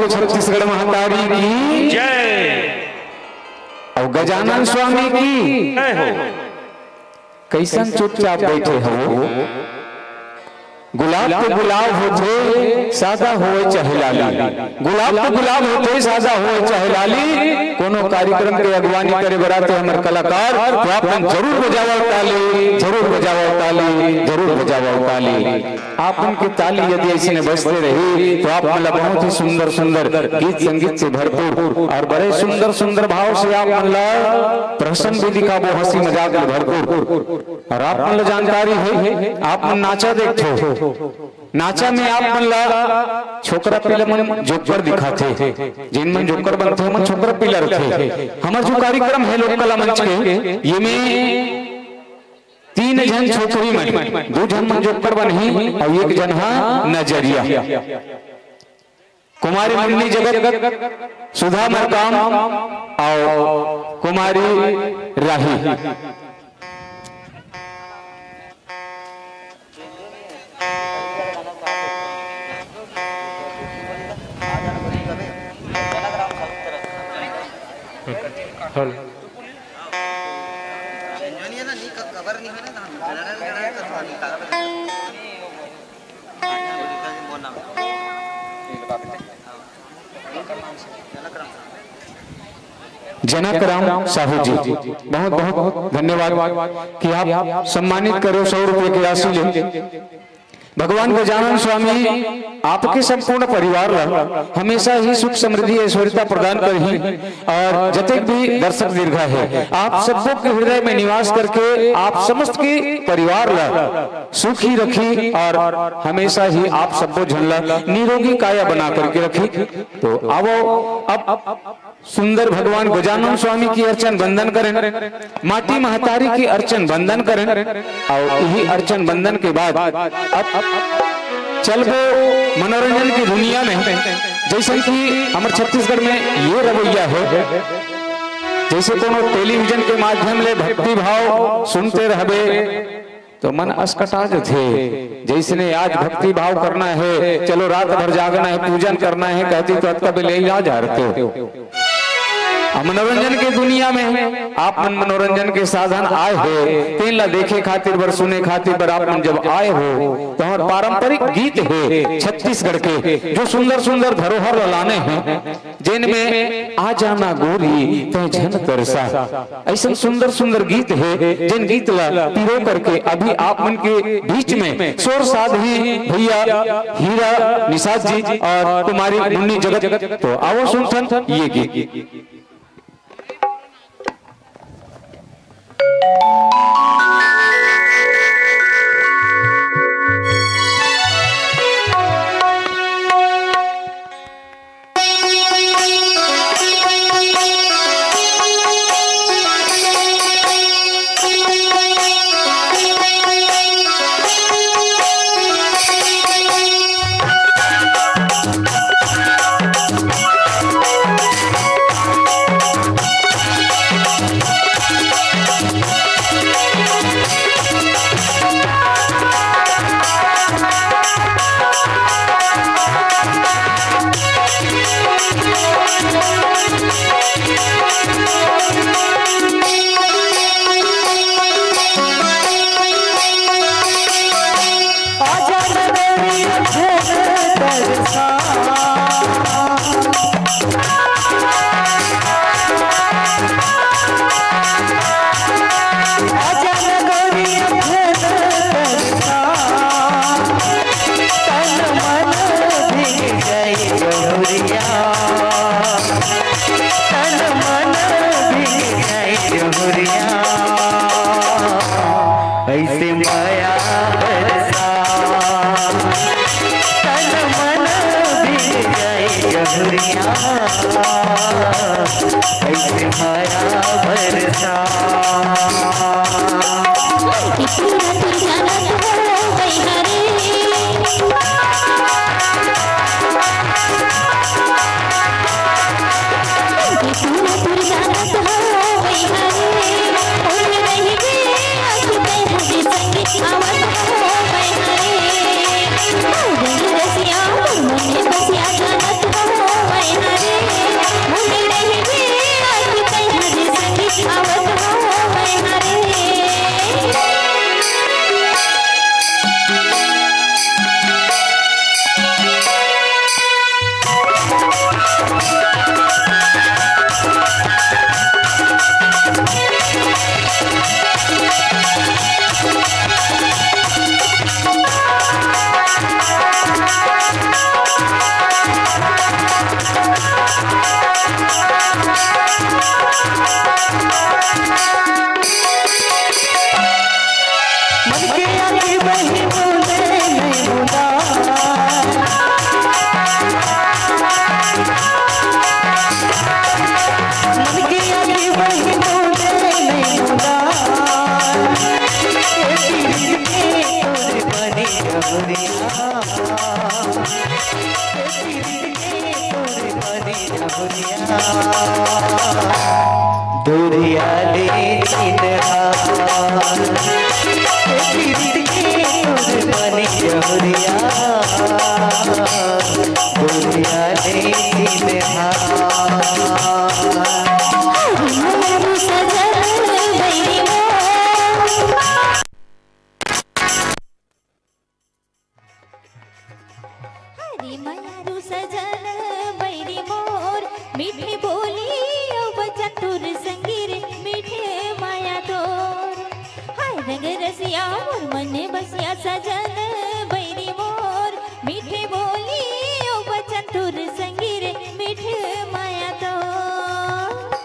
छत्तीसगढ़ महातारी की जय और गजानन स्वामी की। कैसन चुपचाप बैठे हो? गुलाब तो गुलाब होते सादा होए चाहे लाली, गुलाब तो गुलाब होते सादा होए चाहे लाली। कोनो कार्यक्रम के अगवानी करे बराते हमर कलाकार तो आप जरूर बजाओ ताली, जरूर बजाओ ताली, जरूर बजाओ ताली। आप उनकी ताली यदि ऐसे ने बजते रही तो आप मतलब बहुत ही सुंदर सुंदर गीत संगीत से भरपूर और बड़े सुंदर सुंदर भाव से आप मतलब प्रसन्न भी दिखाबो, हंसी मजाक में भरपूर। और आप मतलब जानकारी है आप नाचा देखते नाचा में आप मतलब छोकरा पीला मन जोकर दिखाते, जिनमें जोकर बनते हैं मन छोकरा पीला रखे। हमारा जो कार्यक्रम है लोक कला मंच के ये में 3 जन छोकरी मन 2 जन मन जोकर बनी और 1 जन हा नजरिया। कुमारी मुन्नी जगत सुधा मरकाम और कुमारी राही। जनक राम साहू जी बहुत बहुत धन्यवाद कि आप सम्मानित करो 100 रुपए की राशि ले। भगवान गजानन स्वामी आपके संपूर्ण परिवार हमेशा ही सुख समृद्धि ऐश्वर्यता प्रदान करही और जतक भी दर्शक दीर्घा है आप सबको के हृदय में निवास करके आप समस्त के परिवार सुखी रखी और हमेशा ही आप सबको झल्ला निरोगी काया बना करके रखी। तो आओ अब सुंदर भगवान गजानन स्वामी की अर्चन बंदन करें, माटी महतारी की अर्चन बंदन करें और यही अर्चन बंदन के बाद अब चल वो मनोरंजन की दुनिया में जैसे कि हमारे छत्तीसगढ़ में ये रवैया है जैसे कोनो टेलीविजन के माध्यम ले भक्ति भाव सुनते रहबे तो मन अस्कटा जो थे जैसे ने आज भक्ति भाव करना है, चलो रात भर जागना है, पूजन करना है, कहती तो तब ले जा जाते हो। मनोरंजन के दुनिया में आप मनोरंजन के साधन आए हो तीन ला देखे खातिर बर सुने खातिर बर आप जब आए हो तो हमारे पारंपरिक गीत है छत्तीसगढ़ के जो सुंदर सुंदर धरोहर लाने हैं जिनमें आ जाना गोरी तो झन तरसा ऐसे सुंदर सुंदर गीत है जिन गीत ला पिरो करके अभी आप मन के बीच में शोर साध ही भैया हीरा निषाद जी और कुमारी मुन्नी जगत। तो आओ सुनथन ये गीत। जाए जहुरिया ऐसे माया बरसा तन मन भीग जाए जहुरिया ऐसे माया बरसा दुरिया ले बनी जहुरिया दुरिया ले मीठे बोली चतुर संगीर मीठे माया तोर हाय रंग रसिया मोर मन बसिया सजन बैरी मोर मीठे बोली चतुर संगीर मीठे माया तोर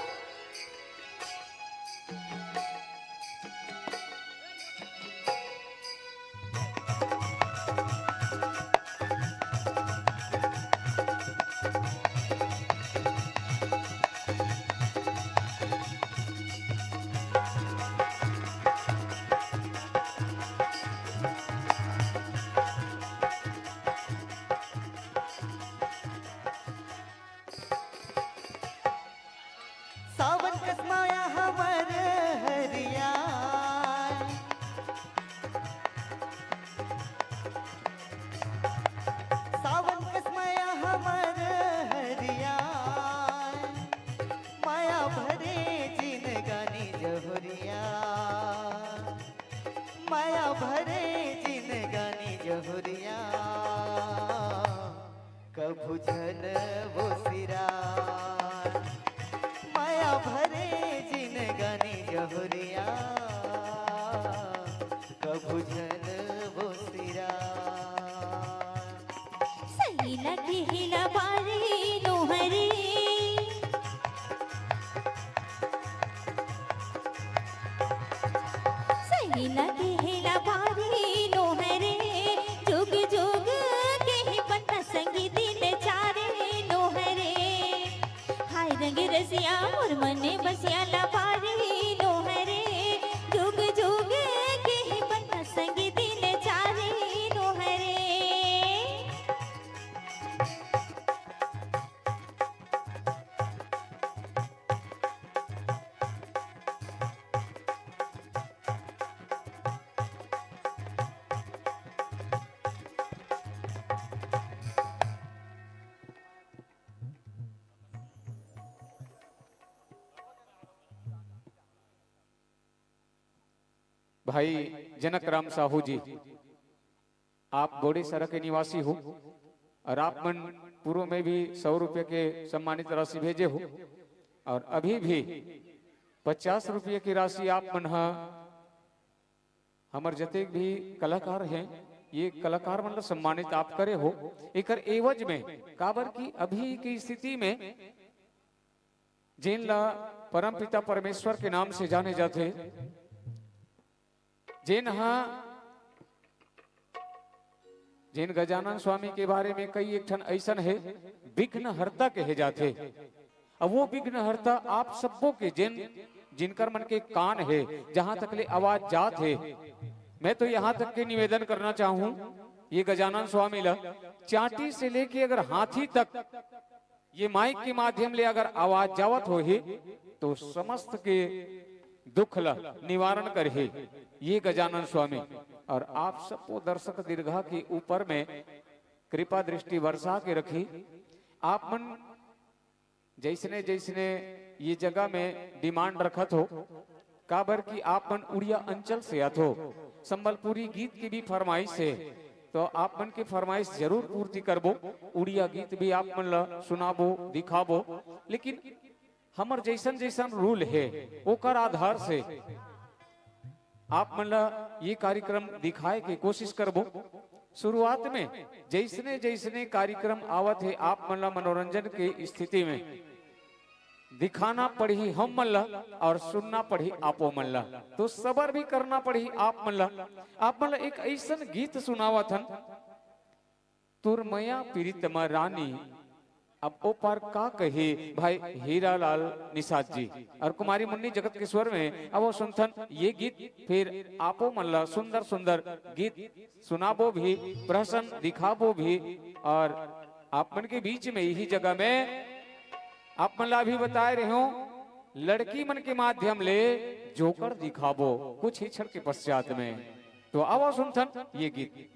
सावन कसमाया हमर हरिया सावन कसमाया हमर हरिया माया भरे जिन गानी जहुरिया माया भरे जिन गानी जहुरिया कभू झन वो सिरा माया भरे जिन गानी जहुरिया कभू झन वो सिरा सही लगी हिला बारी नोहरी सही लगी हिला बारी नोहरे जुग जुग के ही पन्ना संगी दिन चारे नोहरे हाय रंग रसिया मोर मने बसिया लबारी नोहरे जुग जुग के ही पन्ना संगी दिन चारे नोहरे भाई जनक राम साहू जी, आप गोड़ी सरा के निवासी हो और आप मन पूर्व में भी 100 रुपये के सम्मानित राशि भेजे हो और अभी भी 50 रुपये की राशि आप मन हमार जते भी कलाकार हैं ये कलाकार मतलब सम्मानित आप करे हो एकर एवज में काबर की अभी की स्थिति में जिन ला परम पिता परमेश्वर के नाम से जाने जाते, जिन जिन गजानन स्वामी के बारे में कई एक ठन ऐसन है विघ्न हरता कहे जाते। अब वो विघ्न हरता आप सबों के जिनकर मन के कान है, जहां तक ले आवाज जात है, मैं तो यहां तक के निवेदन करना चाहूं, ये गजानन स्वामी ला चाटी से लेके अगर हाथी तक ये माइक के माध्यम ले अगर आवाज जावत हो ही तो समस्त के दुख ला निवारण करे ये गजानन स्वामी। और आप सबको दर्शक दीर्घा के ऊपर में कृपा दृष्टि वर्षा के रखी। आप मन जैसने जैसने ये जगह में डिमांड रखत हो, काबर की आप मन उड़िया अंचल से आत हो, संबलपुरी गीत की भी फरमाइश है, तो आप मन की फरमाइश जरूर पूर्ति करबो। उड़िया गीत भी आप मन ला सुनाबो दिखाबो, लेकिन हमर जैसन जैसन रूल है ओकर आधार से आप मन ला ये कार्यक्रम दिखाए के कोशिश करबो। शुरुआत में जैसने जैसने कार्यक्रम आवत है आप मन ला मनोरंजन के स्थिति में दिखाना पड़ी हम मन ला और सुनना पड़ी आपो मन ला, तो सबर भी करना पड़ी आप मन ला। आप मन ला एक ऐसन गीत सुनावत हन, तुरमया पीरितम रानी। अब ओ पार का कहे भाई हीरालाल निषाद जी और कुमारी मुन्नी जगत के स्वर में अब वो सुनथन ये गीत, फिर आपो मन ला सुंदर सुंदर गीत सुनाबो भी, प्रसन्न दिखाबो भी। और आप मन के बीच में यही जगह में आप मन ला भी बताए रहे हो, लड़की मन के माध्यम ले जोकर दिखाबो कुछ ही क्षण के पश्चात में। तो आओ सुनथन ये गीत।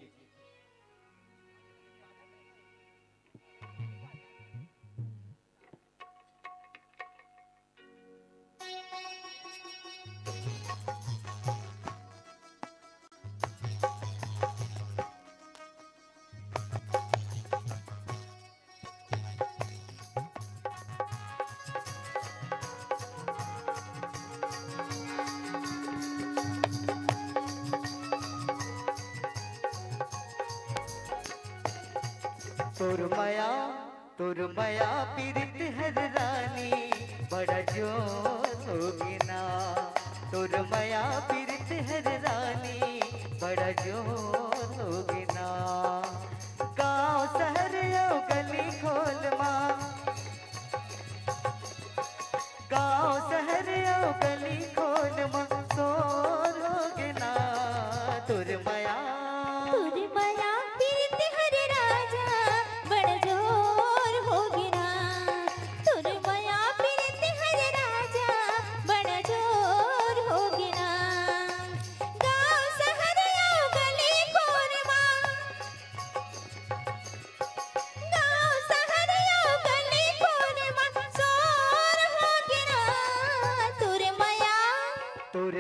तुर माया पीरित हर रानी बड़ा जोर होगी ना। तुर माया पीरित हर रानी बड़ा जोर होगी ना। गाँव शहर यो गली खोल माँ, गाँव शहर यो गली खोल माँ, शोर होगी ना। तुर माया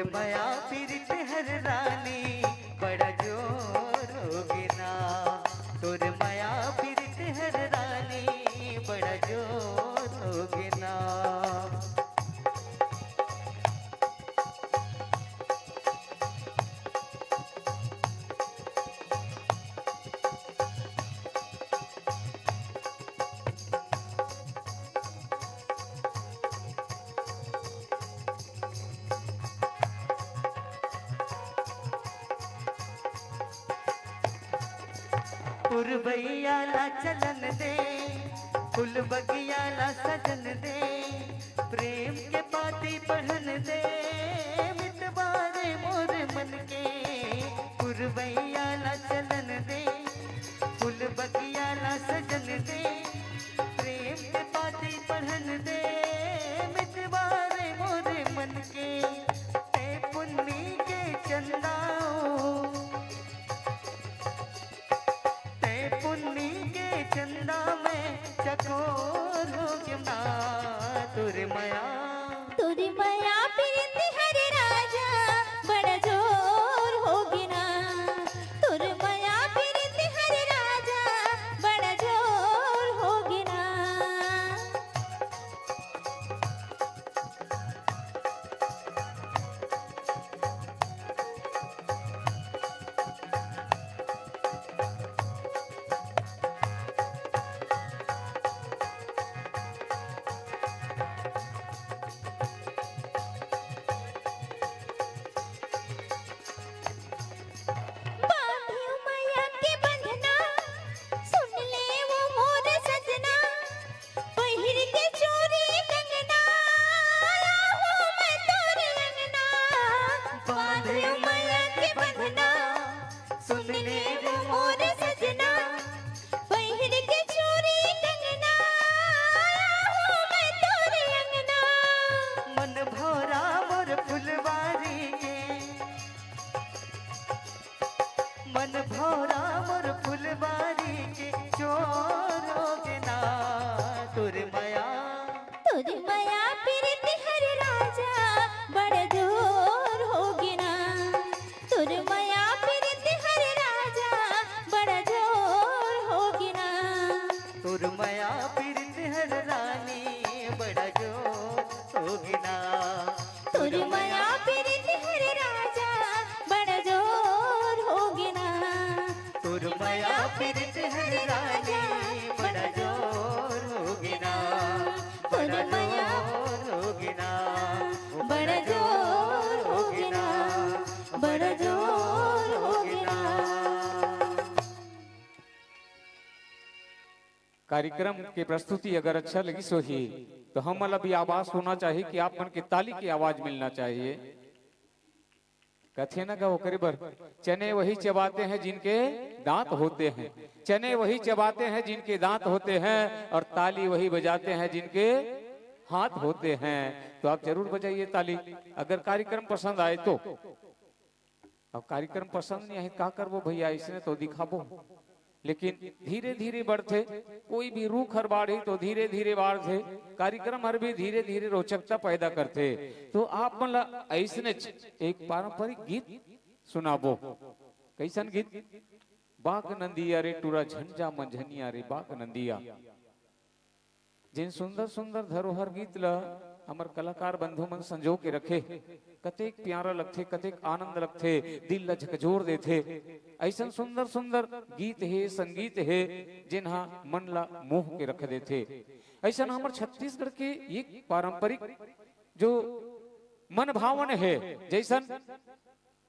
माया पीरित हर रानी बड़ा जोर होगी ना। तुर माया पीरित हर रानी बड़ा जोर होगी ना। पुरबैया ला चलन दे, फूल बगिया ला सजन दे, प्रेम के पाती पढ़न दे, मितवारे मोर मन के। पुरबैया ला चलन दे, फूल बगिया ला सजन दे, प्रेम के पाती पढ़न दे, मितवारे मोर मन के। ते पुन्नी के चंदाओ, पुन्नी के चंदा में चकोर हो गया। तुर माया पीरित सुन ले वो मोर सजना पहिर के चूड़ी कंगना हूँ मैं तोरे अंगना मन भौरा मोर फुलवारी के मन भौरा मोर फुलवारी के चोरोगे ना तुर माया तुझ माया पीरत हर राजा बड़ जोर होगी ना तुझ माया पीरत हर राजा बड़ जोर होगी ना तुर माया पीरत हर रानी बड़ा जो होगी ना तुझ माया पीरत हर राजा बड़ जोर होगी ना तुर माया पीरत हर रानी बड़ा जोर होगी ना तुझ माया होगी ना बड़ जोर होगी ना बड़ जोर होगी ना। कार्यक्रम की प्रस्तुति अगर अच्छा लगी सो ही तो हम वाला भी आवाज होना चाहिए कि आप मन की ताली की आवाज मिलना चाहिए। कथे ना का वो करीबर चने वही चबाते हैं जिनके दांत होते हैं, चने वही चबाते हैं जिनके दांत होते हैं और ताली वही बजाते हैं जिनके हाथ होते हैं। तो आप जरूर बजाइए ताली अगर कार्यक्रम पसंद आए तो। अब कार्यक्रम पसंद नहीं है का करबो भैया, इसने तो दिखाबो, लेकिन धीरे धीरे बढ़ते कोई भी रूख हर बाढ़ी तो धीरे धीरे बढ़ते कार्यक्रम हर भी धीरे धीरे रोचकता पैदा करते। तो आप मतलब ऐसने एक पारंपरिक गीत सुनाबो। कैसन गीत? बाग नंदिया रे टूरा झंझा मंझनिया रे बाग नंदिया। जिन सुंदर सुंदर धरोहर गीत ला हमार कलाकार बंधु मन संजो के रखे, कतेक प्यारा लगथे, कतेक आनंद लगथे, दिल ला झकझोर देथे। ऐसा सुंदर सुंदर गीत है, संगीत है जिन्हा मन ला मोह के रख देथे। ऐसा हमार छत्तीसगढ़ के एक पारंपरिक जो मन भावन है, जैसन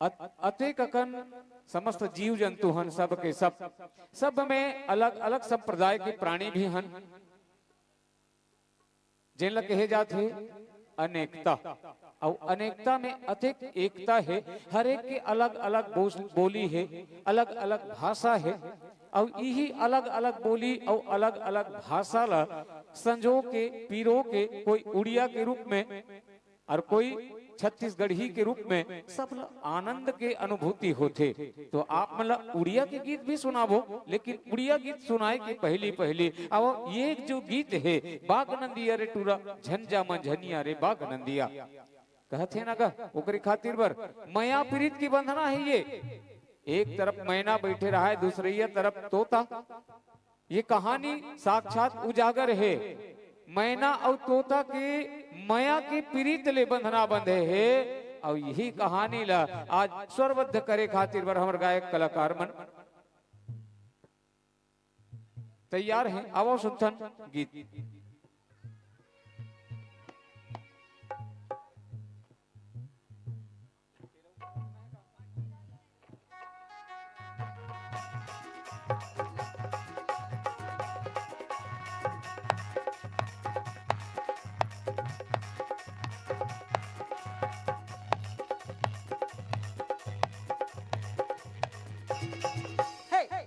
अतेक अकन समस्त जीव जंतु हन, सब के सब में अलग अलग संप्रदाय के प्राणी भी हन जिनला कहे जाते अनेकता। और अनेकता में अतिक एकता है, हर एक के अलग अलग बोली है, अलग अलग भाषा है। और यही अलग अलग बोली और अलग अलग भाषा ला संजो के पीरो के कोई उड़िया के रूप में और कोई छत्तीसगढ़ी के रूप में सब आनंद के अनुभूति होते। तो आप मतलब उड़िया के गीत भी सुनाबो, लेकिन उड़िया गीत सुनाए के पहली अब ये जो गीत है बाग नंदिया रे टूरा झंझा मंझनिया रे बाग नंदिया कहते ना का ओकरी खातिर बर माया प्रीत की बंधना है। ये एक तरफ मैना बैठे रहा है, दूसरी तरफ तोता। ये कहानी साक्षात उजागर है। मैना और तोता के माया के प्रीत ले बंधना बंधे है। और यही कहानी ला आज स्वरबद्ध करे खातिर बर हमर गायक कलाकार मन तैयार हैं। आवो सुनथन गीत।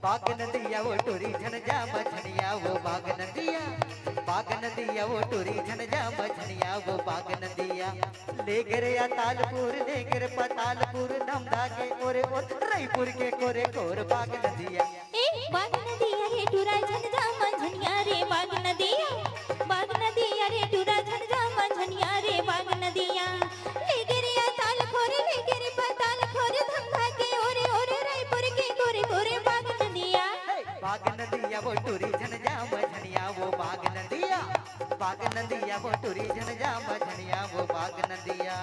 बाग नदिया वो टोरी झनझा मछनिया वो बाग नदिया, बाग नदिया वो टोरी झनझा मछनिया वो बाग नदिया। ले गिरया तालपुर ले गिर पतालपुर धमधा के ओरे ओर रायपुर के कोरे कोर बाग नदिया। ए बाग नदिया रे टूरा झंझा मंझनिया रे बाग नदिया, बाग नदिया रे टूरा झंझा मंझनिया रे बाग नदिया। ले गिरया तालपुर ले गिर पतालपुर धमधा के ओरे ओरे रायपुर के कोरे कोरे बाग नदिया। बाग नदिया वो टोरी झनझा मछनिया वो बाग नदिया, बाग नदिया वो टोरी झनझा मछनिया वो बाग नदिया।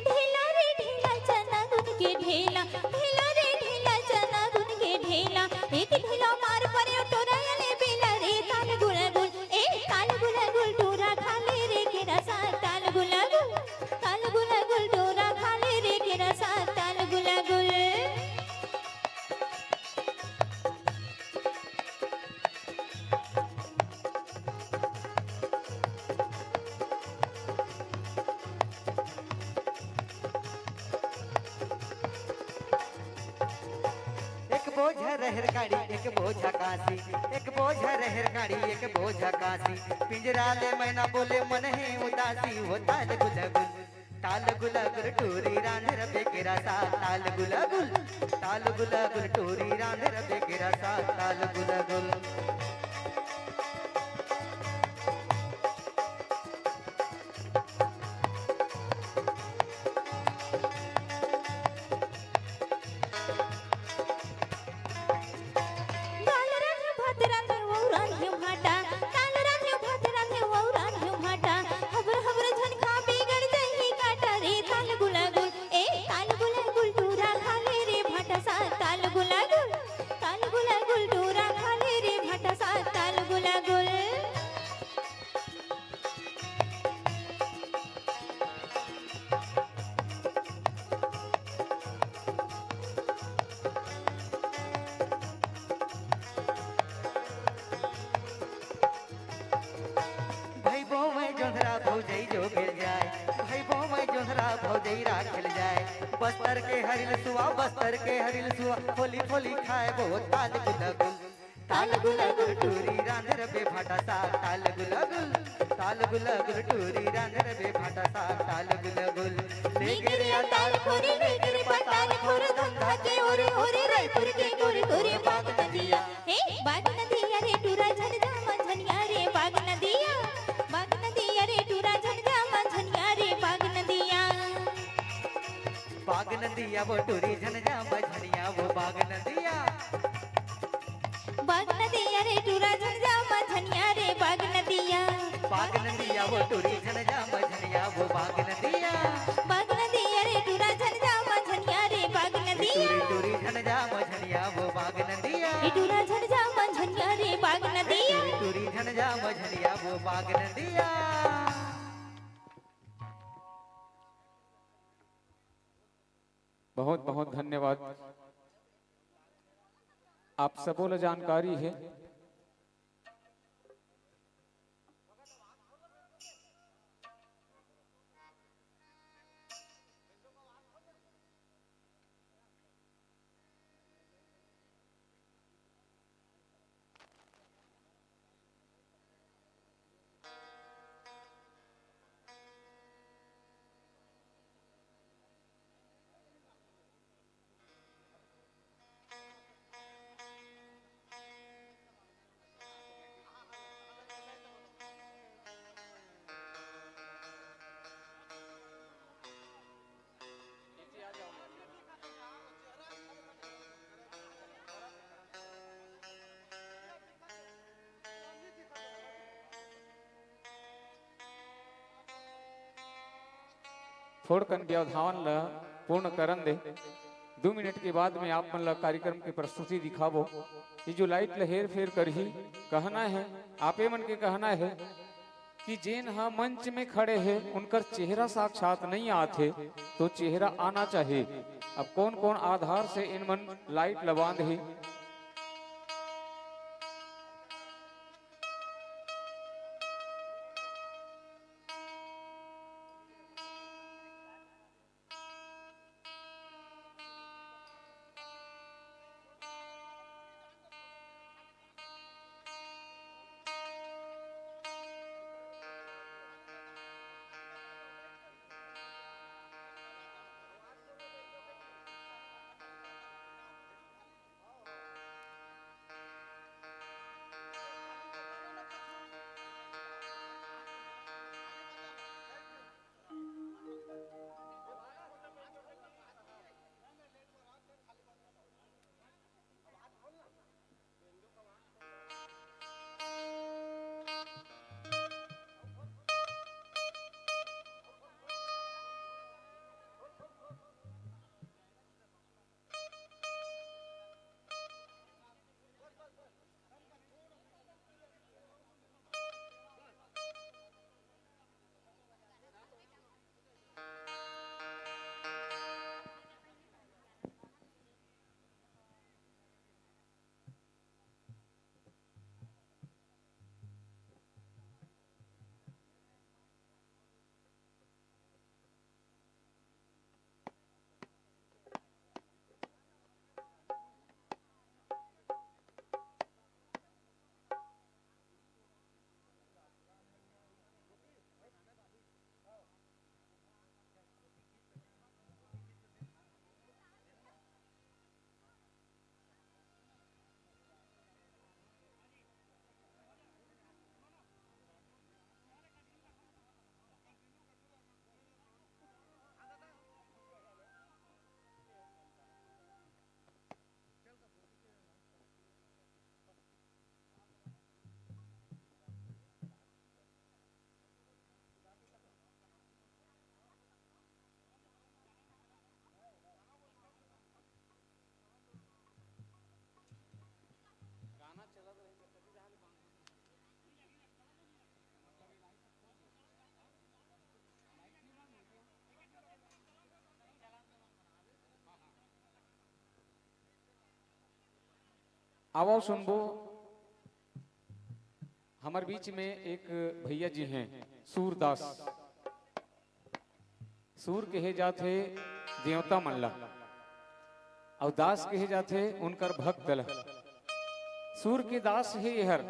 ढेला रे ढेला चना दुन के ढेला, ढेला रे ढेला चना दुन के ढेला। एक ढेला मार परे टोरा ले बेला रे ताल गुला गुल। ए ताल गुला गुल टोरा खाले रे के रसा ताल गुला गुल, ताल गुला गुल टोरा खाले रे के रसा ताल गुला गुल। बोझा रहर गाड़ी एक बोझा काशी, एक बोझा रहर गाड़ी एक बोझा काशी। पिंजरा ले मैना बोले मन है उदासी, वो ताल गुला गुल, ताल गुला गुल टोरी रांधर बेकेरा सा, ताल गुला गुल, ताल गुला गुल टोरी रांधर बेकेरा सा, ताल गुला गुल। काल रांधे भात रांधे वहू रांधे भाटा, काल रांधे भात रांधे वहू रांधे भाटा। हबर हबर झनका बिगड़ जाई काटा रे, ताल गुला गुल ए ताल गुला गुल टूरा खाले रे भाटा सा, ताल गुला गुल, ताल गुला गुल टूरा खाले रे भाटा सा, ताल गुला गुल। भाई बो मैं जोधरा भौजई जो गिर जाए, भाई बो मैं जोधरा भौजई राखल जाए। बस्तर के हरिल सुआ, बस्तर के हरिल सुआ, फोली फोली खाए वो ताल गुला गुल, ताल गुला गुल टूरी रांधर बे भाटा सा, ताल गुला गुल, ताल गुला गुल टूरी रांधर बे भाटा सा, ताल गुला गुल। ले गिरे ताल खोरी, ले गिरे पताल खोर, धंधा के ओरे ओरे रायपुर के गोरे गोरे बाग नदिया। हे बाग नदिया रे टूरा झनझा मंझनिया रे, बाग नदिया, बाग नदिया रे टूरा झनझा मंझनिया रे, बाग नदिया। बाग नदिया वो टूरी झनझा बझनिया वो बाग नदिया। बाग नदिया रे टूरा झनझा मंझनिया रे, बाग नदिया। बाग नदिया वो टूरी झनझा बझनिया वो बाग नदिया। बाग नदिया रे टूरा झनझा मंझनिया रे, बाग नदिया। टूरी टूरी झनझा बझनिया वो बाग नदिया। ए टूरा झनझा मंझनिया रे, बाग नदिया। टूरी टूरी झनझा बझनिया वो बाग नदिया। बहुत बहुत धन्यवाद। आप सबों ला जानकारी है थोड़कन व्यवधान ला पूर्ण करन दे। 2 मिनट के बाद में आप मन ला कार्यक्रम की प्रस्तुति दिखाबो। ये जो लाइट लहेर फेर करही कहना है, आपे मन के कहना है कि जेन हा मंच में खड़े हैं उनकर चेहरा साक्षात नहीं आते तो चेहरा आना चाहिए। अब कौन कौन आधार से इन मन लाइट लबांध ही आओ सुनबो। हमारे बीच में एक भैया जी हैं सूरदास। सूर कहे जाते देवता मल्ला और दास कहे जाते उनकर भक्त ल। सूर के दास है हर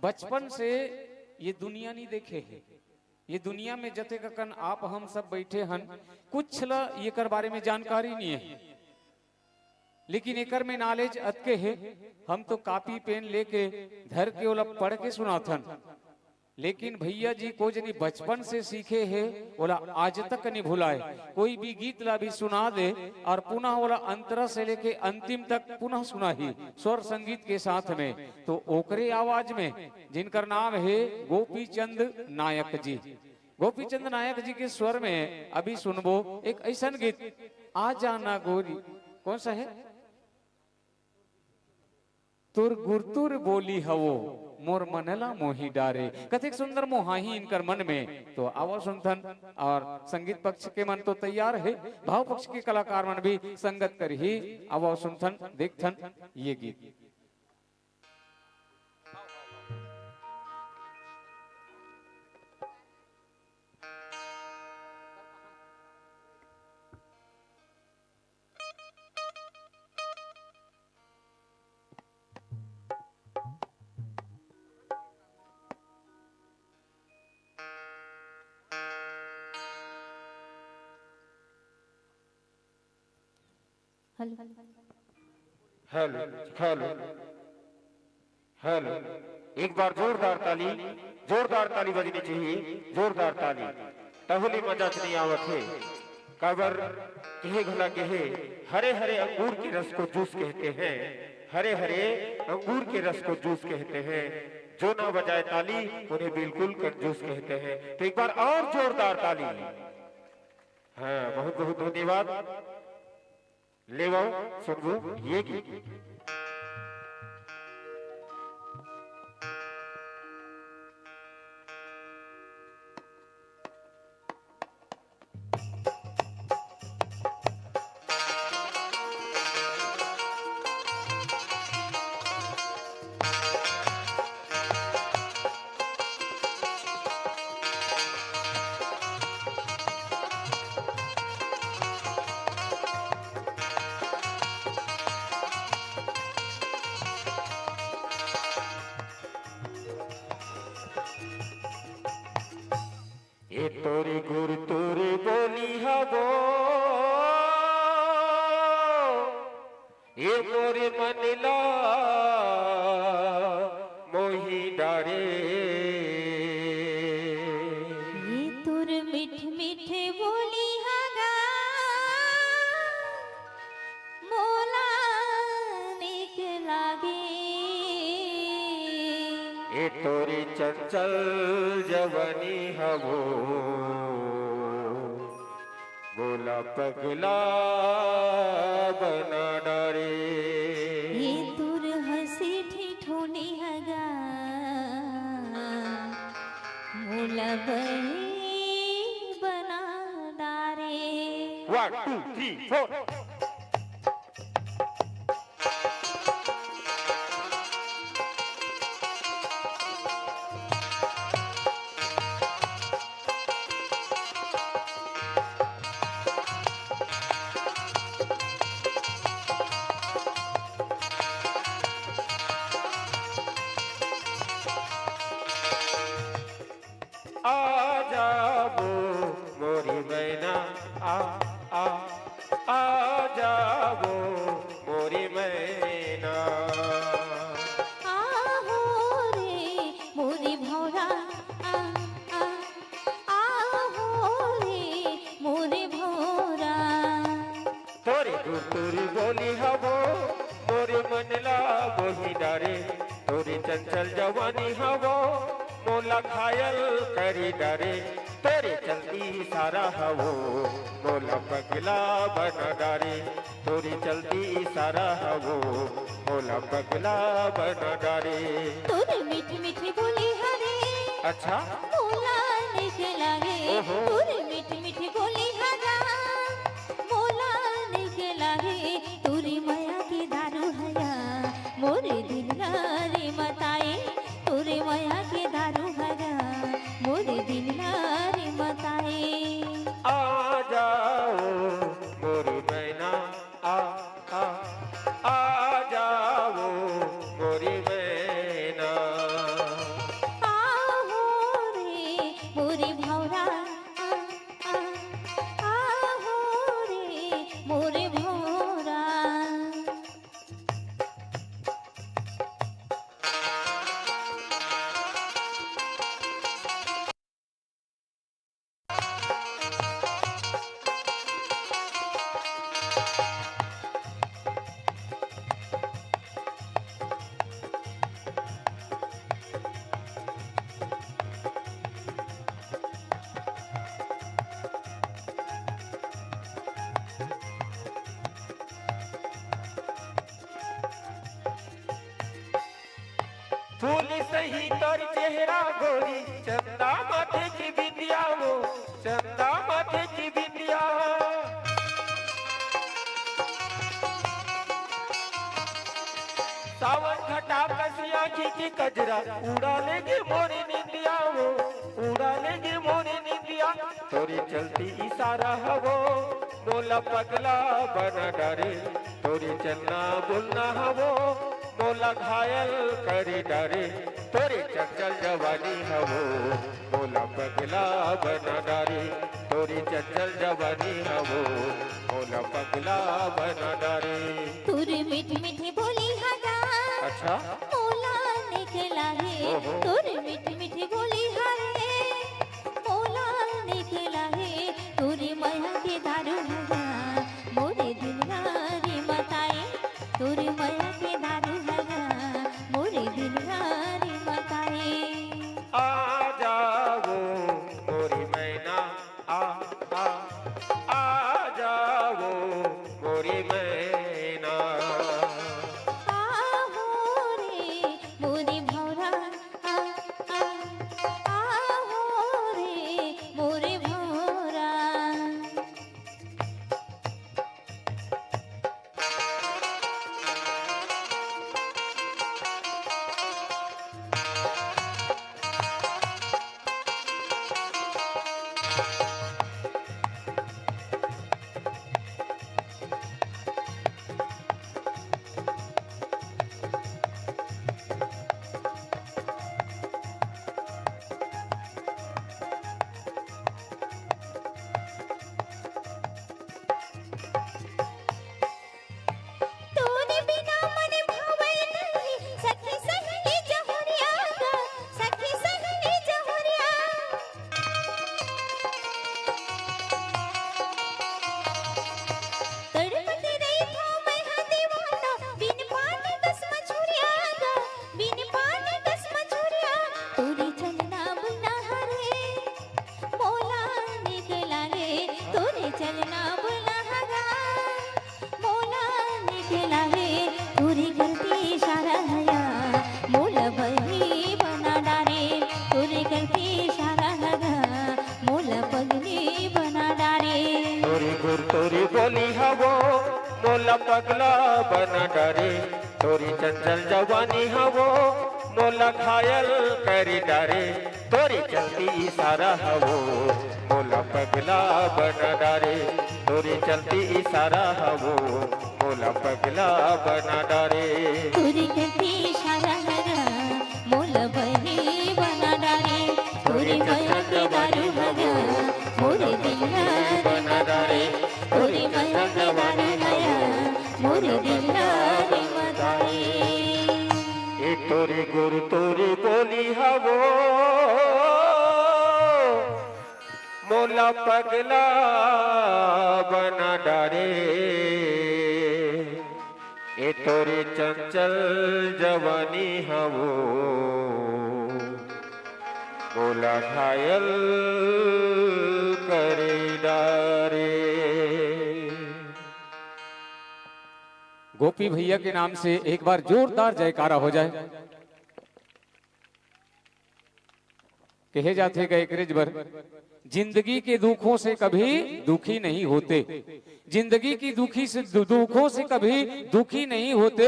बचपन से ये दुनिया नहीं देखे है। ये दुनिया में जते कन आप हम सब बैठे हन कुछ ल ये कर बारे में जानकारी नहीं है, लेकिन एकर में नॉलेज अतके है। हम तो कॉपी पेन लेके धर के ओला पढ़ के सुनाथन, लेकिन भैया जी को जनी बचपन से सीखे है ओला आज तक नहीं भुलाए। कोई भी गीत ला भी सुना दे और पुनः ओला अंतरा से लेके अंतिम तक पुनः सुना ही स्वर संगीत के साथ में। तो ओकरे आवाज में जिनकर नाम है गोपी चंद नायक जी। गोपी चंद नायक जी के स्वर में अभी सुनबो एक ऐसा गीत आ जाना गोरी। कौन सा है? तुर गुरतुर बोली हवो मोर मनला मोही डारे। कथिक सुंदर मोहाही इनकर मन में। तो आवाज सुनथन और संगीत पक्ष के मन तो तैयार है, भाव पक्ष के कलाकार मन भी संगत कर ही आवाज सुनथन देखथन ये गीत। Hello hello hello. एक बार जोरदार ताली बजनी चाहिए, जोरदार ताली। तहुली मजा नहीं आवत है। काबर कहे घला कहे हरे हरे अंगूर के रस को जूस कहते हैं। हरे हरे अंगूर के रस को जूस कहते हैं। जो ना बजाए ताली उन्हें बिल्कुल कंजूस कहते हैं। तो एक बार और जोरदार ताली। हाँ, बहुत बहुत धन्यवाद। ले सुनबो ये गीत। ये तोरी गुर तोरी बोली हवो ये मोरे मनला मोही डारे। ये तुर मिठ मिठ बोली हगा मोला निक लागे। ये तोरी चंचल जवानी हवो बोला पगला बना डारे। ये तुर हंसी ठिठोनी हगा मोला बही बना डारे। 1 2 3 4। आ जाबो मोरी मैना आ जाबो मोरी मैना। आहो रे मोरी भौरा आहो रे मोरी भौरा। तोरी गुरतुरी बोली हवो मोरी मनला बोही डारे। तोरी चंचल जवानी हवो मोला घायल करी डारे। तेरे चलती सारा हवो मोला पगला बना डारे। तोरी चलती सारा हवो मोला पगला बना डारे। तुर मीठी मीठी बोली हरे अच्छा मोला निक लागे। ओहो। तुर मीठी मीठी बोली हरा मोला निक लागे। तुरी माया की दारू हया मोरे दिल फूली सही तोर चेहरा गोरी चंदा माथे की बिंदिया वो चंदा माथे की बिंदिया सावन घटा कसी आँखी की कजरा उड़ा लेगी मोरी निंदिया वो उड़ा लेगी मोरी निंदिया तोरी चलती इशारा हवो मोला पगला बना डरे तोरी चलना बोलना हवो मोला घायल करी डरे तोरी चंचल जवानी हवो मोला पगला बना डरे तोरी चंचल जवानी हवो मोला पगला बना डरे तुरी मीठी मीठी बोली हगा अच्छा मोला निकला है तुरी मीठी मीठी बोली हरे मोला निकला है तुरी माया के दारू हगा मोरे दिलवारी मताए तुरी माया के दारू हगा मोरे दिलवारी मताए आ जाओ मोरी मैना आ आ आ जाओ मोरी मैना आहो रे मोरी भौरा आहो रे मोरे भौरा तोरे बिना मन भावै नहीं सखी सहेली जहुरिया गा सखी सहेली जहुरिया तड़पती रही थो मैं हाँ दीवाना बिन पानी दस मछुरिया गा बिन पानी दस मछुरिया तोरी चलना बुना हरे मोला निकला रे तोरे चलना बुना हरा मोला निकला है तुरी गलती इशारा हया मोला बही बना डारे तुरी गलती इशारा हया मोला पगली बना डारे तोरी गुर तोरी बोली हवो मोला पगला बना डरे तोरी चंचल जवानी हवो मोला घायल करी डरे तोरी चलती इशारा हवो मोला पगला बना डरे तोरी चलती इशारा हवो मोला पगला बना डरे तुरी गलती इशारा हया मोला बही बना डारे तुरी माया के दारू हया मोरे दिलवारी बना डरे तुरी माया के दारू हया मोरे दिलवारी मताए ए तोरी गुर तोरी बोली हवो मोला पगला बना डारे ए तोरी चंचल जवानी हवो मोला घायल करे डारे गोपी भैया के नाम से एक बार जोरदार जयकारा हो जाए। कहे जाते गए क्रिजबर जिंदगी के दुखों से कभी दुखी नहीं होते, जिंदगी की दुखों से कभी दुखी नहीं होते।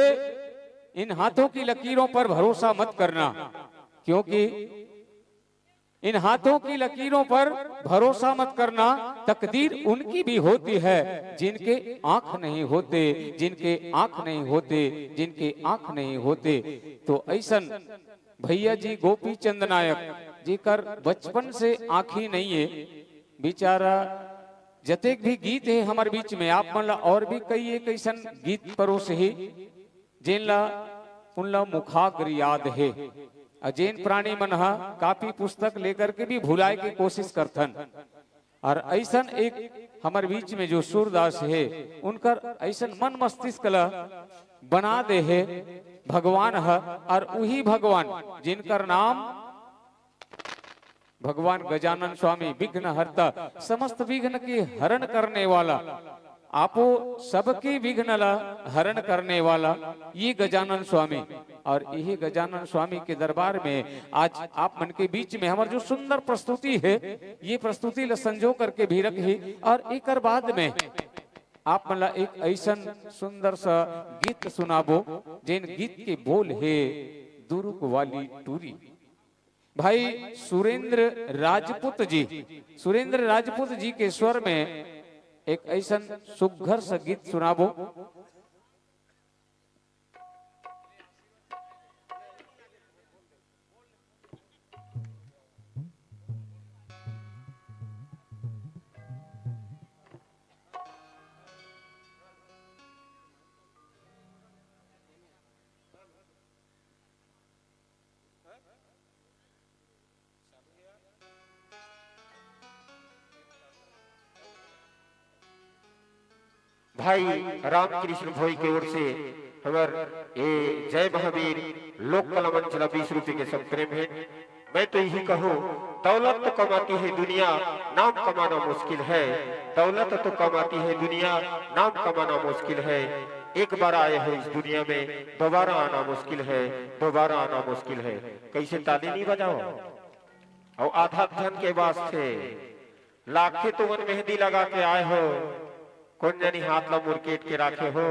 इन हाथों की लकीरों पर भरोसा मत करना, क्योंकि इन हाथों की लकीरों पर भरोसा मत करना। तकदीर उनकी भी होती है जिनके आंख नहीं होते, जिनके आंख नहीं होते, जिनके आंख नहीं होते। तो ऐसन भैया जी गोपी चंद नायक जी कर बचपन से आंखी नहीं है बेचारा। जतेक भी गीत है हमारे बीच में, आप मन ला और भी कई एक ऐसन गीत परोस है जिनला उनला मुखाग्र याद है। अजैन प्राणी मन हा कापी पुस्तक लेकर के भी भुलाए की कोशिश करथन। और ऐसन एक हमारे बीच में जो सूरदास है उनकर ऐसन मन मस्तिष्क ला बना दे है भगवान है। और वही भगवान जिनकर नाम भगवान गजानन स्वामी विघ्न हरता, समस्त विघ्न के हरण करने वाला। आपो सबकी विघ्न हरण करने वाला ये गजानन स्वामी, और यही गजानन स्वामी के दरबार में आज आप मन के बीच में हमार जो सुंदर प्रस्तुति है, ये प्रस्तुति ल संजो करके भी रखी, और एक बाद में आप मला एक ऐसा सुंदर सा गीत सुनाबो जिन गीत के बोल है दुर्ग वाली टूरी। भाई सुरेंद्र राजपूत जी, सुरेंद्र राजपूत जी के स्वर में एक ऐसा सुघर सा गीत सुनाबो। भाई रामकृष्ण भोई की ओर से हमार ये जय महावीर लोक कला मंच 20 रुपए के सब प्रेम है। मैं तो यही कहूँ, दौलत तो कमाती है दुनिया, नाम कमाना मुश्किल है। दौलत तो कमाती है दुनिया, नाम कमाना मुश्किल है। एक बार आए हो इस दुनिया में, दोबारा आना मुश्किल है, दोबारा आना मुश्किल है। कैसे ताली नहीं बजाओ, और आधा धन के वास्ते लाखे तुमन मेहंदी लगा के आए हो, कौन जानी हाथ ला मुरकेट के राखे हो,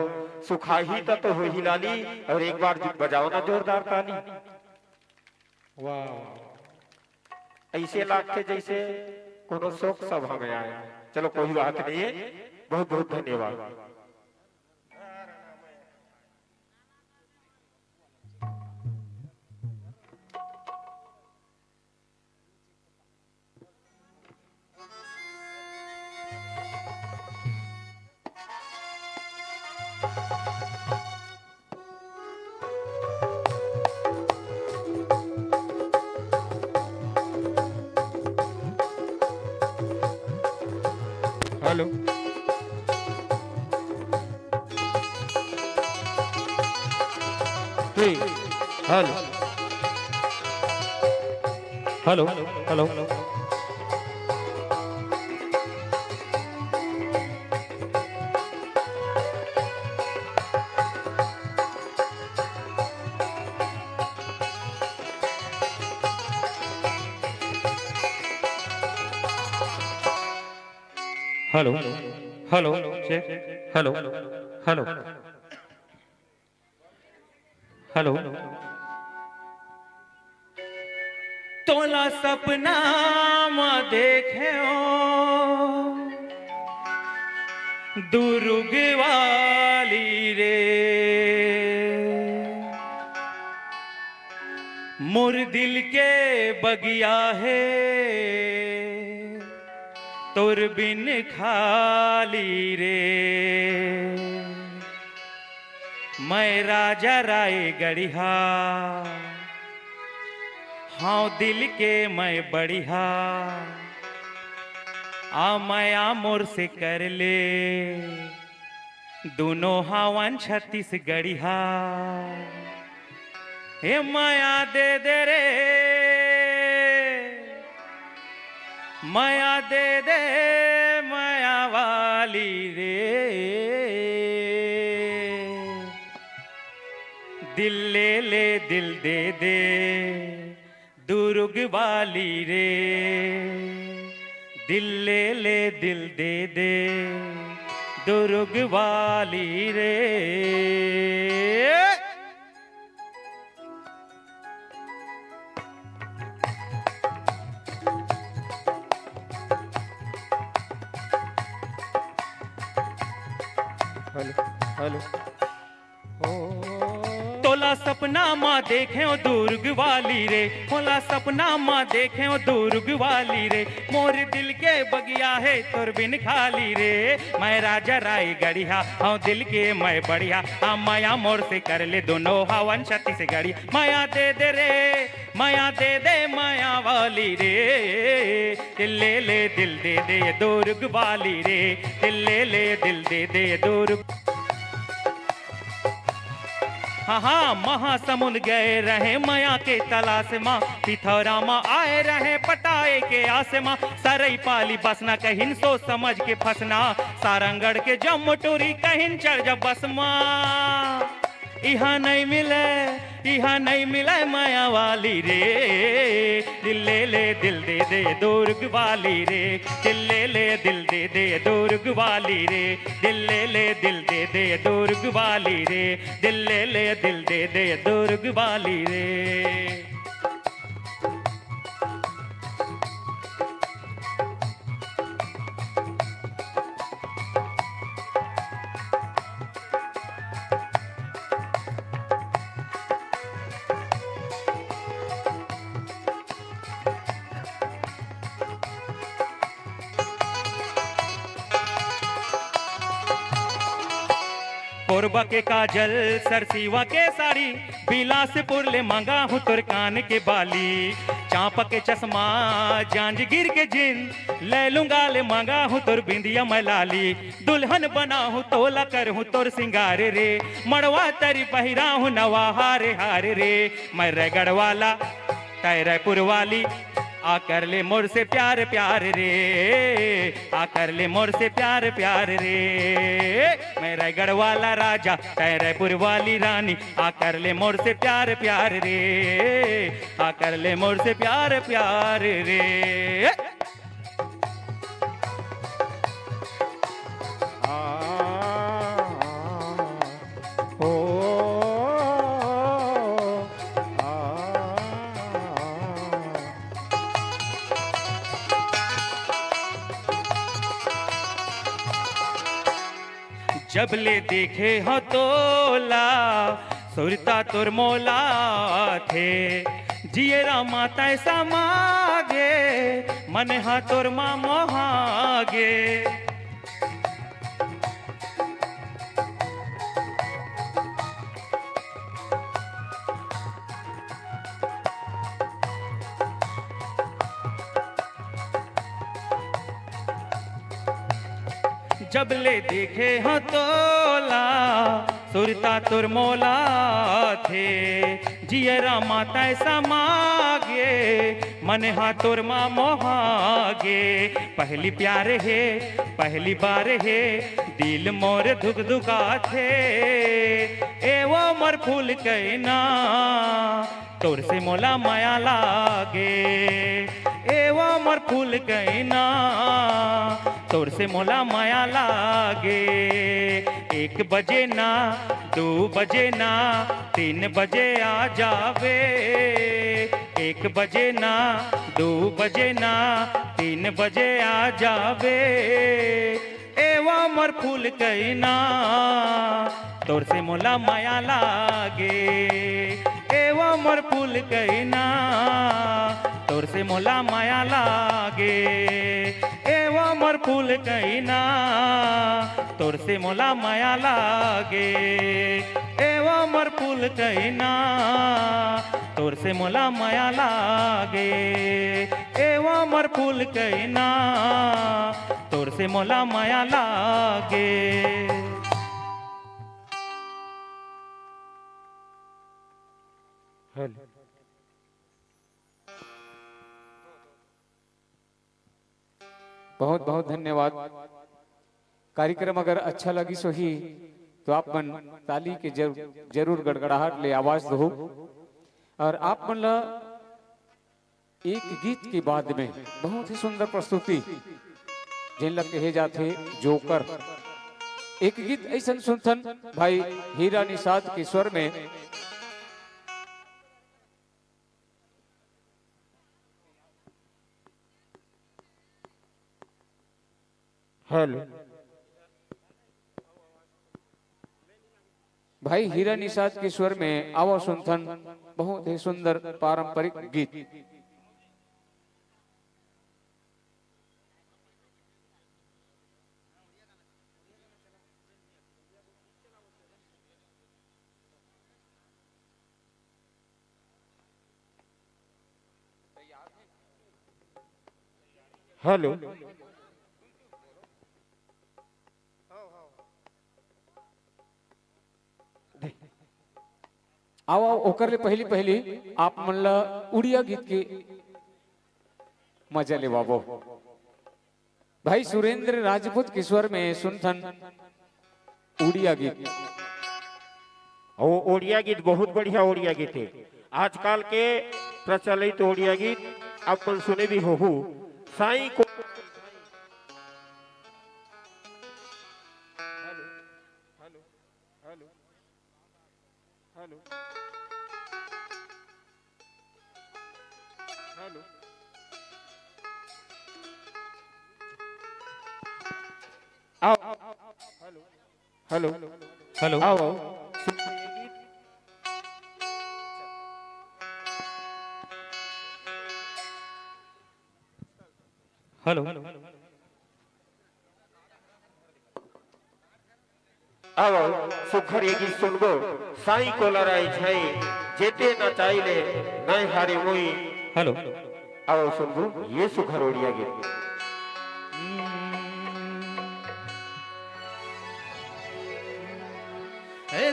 सुखाही तो हो ही लाली, और एक बार बजाओ ना जोरदार ताली। वाह, ऐसे लाखे जैसे कोनो शोक सभा में आए। चलो कोई बात नहीं है, बहुत बहुत धन्यवाद। Hello, hello, hello, hello, hello, hello, check, hello, hello, hello. तोला सपना में देखे दुर्ग वाली रे, मोर दिल के बगिया है तोर बिन खाली रे। मैं राजा राय गढ़िया, हाँ दिल के मैं बढ़िया, आ माया मोर से कर ले दोनों हवन 36 गढ़िया। हे माया दे दे रे, माया दे दे माया वाली रे, दिल ले ले दिल दे दे दुर्ग वाली रे, दिल ले ले दिल दे दे दुर्ग वाली रे। हेलो, हेलो, तोला सपना माँ देखे ओ दुर्ग वाली रे, तोला सपना माँ देखे ओ दुर्ग वाली रे, मोर दिल के बगिया है तोर बिन खाली रे। मैं राजा राय गढ़िया, हाँ दिल के मैं बढ़िया, हाँ माया मोर से कर ले दोनों हवन 36 गढ़ी। माया दे दे रे, माया दे दे माया वाली रे, दिल ले ले दिल दे दे दुर्ग वाली रे, दिल ले ले दिल दे दे दुर्ग। हाँ हाँ महासमुंद गए रहे माया के तलाश माँ, पिथौरा माँ आए रहे पटाए के आस माँ, सरई पाली बसना कहिन सोच समझ के फंसना, सारंगढ़ के जम टूरी कहिन चढ़ जब बस माँ। यहाँ नहीं मिले माया वाली रे, दिल ले दिल दे दे दुर्ग वाली रे, दिल ले दिल दे दे दुर्ग वाली रे, दिल ले दिल दे दे दुर्ग वाली रे, दिल ले दिल दे दे दुर्ग वाली रे। कोरबा के काजल सरसीवा के साड़ी, बिलासपुर ले मांगा हूँ तुर कान के बाली, चांपा के चश्मा जांजगीर के जिन, ले लूंगा ले मांगा हूँ तुर बिंदिया मलाली, दुल्हन बना हूँ तोला कर हूँ तुर सिंगार रे, मड़वा तरी पहिरा हूँ नवा हारे हार रे, मैं रगड़ वाला तैरपुर वाली, आकर ले मोर से प्यार प्यार रे, आकर ले मोर से प्यार प्यार रे, मैं रायगढ़ वाला राजा तैरपुर वाली रानी, आकर ले मोर से प्यार प्यार रे, आकर ले मोर से प्यार प्यार रे। जब ले देखे हो तोला सुरता तुर मोला थे, जियरा माता ऐसा मागे, मन हा तुर माँ मोहागे। जब ले देखे हो तोला सुरता तुर मोला थे, जियरा माता ऐसा मागे, मन हा तुर माँ मोहागे। पहली प्यार है पहली बार है, दिल मोर धुक धुका थे, ए वो मोर फूल कहना तोर से मोला माया लागे, ए वो मोर फूल कहना तोर से मोला माया लागे। 1 बजे ना 2 बजे ना 3 बजे आ जावे, 1 बजे ना 2 बजे ना 3 बजे आ जावे, एवा मोर फूल कहना तोर से मोला माया लागे, एवा मोर फूल कहना तोर से मोला माया लागे, एवा मोर फूल कहना तोर से मोला माया लागे, एवा मोर फूल कहना तोर से मोला माया लागे, एवा मोर फूल कहना तोर से मोला माया लागे। बहुत बहुत धन्यवाद। कार्यक्रम अगर अच्छा लगी सो ही तो आप मन ताली के जरूर गड़गड़ाहट ले आवाज दो। और आप मन ला एक गीत के बाद में बहुत ही सुंदर प्रस्तुति जिन लग कहे जाते जोकर, एक गीत ऐसा सुनथन भाई हीरा निषाद के स्वर में। हेलो भाई हीरा निषाद के स्वर में आवा सुनथन बहुत ही सुंदर पारंपरिक गीत। हेलो आओ आओ ओकर ले पहली पहली आप मन ला उड़िया गीत के मजा ले बाबो भाई सुरेंद्र राजपूत के स्वर में सुनथन उड़िया गीत। वो ओडिया गीत बहुत बढ़िया ओडिया गीत है। आजकल के प्रचलित ओडिया गीत अपन सुने भी हो साई को आओ हेलो हेलो आओ हेलो आओ सुखर ये गीत सुनबो साई को लड़ाई छाई जेते न चाइले नहीं हारे मोई। हेलो आओ सुनबो ये सुखर ओडिया गीत।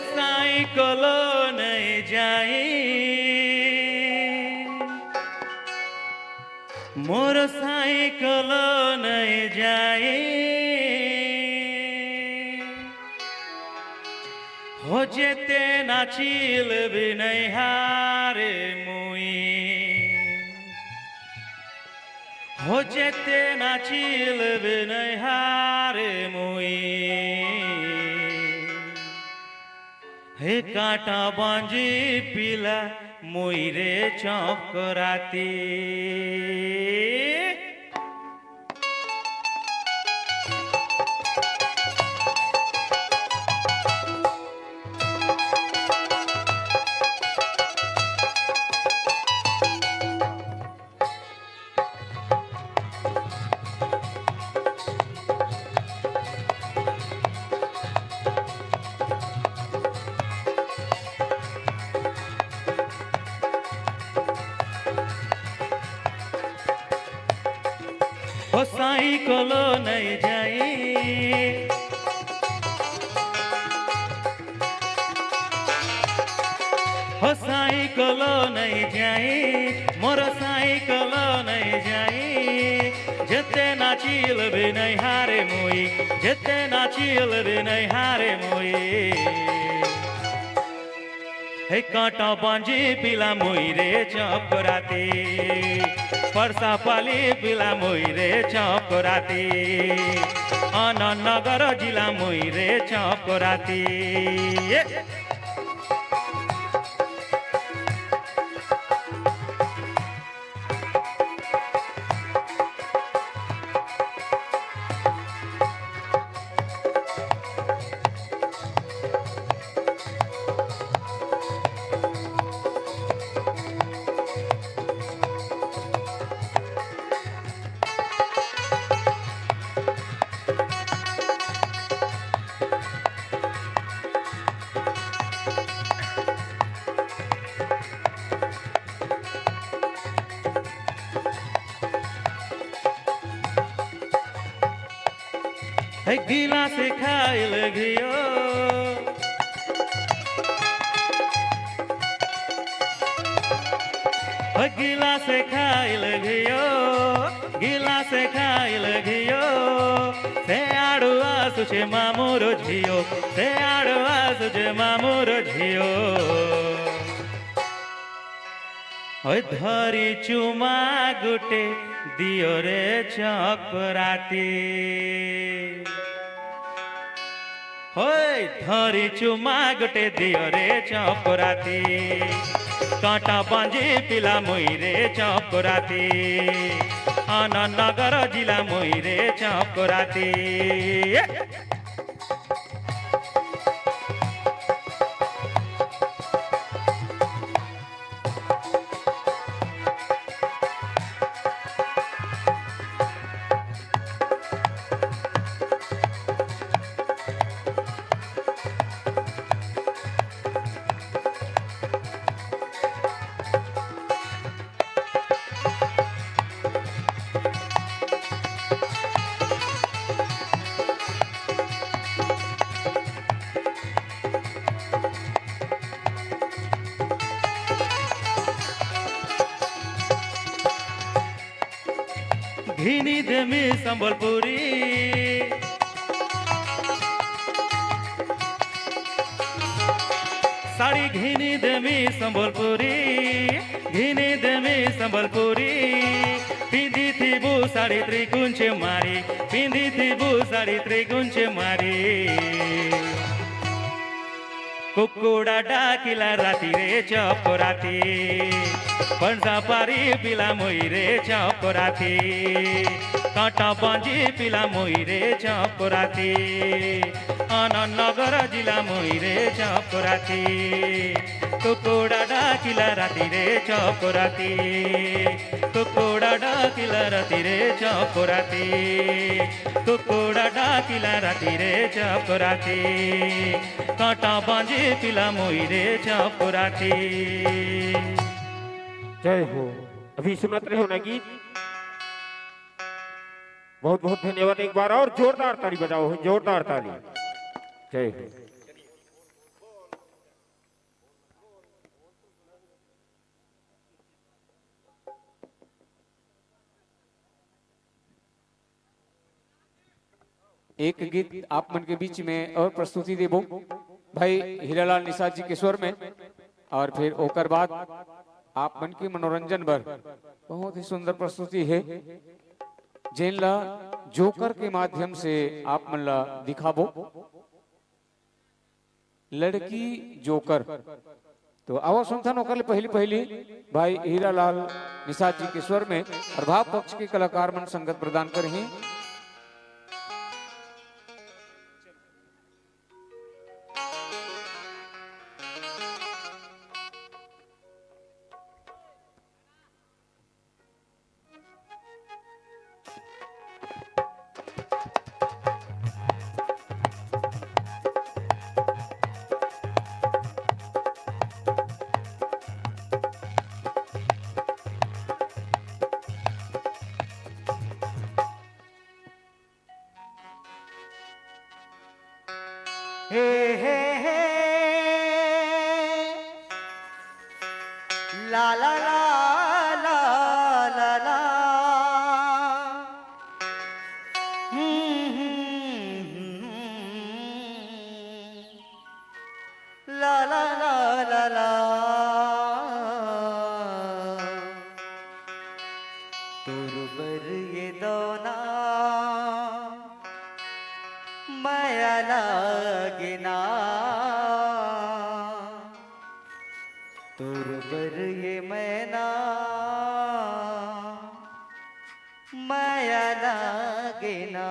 साई कोलो नहीं जाई मोर साई कोलो नहीं जाई हो जेते नाचिल भी नहीं हारे मुई हो जेते नाचिल भी नहीं हारे मुई हे काटा बांजी पीला मोइरे चौक राती हो साई कोलो नहीं जाई हो साई कोलो नहीं जाई मोर साई कोलो नहीं जाई जेते नाचिल भी नहीं हारे मुई जेते नाचिल भी नहीं हारे मुई हे कांटा बांजी पिला मुई रे चौक राती परसा पाली पिला मुई रे चौक राती आनंद नगर जिला मुई रे चौक राती है गीला से खाइल घियो है गीला से खाइल घियो गीला से खाइल घियो से आड़ुआ सुचे मामूरो झियो से आड़ुआ सुचे मामूरो झियो ओय धरी चुमा गुटे दियो रे चकराती होय धरी चुमा गुटे दियो रे चकराती कांटा बांजी पिला मुई रे चकराती आनंद नगर जिला मुई रे चकराती घिनी देमी संबलपुरी साड़ी घिनी देमी संबलपुरी घिनी देमी संबलपुरी पिंधी थी बू साड़ी त्रिकुंच मारी पिंधी थी बू साड़ी त्रिकुंच मारी कुकुड़ा डाकिला राती रे चौप राती पंजा पारी पिला मोई रे चौप राती कांटा बांजी पिला मोई रे चौप राती आनंदनगर जिला मोई रे चौप राती कुकुड़ा डाकिला राती रे चौप राती कुकुड़ा डाकिला राती रे चौप राती कुकुड़ा डाकिला राती रे चौप राती कांटा बांजी पिला मोई रे चौप राती। जय हो। अभी सुनते रहो ना गीत। बहुत बहुत धन्यवाद। एक बार और जोरदार ताली बजाओ, जोरदार ताली। जय हो। एक गीत आप मन के बीच में और प्रस्तुति देबो भाई हीरालाल निषाद जी के स्वर में, और फिर ओकर बाद आप मन के मनोरंजन बर बहुत ही सुंदर प्रस्तुति है जेन ला जोकर के माध्यम से आप मन ला दिखाबो। लड़की जोकर तो आओ सुनथन ओकर ले पहली पहली भाई हीरालाल निषाद जी के स्वर में और भाव पक्ष के कलाकार मन संगत प्रदान कर हैं। हे हे हे ला ला ला ला ला ला ला ला ला ला ला तुरबर ये दोना माया लागिना तुरबर ये मैना माया लागिना।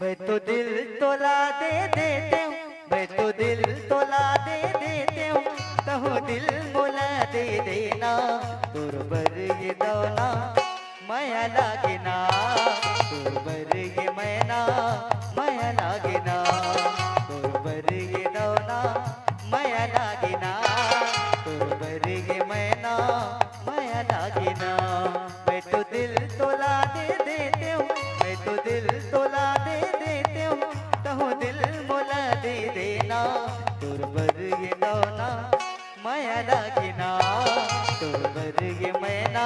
मैं तो दिल तोला दे देते हूँ, मैं तो दिल तोला दे देते हूँ, कहूँ दिल मोला दे देना तुरबर ये दौना माया लागिना तुरबर ये मैना माया लागिना तुरबर ये दौना माया लागिना तुरबर ये मैना माया लागिना। मैं तो दिल तोला दे देते हूँ, मैं तो दिल तोला दे देते हूँ, कहूँ दिल मोला दे देना तुरबर ये दौना माया लागिना तुरबर ये मैना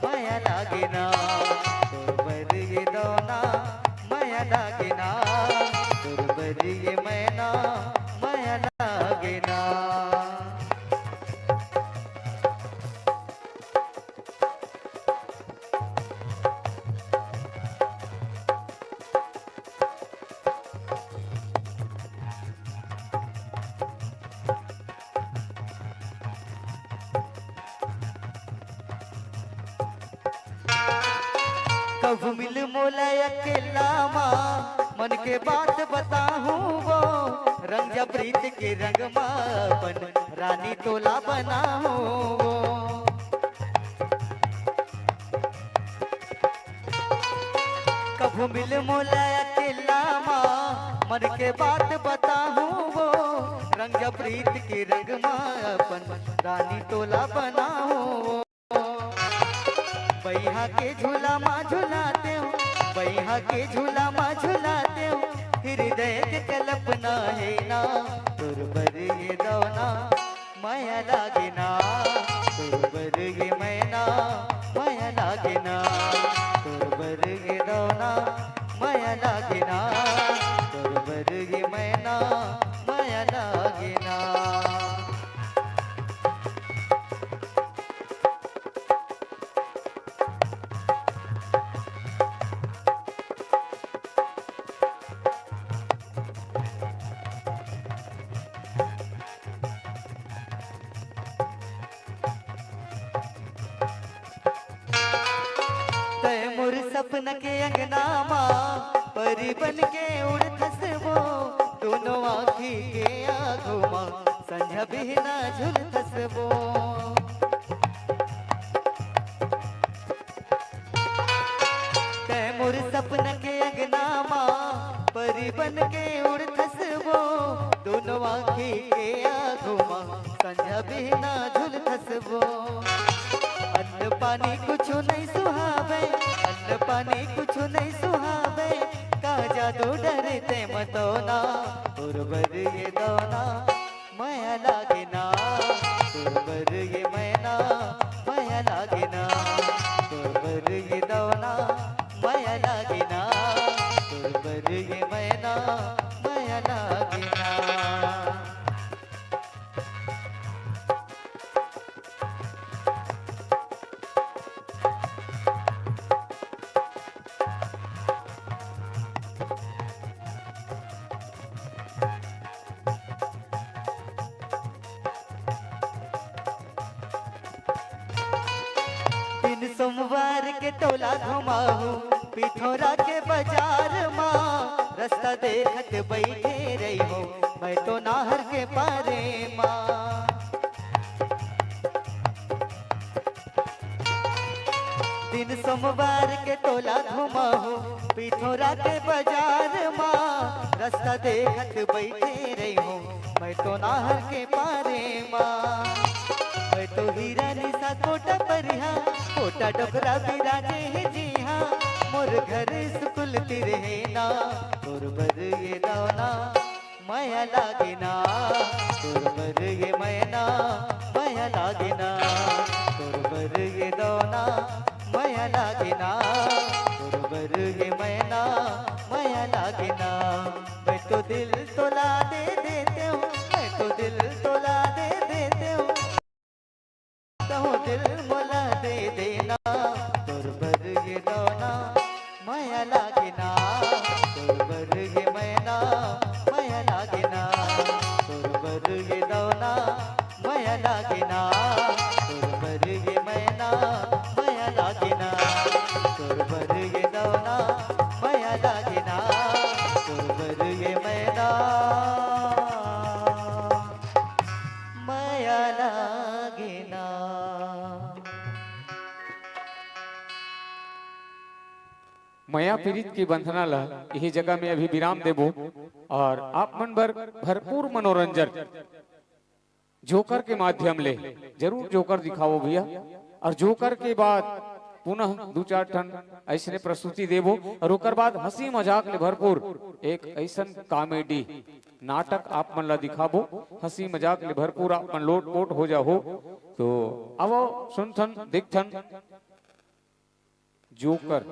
माया लागिना तुरबर ये दौना माया लागिना तुरबर ये मैना माया लागिना। कब मिल मोला अकेला माँ मन के बात बताहूँ वो रंग जा प्रीत के रंग मापन रानी तोला बनाहूँ वो। कब मिल मोला अकेला माँ मन के बात बताहूँ वो रंग जा प्रीत के रंग मापन रानी तोला बनाओ बैहा के झूला माँ झुलाते हो बैहा के झूला माँ झुलाते हो हृदय के कल्पना है ना तुरबर ये दौना माया लागे ना तुरबर ये मैना माया लागे ना तुरबर ये दौना माया लागे ना तुरबर ये मैना माया लागे ना। तैमूर सपन के अंगना माँ परी बन के उड़ थसबो दोनों आँखी के आगो माँ संझा बिना झुल थसबो तैमूर सपन के अंगना माँ परी बन के उड़ थसबो दोनों आँखी के आगो माँ संझा बिना झुल थसबो अन्न पानी कुछ नहीं सुहावे अन्न पानी कुछ नहीं सुहावे का जादू डरते मतोना तुरबर ये दौना माया लागे ना तुरबर ये मैना माया लागे ना तुरबर ये दौना माया लागे ना तुरबर ये मैना माया लागे ना। दिन सोमवार के टोला घुमाऊ पिथौरा के बाजार माँ रास्ता देखत बैठे रही हो मैं तो नाहर के पारे माँ दिन सोमवार के टोला घुमाऊ पिथौरा के बाजार माँ रास्ता देखत बैठे रही हो मैं तो नाहर के पारे माँ मैं तो हीरा निशा कोटा परिहा कोटा डोकरा विराजे है जी हाँ मोर घर स्कूल तिरे है ना तुरबर ये दौना माया लागे ना तुरबर ये मैना माया लागे ना तुरबर ये दौना माया लागे ना तुरबर ये मैना माया लागे ना। मैं तो दिल तोला दे देते हूँ मैं तो दिल तोला दे देते हूँ कहूँ दिल मोला दे देना तुरबर ये दौना माया लागे ना तुरबर ये मैना माया लागे ना तुरबर ये दौना माया लागे ना तुरबर ये मैना माया लागे ना तुरबर ये दौना माया लागे ना तुरबर ये मैना माया लागे ना। मया पीड़ित की बंधना ला यही जगह में अभी विराम देबो और आप मन पर भरपूर मनोरंजन जोकर के माध्यम ले जरूर जोकर दिखाओ भैया और जोकर के बाद पुनः दो चार टन ऐसे प्रस्तुति देबो और ओकर बाद हंसी मजाक ले भरपूर एक ऐसन कॉमेडी नाटक आप मन ला दिखाबो हंसी मजाक ले भरपूर आप मन लोट पोट हो जाओ तो आवो सुनथन देखथन जोकर।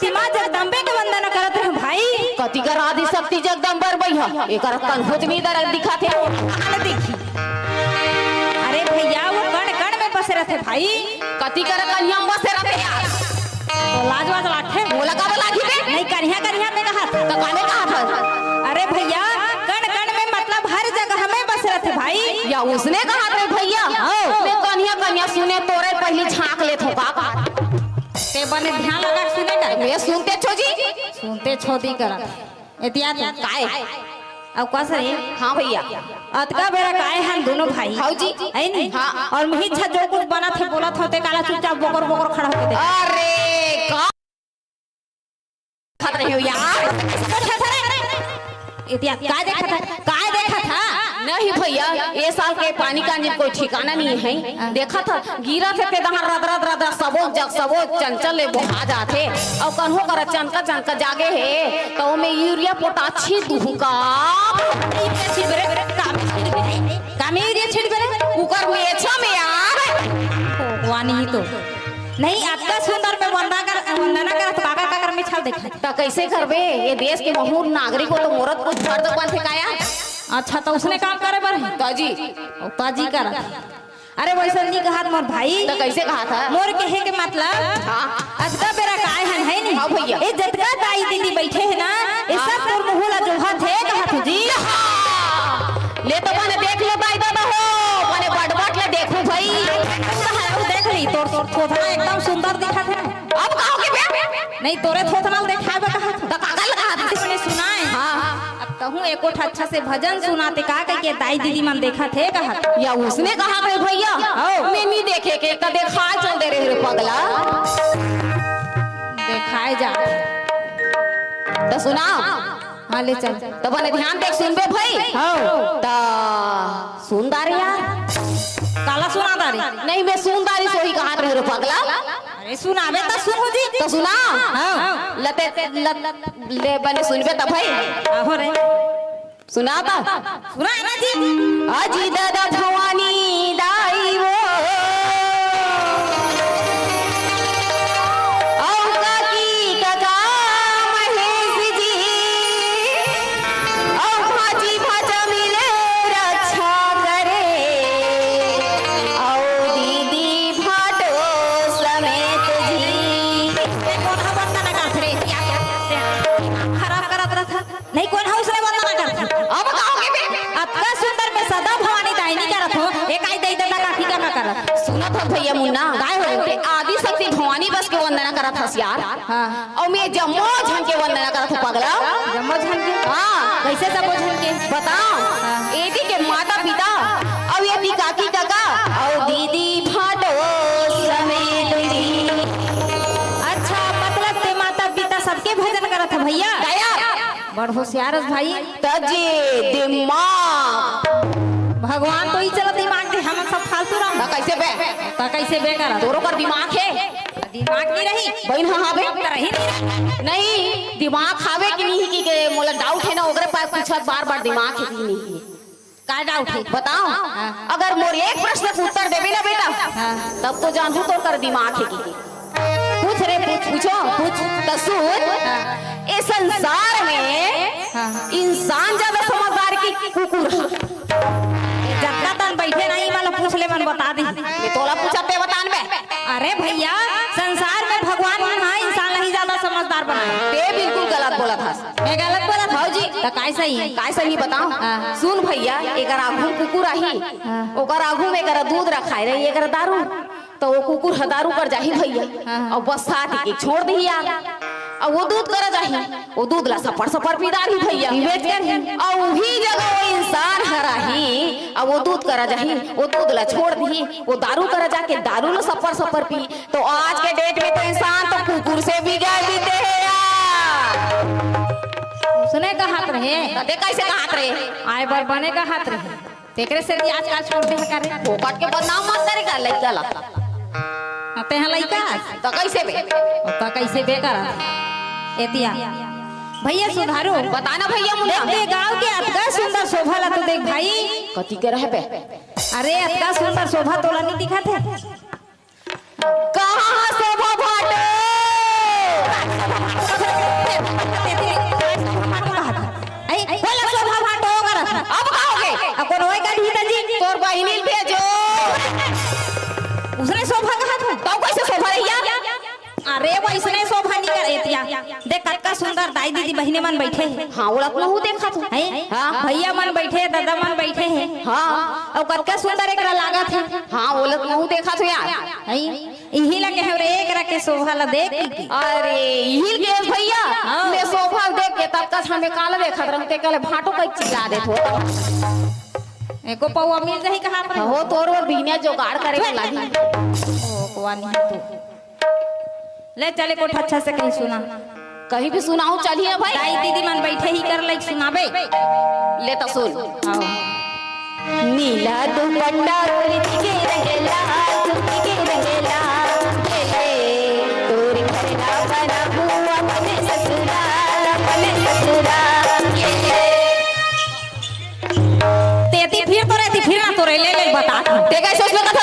शक्ति माँ जगदम्बे के वंदना करत रहे भाई। कति कर आदि शक्ति जगदम्बर भैया एकर कन्हुतनी दर दिखा थे आने देखी। अरे भैया वो कण कण में बसे रहते भाई। कति कर कन्या बसे रहते यार तो लाजवाब लाठे बोला का बोला की बे नहीं कन्या में कहा था। तो काने कहा था अरे भैया कण कण में मतलब हर जगह में बस रहते भाई। या उसने कहा थे भैया मैं कन्या सुने तोरे पहली झांक ले थो का ते बने ध्यान लगा के सुने का मैं सुनते छो जी सुनते छोदी करा एतिया काय अब कस रे। हाँ भैया अतका बेरा काय हम दोनों भाई हाँ जी है नहीं हाँ। और मोहित छा जो कुछ बना थे बोला थे काला चुपचाप बोकर बोकर खड़ा होके देख। अरे का खत रहे हो यार इतिया काय देखा था नहीं भैया ये साल के पानी का कोई ठिकाना नहीं है देखा था गिरा थे दहार रद सबो चंचल ले बहा जाते और कन्हो कर चनका जागे है तो में यूरिया पोटाछी दूंगा कामेरिया छिड़बे उकर मेछा में यार भगवान ही तो नहीं आपका सुंदर में वंदना कर तो काका काकर में छाल देखा तो कैसे करबे ये देश के महूर नागरिक को तो मोरत कुछ फर्ज बन ठेकाया। अच्छा तो उसने काम करे पर ताजी ताजी करा अरे वैसा नहीं कहा मोर भाई तो कैसे कहा था मोर कहे के मतलब हाँ अजका बेरा काय है नहीं हाँ भैया ए जतका दाई दीदी बैठे है ना ये सब तोर मुहला जो हाथ है कहा तुझी ले तो मैंने देख लो दाई दादा हो मैंने बट ले देखूं भाई देख ली तोर थोथना एकदम सुंदर दिखा थे अब कहोगे बे नहीं तोरे थोथना देखाबे कहा तो काका लगा तूने सुनाए हाँ अब कहूं एको अच्छा से भजन सुनाते का के दाई दीदी मन देखा थे कहा या उसने कहा थे भैया मैं नहीं देखे के तो देखा चल दे रहे पगला देखाए जा तो सुना हाँ ले चल तो बने ध्यान देख सुनबे भाई तो सुनदार यार काला सुना दारी नहीं मैं सुनदारी सोही कहा रहे पगला अरे सुनाबे तो सुनो जी तो सुना हाँ लते ले बने सुनबे तो भाई आहो रे सुना था सुना ना जी अजी दादा भवानी दाई वो नहीं कौन है उसने वंदना करती अब कहोगे बे अतका सुंदर में सदा भवानी दाहिनी करत हो एक आई दई दादा काकी का करत सुना था भैया मुन्ना गाय हो आदि शक्ति भवानी बस के वंदना करत हस यार हां और मैं जम्मो झन के वंदना करत पगला जम्मो झन के हां कैसे जम्मो झन के बताओ एदी के माता पिता और एदी काकी काका और दीदी भाटो समेत दी अच्छा मतलब ते माता पिता सबके भजन करत है भैया बड़ होशियार भाई तजे दिमाग भगवान तो ही चला दिमाग दे हम सब फालतू रहा ता कैसे बे ता कैसे बेकार तोरो पर दिमाग है दिमाग नहीं रही बहन हां बे रही नहीं दिमाग खावे कि नहीं की के मोला डाउट है ना ओकरे पास पूछत बार-बार दिमाग है कि नहीं का डाउट है बताओ अगर मोर एक प्रश्न का उत्तर देबे ना बेटा तब तो जानबू तो कर दिमाग है कि पूछ रे पूछ तो सुन इस संसार में इंसान ज्यादा समझदार की कुकुर जतना तन बैठे नहीं वाला पूछ ले मन बता दी मैं तोला पूछते बतान बे अरे भैया संसार में भगवान हाँ इंसान नहीं ज्यादा समझदार बनाया ते बिल्कुल गलत बोला था मैं गलत बोला था जी तो काय सही है काय सही बताओ सुन भैया एकर आगू कुकुर आही ओकर आगू में एकर दूध रखाई रही एकर दारू तो वो कुकुर हदारू कर जाही भैया और बस साथ के छोड़ दी यार और वो दूध कर जाही वो दूध ला सफर पीदारी भैया और वही जगह वो इंसान हराही और वो दूध कर जाही वो दूध ला छोड़ दी वो दारू कर जाके दारू ला सफर पी तो आज के डेट में तो इंसान तो कुकुर से भी गए बीते है सुने का हाथ रहे कते कैसे कहात रहे आए बार बने का हाथ रहे तेकरे से आजकल छोड़ दे करे फोकट के बदनाम मत करेगा लइका ला ते हैं लइका तो कैसे बे तो कैसे बेकार एतिया भैया सुधारो बताना भैया मुन्ना देख गांव के अतका सुंदर शोभा ला तो देख भाई कति के रहे बे अरे अतका सुंदर शोभा तोला नहीं दिखा थे कहां शोभा भाटे अरे वैसने शोभा नहीं कर एतिया देख कतका सुंदर दाई दीदी बहिने मन बैठे हैं। हाँ ओला तू देखा तू है हाँ भैया मन बैठे दादा मन बैठे हैं। हाँ और कतका सुंदर एकरा लागत है। हाँ ओला तू देखा तू यार है यही लगे है रे एकरा के शोभा ला देख की। अरे हिल गए भैया मैं सोफा देख के तब तक हमें काला देखत रहते कले भाटो कई चिल्ला देत हो एको पौवा मिल जाही कहां पर हो तोर और बिना जुगाड़ करे के लागी ओ कोवा नहीं तू ले चले कोठ अच्छा से कहीं सुना कहीं भी सुनाऊं चलिए भाई दाई दीदी मन बैठे ही कर लाइक सुनाबे ले तो सुन आओ नीला दुपट्टा उड़ती के रहेला उड़ती के रहेला ले तोरी घरना बना हुआ अपने ससुराल तेती फिर ना तोरे ले ले बता ते काय सोच में कथा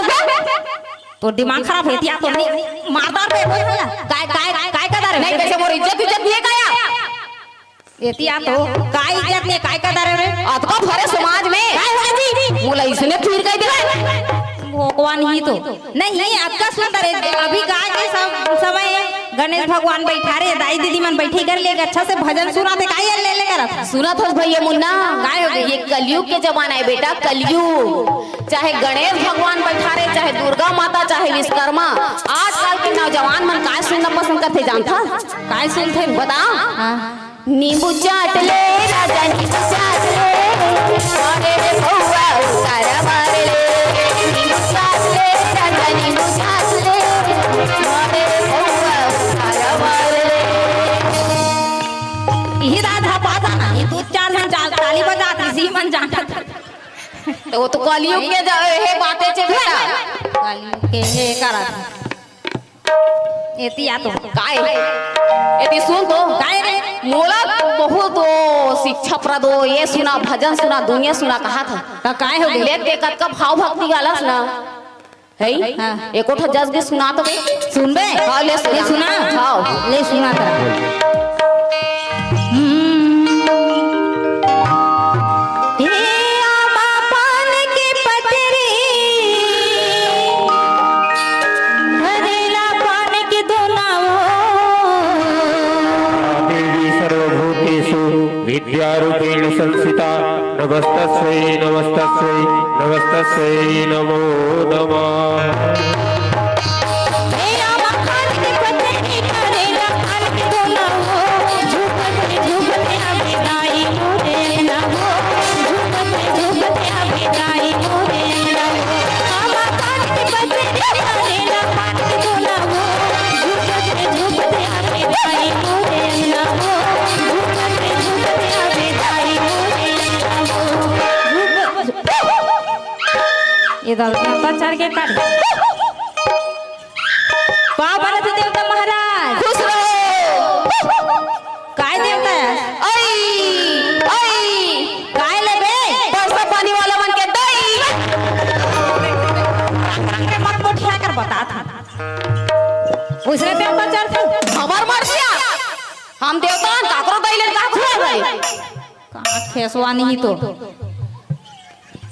तो दिमाग खराब है तिया तो नहीं मारदार पे होय होला काय कदार नहीं कैसे मोर इज्जत दिए काया एतिया तो काय इज्जत ने काय कदार रे अतका भरे समाज में काय होय जी बोला इसने फिर कह दे भगवान ही तो नहीं आपका सुंदर है अभी गाय के सब समय गणेश भगवान बैठा रे दाई दीदी मन बैठी कर ले अच्छा से भजन सुना दे काय ले ले कर सुना था भैया मुन्ना काय हो ये कलयुग के जमाना है बेटा कलयुग चाहे गणेश भगवान बैठा रे चाहे दुर्गा माता चाहे विश्वकर्मा आजकल के नौजवान मन काय सुनना पसंद करते जानता काय सुनते बता नींबू चाट ले राजा नींबू चाट ले अरे भौवा उतारा मार ले नींबू चाट ले राजा नींबू चाट ले अरे भौवा उतारा मार ले यही राधा पाता ना ये दो चार मन ताली बजात इसी मन जाता तो वो तो कलयुग के हे बातें चे बेटा कलयुग के हे करा एतिया तो काय यदि सुन तो काय रे मोला बहुत शिक्षा प्रद हो ये सुना भजन सुना दुनिया सुना कहा था तो काय हो ले के कत का भाव भक्ति गालस ना है एको ठो जज के सुना तो सुनबे हाँ ले सुना हाँ ले सुना तेरा विद्यारूपेण संस्थिता नमस्तस्यै नमस्तस्यै नमस्तस्यै नमो नमः इधर चढ़ के काट पावन देवता महाराज खुश रहो काय देवता है काय लेबे बरसा पानी वाला बन के दई मत मोटिया कर बता था उसने देवता चढ़ हमार मर्सिया हम देवता काकरो दैले काकरो रे का खेसवा नहीं तो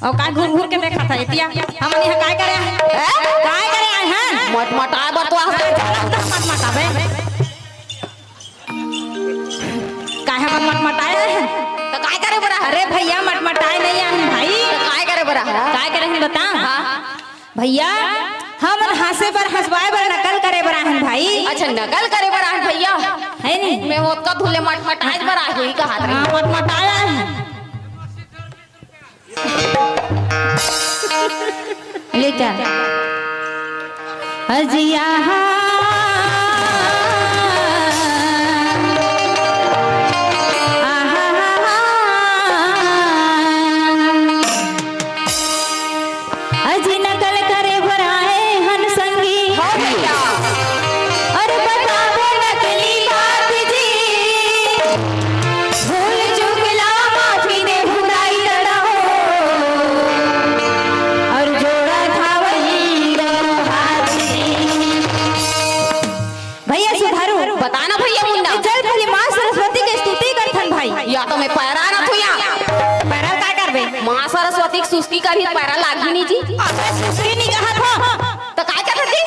और काय घूर घूर के देखा था इतिया हम यहाँ काय करे आए हैं मट मटाए बर तो मत मटाबे काय हम मत मटाए हैं तो काय करे बरा अरे भैया मत मटाए नहीं आए भाई तो काय करे बरा काय करे हैं बता भैया हम हंसे पर हंसवाए पर नकल करे बरा हैं भाई अच्छा नकल करे बरा है भैया है नहीं मैं होत का धुले मट मटाए बरा हुई का हाथ हाँ मत मटाया है ले जा हजिया अजी नकल करे भराए हन संगी अरे बताओ नकली बात जी भूल चूक ला माफी दे भुलाई लड़ाओ और जोड़ा था वही हाथ भैया सुधारू बताना भैया मुन्ना चल भली माँ सरस्वती की स्तुति करथन भाई या तो मैं पैरा ना थुया पैरा का करबे मां सरस्वती की सुस्की करी पैरा लागी नहीं जी सुस्की नहीं कहा था तो काय करत जी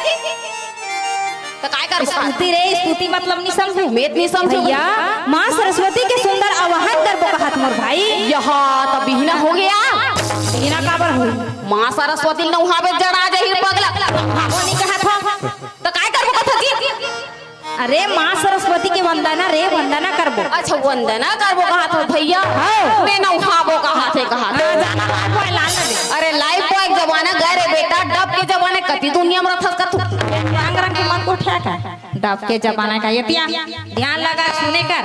तो काय कर स्तुति रे स्तुति मतलब नहीं समझे मेत नहीं समझो भैया माँ सरस्वती के सुंदर आवाहन करबो कहत मोर भाई यहाँ तो बिहना हो गया बिना काबर हो माँ सरस्वती नौहावे जड़ा जही पगला वो नहीं कहत हो तो काय करबो कथा जी अरे माँ सरस्वती के वंदना रे वंदना करबो अच्छा वंदना करबो कहत हो भैया मैं नौहाबो कहत है अरे लाइफ को एक जमाना गए रे बेटा डब के जमाने कति दुनिया में रथस कथु रंग रंग के मन को उठा का डब के जमाना का ये ध्यान लगा सुने कर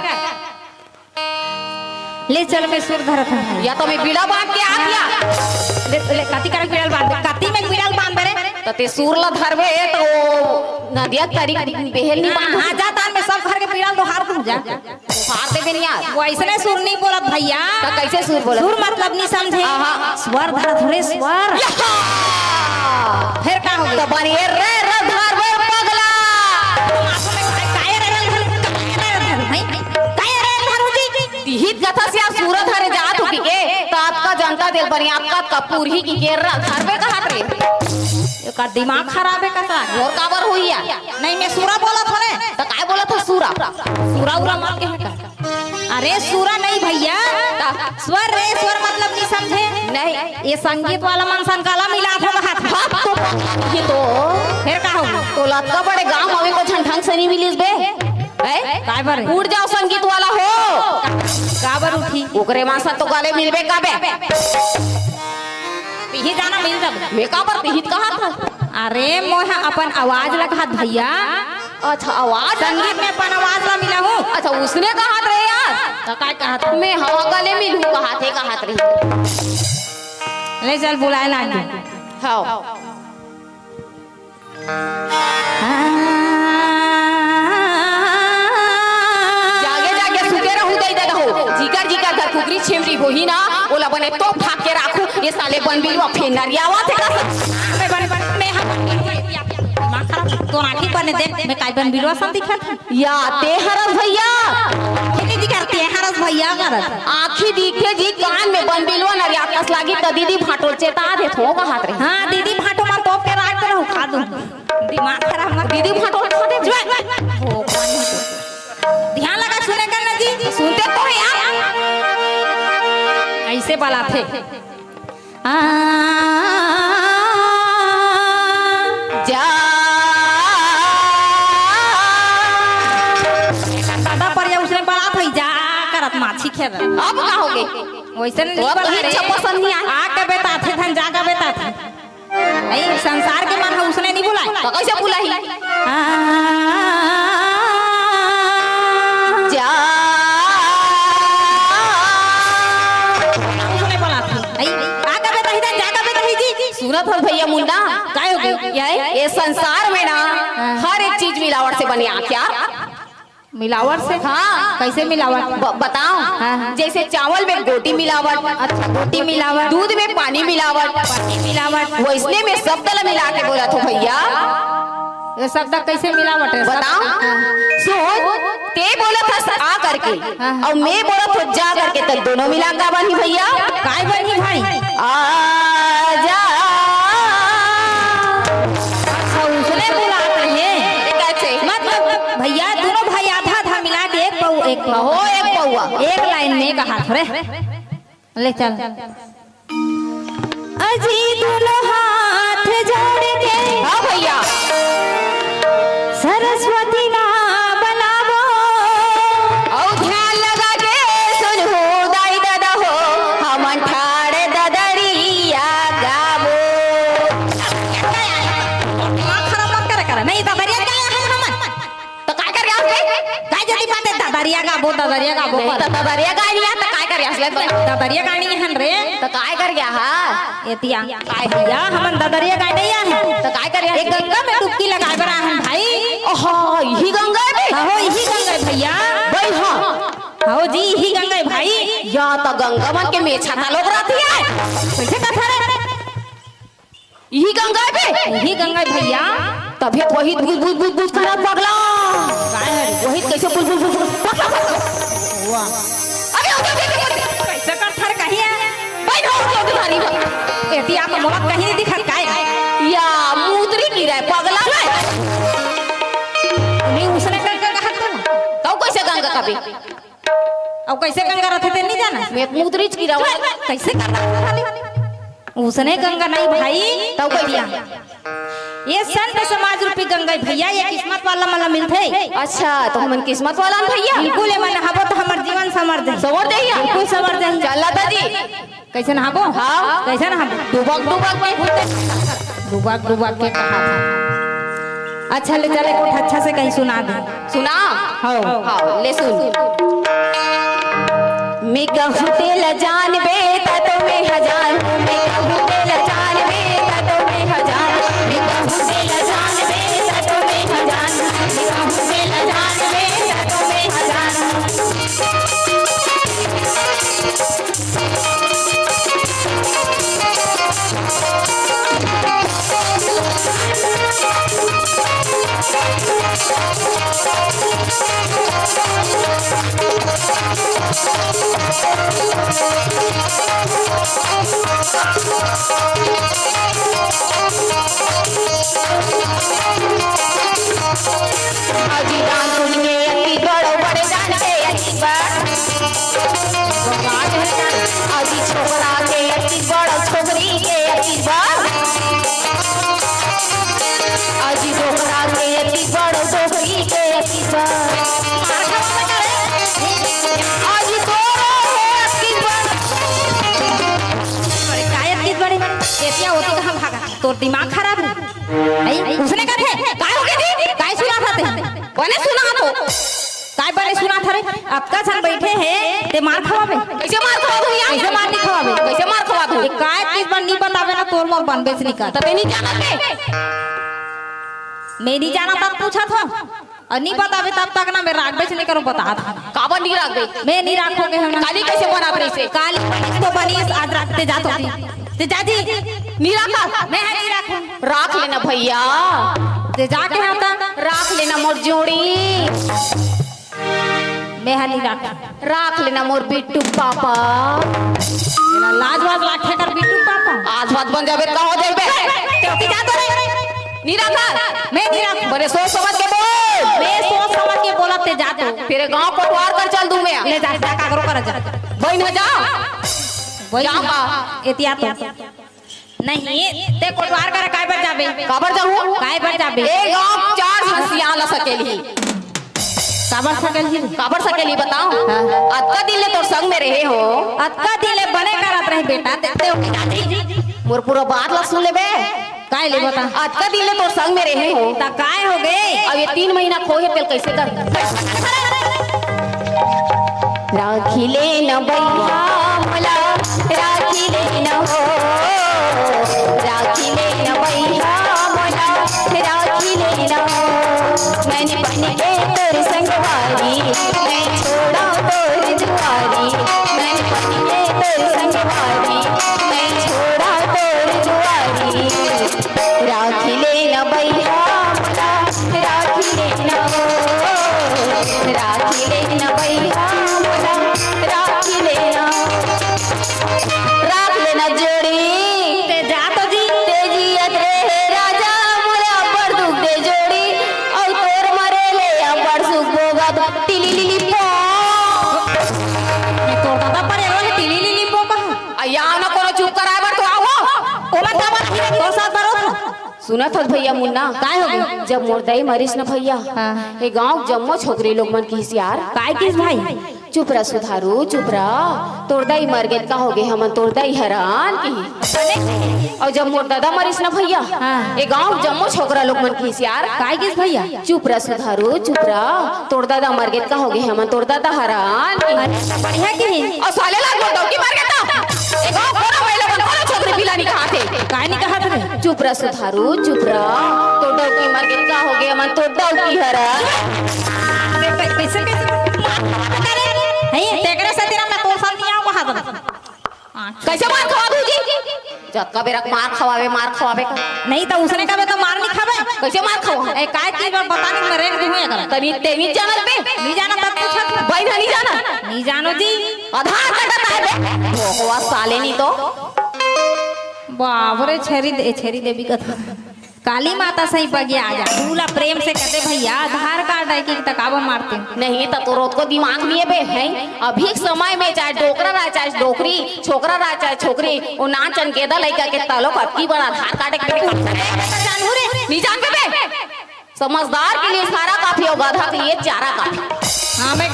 ले चल मैं सुर धरत हूं या तो मैं बीड़ा बांध के आ गया ले कति कर बिड़ल बांध कति में बिड़ल बांध रे तो ते सुर ला धरबे तो नदिया तारीख बेहल नहीं बांध हां जा तान में सब घर के बिड़ल तो हार दूं जा हार दे बिन यार वो ऐसने सुर नहीं बोलत भैया तो कैसे सुर बोलत सुर मतलब नहीं समझे स्वर धरत रे स्वर फिर का हो तो बनिए रे रे धरबे पगला काय रे हित कथा से आप सूरत हरे जात हो के तो आपका जनता दिल बनी आपका कपूर ही की के धरबे कहत रे का दिमाग खराब है कसा और काबर हुई या नहीं मैं सूरा बोला था रे तो काय बोला था सूरा सूरा उरा मान के है का अरे सूरा नहीं भैया स्वर रे स्वर मतलब नहीं समझे नहीं ये संगीत वाला मनसन काला मिला था हाथ तो ये तो फिर का हो तो लटका बड़े गांव हमें को झंढंग से नहीं मिलिस बे काय बर उड़ जाओ संगीत वाला हो काबर उठी ओकरे मासा तो गाले मिलबे काबे पिही जाना मिल जब मैं काबर पिहित कहा था अरे मोह अपन आवाज लगा भैया अच्छा आवाज संगीत में अपन आवाज ला मिला हूँ अच्छा उसने कहा रे यार तो काय कहा था मैं हवा गले मिलूं कहा थे ले चल बुलाए ला हाँ जागे जागे सुते रहूं दई दे हो जिकर जिकर घर कुकरी छिमरी होही ना ओला बने तो भाग के राखू ये साले बन बिलवा फेनरिया आवाज है का मैं बने मैं मां खराब तो आंखी बने देख मैं काय बन बिलवा सन दिखत या ते हरस भैया खेती जी करती है हरस भैया करत आंखी दिखे जी कान में बन बिलवा नरिया कस लागी त दीदी भाटोल चेता दे थो कहत रे हां दीदी भाटो मां तोप के राख रहू खा दूं दिमाग खराब मत दीदी भाटोल खा दे हो ध्यान लगा सुने कर ना जी सुनते तो यार ऐसे बला थे जा दादा पर या उसने बला थई जा करत माछी खेल अब का हो गए वैसे नहीं तो अब बला कहीं रे पसंद नहीं आई आ के बेटा थे धन जा के बेटा थे नहीं संसार के मन है उसने नहीं बुलाया तो कैसे बुलाई जा उसने बोला था नहीं आ के बेटा धन जा के बेटा जी सूरत हो भैया मुंडा काय हो गया ये संसार में ना हर एक चीज मिलावट से बनी क्या मिलावट से हाँ कैसे मिलावट बताओ हाँ। जैसे चावल में गोटी मिलावट अच्छा रोटी मिलावट दूध में पानी मिलावट पानी मिलावट वैसने में सब तला मिला के बोला तो भैया ये सब कैसे मिलावट है बताओ सुन ते बोला था आ करके और मैं बोला था जा करके तो दोनों मिला का बनी भैया काय बनी भाई आजा अच्छा उसने बुलाते हैं कैसे मतलब भैया दोनों भाई आधा आधा मिला के एक पौ एक हो एक पौआ एक लाइन में कहा रे ले चल अजी दोनों हाथ जोड़ के हाँ भैया सरस्वती ना बनावो और ध्यान लगा के सुन हो दाई दादा हो हम ठाड़े ददरिया गावो खराब मत करे नहीं ददरिया का हम तो काय कर रहा काय जल्दी बात है ददरिया गाबो नहीं तो ददरिया गानिया तो काय कर रहा ददरिया गानी है रे तो काय कर गया हा एतिया काय भैया हम ददरिया गानी है तो काय कर एक गंगा में डुबकी लगाए बरा हम भाई ओहो यही गंगा में हो यही गंगा भैया भाई हाँ हो जी यही गंगा भाई या तो गंगा मन के मेछा था लोग रहती है कैसे कथा रे यही गंगा में यही गंगा भैया तभी वही बुझ बुझ बुझ बुझ कर पगला काय है वही कैसे बुझ बुझ बुझ पगला वाह अरे कैसे कथा कहीं है भाई ना तो धारी एतिया तो मोला कहीं नहीं दिखत काय या मूत्री की रहे पगला ना कभी। अब कैसे गंगा रथे ते नहीं जाना मैं मुद्रिच की रवा कैसे करना उसने गंगा नहीं भाई तब कह दिया। ये संत समाज रूपी गंगा भैया ये किस्मत वाला मला मिलते। अच्छा तो हमन किस्मत वाला न भैया। बिल्कुल है मन हबो तो हमर जीवन समर दे सवर जाइए बिल्कुल समर दे। चला दादी कैसे नहाबो हाँ कैसे नहाबो डुबक डुबक में डुबक डुबक के कहा था। अच्छा ले चले कुछ अच्छा से कहीं सुना दे। सुना हाँ हाँ ले सुन। मैं कहूँ तेल जान बेटा तो मैं हजार मैं कहूँ तेल जान बेटा तो मैं हजार मैं कहूँ तेल जान बेटा तो मैं हजार मैं कहूँ तेल जान बेटा तो मैं हजार। अजी दान सुनिए अति बड़ो बड़े जान के अति बड़ अजी छोकरा के अति बड़ छोकरी के अति बड़ अजी छोकरा के अति बड़ छोकरी के अति बड़ अजी तोरो अति बड़ कायत किस बड़े एतिया होती कहां भागा तोर दिमाग खराब है नहीं उसने कहा थे काय हो गई थी काय सुना था ते बने सुना तो काय बने सुना था रे अब का छन बैठे हैं ते मार खवाबे कैसे मार खवा दूं यार कैसे मार नहीं खवाबे कैसे मार खवा दूं काय किस बन नहीं बतावे ना तोर मोर बन बेच निकाल तबे नहीं जाना थे मैं नहीं जाना तब पूछा था और नहीं बतावे तब तक ना मैं राग बेच नहीं करूं बता था काबर नहीं रख गई मैं नहीं रखोगे हम काली कैसे बना अपने से काली तो बनी आज रखते जात होती ते जाजी नहीं रखा मैं नहीं रखूं राख लेना भैया ते जाके आता राख लेना मोर जोड़ी मैं नहीं रखूं राख लेना मोर बिट्टू पापा तेरा लाजवाब लाखे कर बिट्टू पापा आज बात बन जावे का हो जावे क्योंकि जा तो रे नहीं रखा मैं नहीं रखूं बड़े सोच समझ के बोल मैं सोच समझ के बोला ते जा तो तेरे गांव कोटवार कर चल दूं मैं ले जा जा का करो कर जा वही न जा वही जा का एतिया तो नहीं ते कोटवार कर काय पर जाबे काबर जाऊं काय पर जाबे ए गांव चार हंसिया ला सकेली काबर सकल जी काबर सकेली बताओ अतका दिन ले तोर संग में रहे हो अतका दिले बने करत रहे बेटा ते मोर पूरा बात ला सुन लेबे काय ले बता अतका दिन ले तोर संग में रहे हो ता काय हो गए अब ये 3 महीना खोए तेल कैसे कर राखी ले न भैया मोला राखी ले न हो राखी ले न भैया मोला राखी ले न हो मैंने बन के तोर संगवारी मैं छोड़ा तोर दुआरी मैंने बन के तोर संगवारी मैं छोड़ा तोर दुआरी राखी ले न भैया मोला राखी ले न हो राखी ले न भैया मोला राखी ले न राख लेना जोड़ी ते जा तो जी तेजी अतरे राजा मोरा पर दुख दे जोड़ी और तोर मरे ले पर सुख बोगा टिली लिली पो मैं तो दादा पर एरो तिली लिली पो का आया ना कोनो चुप कराए बर तो आओ ओला का बात है तो साथ बरो सुना था भैया मुन्ना काय हो गई जब मोरदाई मरीस न भैया हाँ। हे गांव जम्मो छोकरी लोग मन की हिसियार काय किस भाई चुप रह सुधारू चुप रह तोरदाई मर गए का हो गए हम तोरदाई हैरान की और जब मोर दादा मरीस न भैया हाँ। ये गांव जम्मो छोकरा लोग मन की हिसियार काय किस भैया चुप रह सुधारू चुप रह तोर दादा मर गए का हो गए हम तोर दादा हैरान की बढ़िया की और साले लाल बोलता की मर गया था ये गांव कोना महिला बन कोना छोकरी पिलानी कहां थे काय नहीं कहा था चुप रह सुधारू चुप रह तो डौकी मर गए का हो गए हम तो डौकी हैरान पैसे है तेकरे से तेरा मैं तो साल दिया वहां कैसे मार खवा दूं जी जक्का बेरा मार खवावे का नहीं तो उसने कहा तो मार नहीं खावे कैसे मार खवा ए काय की बात बताने में रेख दूं अगर तनी तेनी जानल बे नहीं जाना तब पूछा भाई नहीं जाना नहीं जानो जी आधार कार्ड बताए बे भोगवा साले नहीं तो बाबरे छेरी देवी कथा काली माता सही बगिया आ जा दूल्हा प्रेम से कहते भैया आधार कार्ड है कि तकावा मारते नहीं तो तोरो को दिमाग में बे है अभी के समय में चाहे डोकरा रहा चाहे डोकरी छोकरा रहा चाहे छोकरी वो ना चनकेदा लड़का के तालो अबकी बड़ा आधार कार्ड जानू रे नहीं जान बे समझदार के लिए सारा काफी और गाधा के लिए चारा काफी। हाँ मैं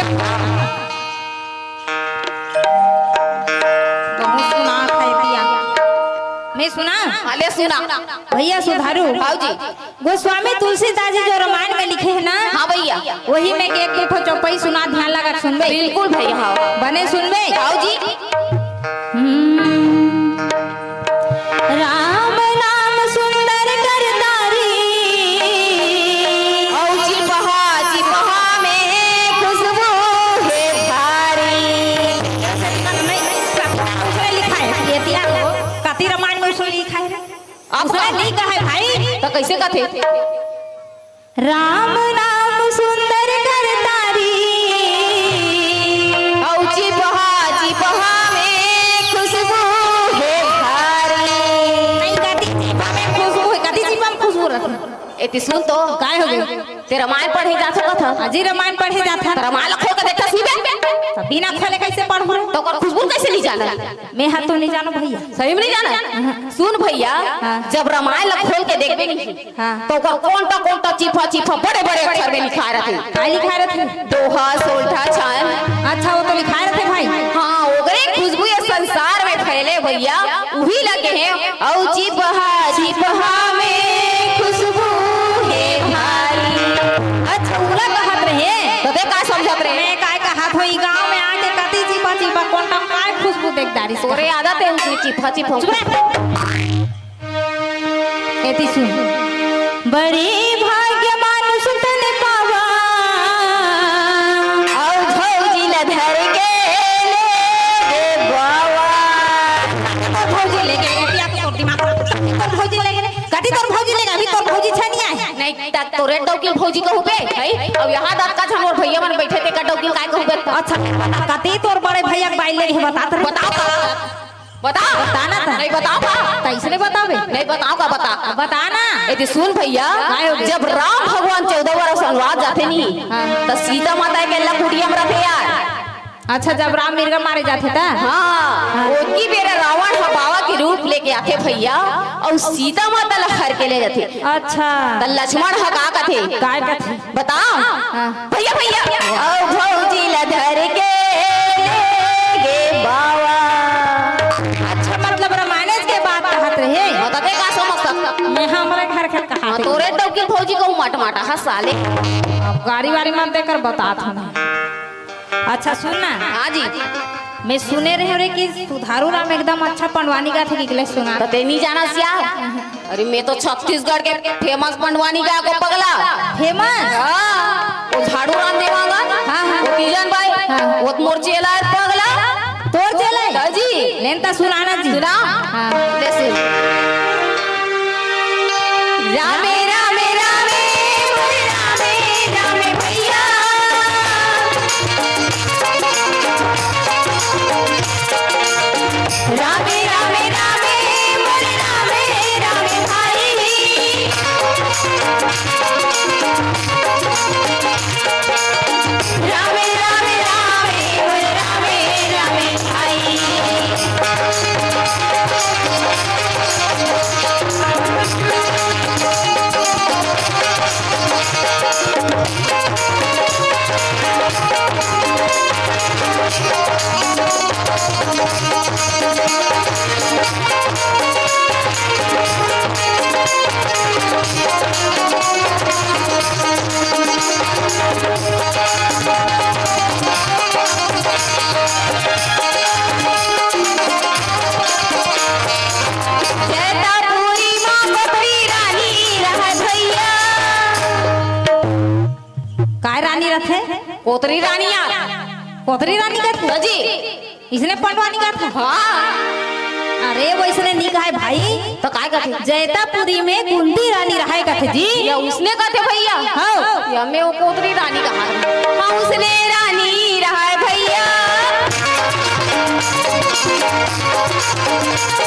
बहुत सुना खाई पिया मैं सुना हाले सुना भैया सुधारू भाऊजी गोस्वामी तुलसीदास जी जो रामायण में लिखे है ना हाँ भैया वही में एक एक चौपाई सुना ध्यान लगा सुनबे बिल्कुल भैया हाँ बने सुनबे भाऊजी राम नाम सुंदर करतारी औजी बहा में खुशबू है भारी उसने लिखा है ये तिया को कति रामायण में उसने लिखा है उसने लिखा है भाई तो कैसे कहते राम नाम सुंदर करतारी औजी बहा में खुशबू है भारी नहीं कति जीवा में खुशबू है कति जीवा में खुशबू रखी एती सुन तो काय हो गए ते रामायण पढ़े जा सकत था अजी रामायण पढ़े जाता रामायण खोल के देखता सीबे बिना खोले कैसे पढ़ू तो ओकर खुशबू कैसे नहीं जाना मैं हाथ तो नहीं जानो भैया सही में नहीं जाना सुन भैया जब रामायण खोल के देखबे नहीं तो ओकर कौन चिफा बड़े बड़े अक्षर में लिखा रहते काय लिखा रहते दोहा सोल्ठा छान अच्छा वो तो लिखा रहते भाई हाँ ओकरे खुशबू ये संसार में फैले भैया वही लगे हैं औजी बहा में खुशबू है भारी। अच्छा उला कहत रहे तो दे का समझत रहे मैं काय कहत होई गांव में आके कति जीवा कोनटा काय खुशबू देखदारी तोरे आदत है उसकी चिफा एती सुन बड़ी भाग्य मानुष तन पावा और भौजी ल धर के ले बावा भौजी ले गए एतिया तो दिमाग तोर भौजी ले गए कति तोर भौजी ले गए अभी तोर भौजी छनिया है नहीं तक तोरे डौकिल भौजी कहू बे है अब यहाँ दांत का छन और भैया मन बैठे ते का डौकिल काय कहू बे अच्छा कति तोर बड़े भैया के बाई ले रहे बताओ बताना था नहीं बताओ का कैसे बतावे नहीं बताओ का बताना यदि सुन भैया जब राम भगवान 14 वर्ष वनवास जाते नहीं तो सीता माता के अल्लाह कुटिया में रखे यार अच्छा जब राम मिर्गा मारे जाते था हाँ उनकी बेरा रावण हबावा के रूप लेके आते भैया और सीता माता लहर के ले जाते अच्छा तो लक्ष्मण हका कथे काय कथे बताओ भैया भैया और भौजी लधर के ले बावा अच्छा मतलब रामायण के बात कहत रहे बताते का समझ सकता मैं हमारे घर के कहा तोरे डौकिल भौजी को माटा हा साले अब गाड़ी वाड़ी मत देकर बतात हूँ अच्छा सुनना हाँ जी मैं सुने रहे रे कि सुधारू राम एकदम अच्छा पंडवानी का थे कि सुना तो ते नहीं जाना सिया अरे मैं तो छत्तीसगढ़ के फेमस पंडवानी का को पगला फेमस वो झाड़ू राम देवांगन वो तीजन भाई वो मोर चेला पगला तोर चले जी लेनता सुनाना जी सुना ले सुन रामे रामे रामे मोरे रामे रामे भैया रामे रामे रामे मोरे रामे रामे भाई रामे रामे रामे मोरे रामे रामे भाई जैतापुरी माँ बकरी रानी रह भैया काय रानी रथे कोतरी रानिया कोतरी रानी का जी इसने पंडवानी का था हाँ अरे वो इसने नहीं कहा है भाई तो काय कहते जैतापुरी में कुंती रानी रहा कथे जी या उसने कहते भैया हाँ या मैं वो कोतरी रानी कहा हाँ उसने रानी रहा है भैया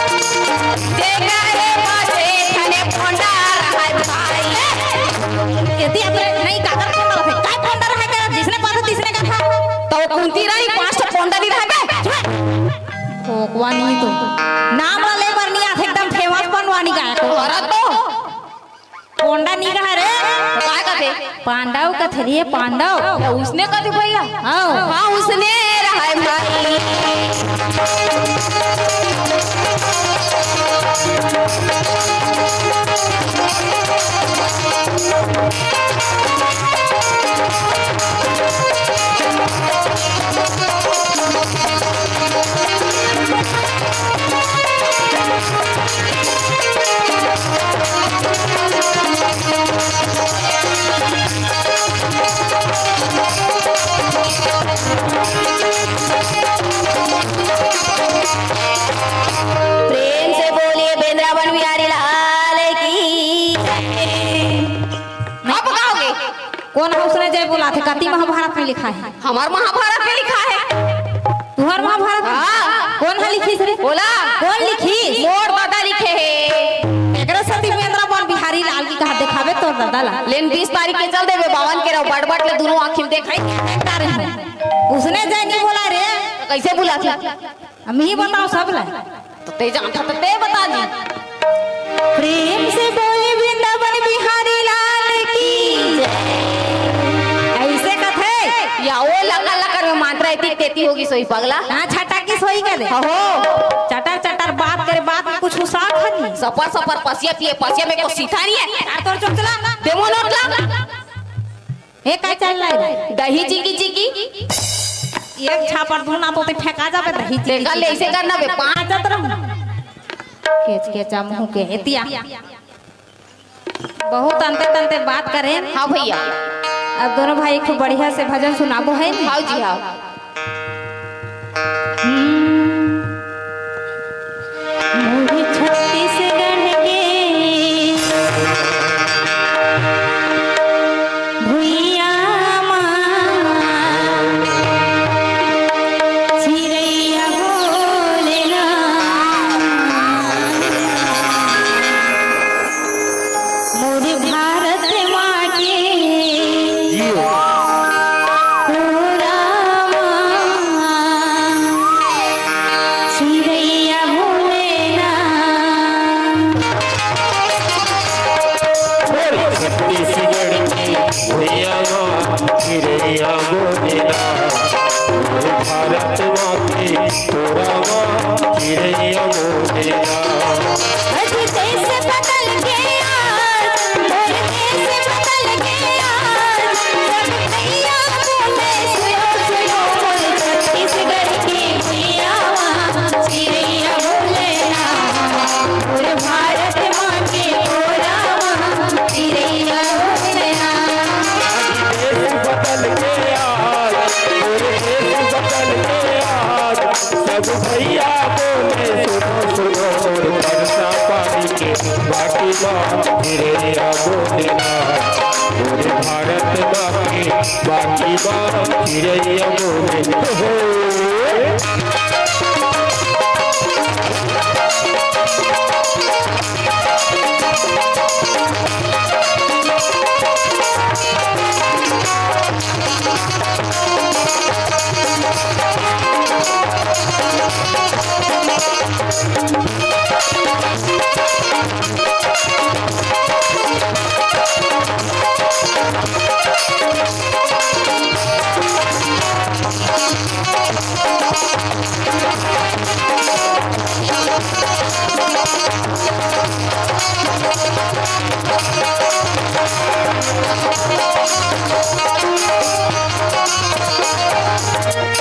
देखा रे पासे खने फोंडा रहा है तो कुंती रानी 5 पोंडा नहीं रहबे भोगवानी तो नाम ले बरनी आथे एकदम फेमस बनवानी का अरे तो कोंडा नहीं कहा रे काय कहते पांडव का थरिए पांडव उसने कथी भैया हाँ उसने रहा भाई प्रेम से बोलिए वृंदावन बिहारी लाल की आप गाओगे कौन है उसने जय बोला थे कति महाभारत में लिखा है हमार महाभारत में लिखा है तुम्हार महाभारत हाँ। कौन है लिखी रे बोला कौन लिखी मोर दादा लिखे है एकरा सती वृंदावन बिहारी लाल की कहा दिखावे तो दादा ला लेकिन 20 तारीख के चल देवे 52 के रहो बड़ ले दोनों आंखिन देखाई उसने जय नहीं बोला रे कैसे बुला थी हम ही बताओ सब ला तो ते जानता तो ते बता दी प्रेम से बोले वृंदावन बिहारी लाल की ऐसे कथे या वो लगा लगा में मात्रा इतनी तेती होगी सोई पगला हां छटा की सोई करे हो चटर चटर बात करे बात में कुछ उसाख नहीं सपर पसिया पिए पसिया में को सीधा नहीं है यार तोर चुप चला देमो नोट ला ए काय चल रहा है दही चिकी एक छापर धुना तो ते फेंका जावे दही देखा ले ऐसे करना बे पांच तरह केच केचा मुंह के हेतिया बहुत अंते बात करें हाँ भैया अब दोनों भाई खूब बढ़िया से भजन सुनाबो है हाँ जी हाँ मुझे छत्तीसगढ़ के भुइया चिड़ैया बोलेला मोर भारत माँ के चिड़ैया बोलेला छत्तीसगढ़ की भैया चिड़ैया बोलेला भारत माँ की तोरा माँ चिड़ैया बोलेला अजी देश बदल गया मोर देश बदल गया सब भैया बोले सुनो सुनो मोर छत्तीसगढ़ की भैया चिड़ैया बोलेला मोर भारत माँ के गोरा चिड़ैया बोलेला देश बदल गया पूरे देश बदल गया सब भैया बोले सुनो सुनो बरसा पानी के बाकी माँ चिड़ैया बोलेला पूरे भारत माँ के बाकी माँ चिड़ैया बोले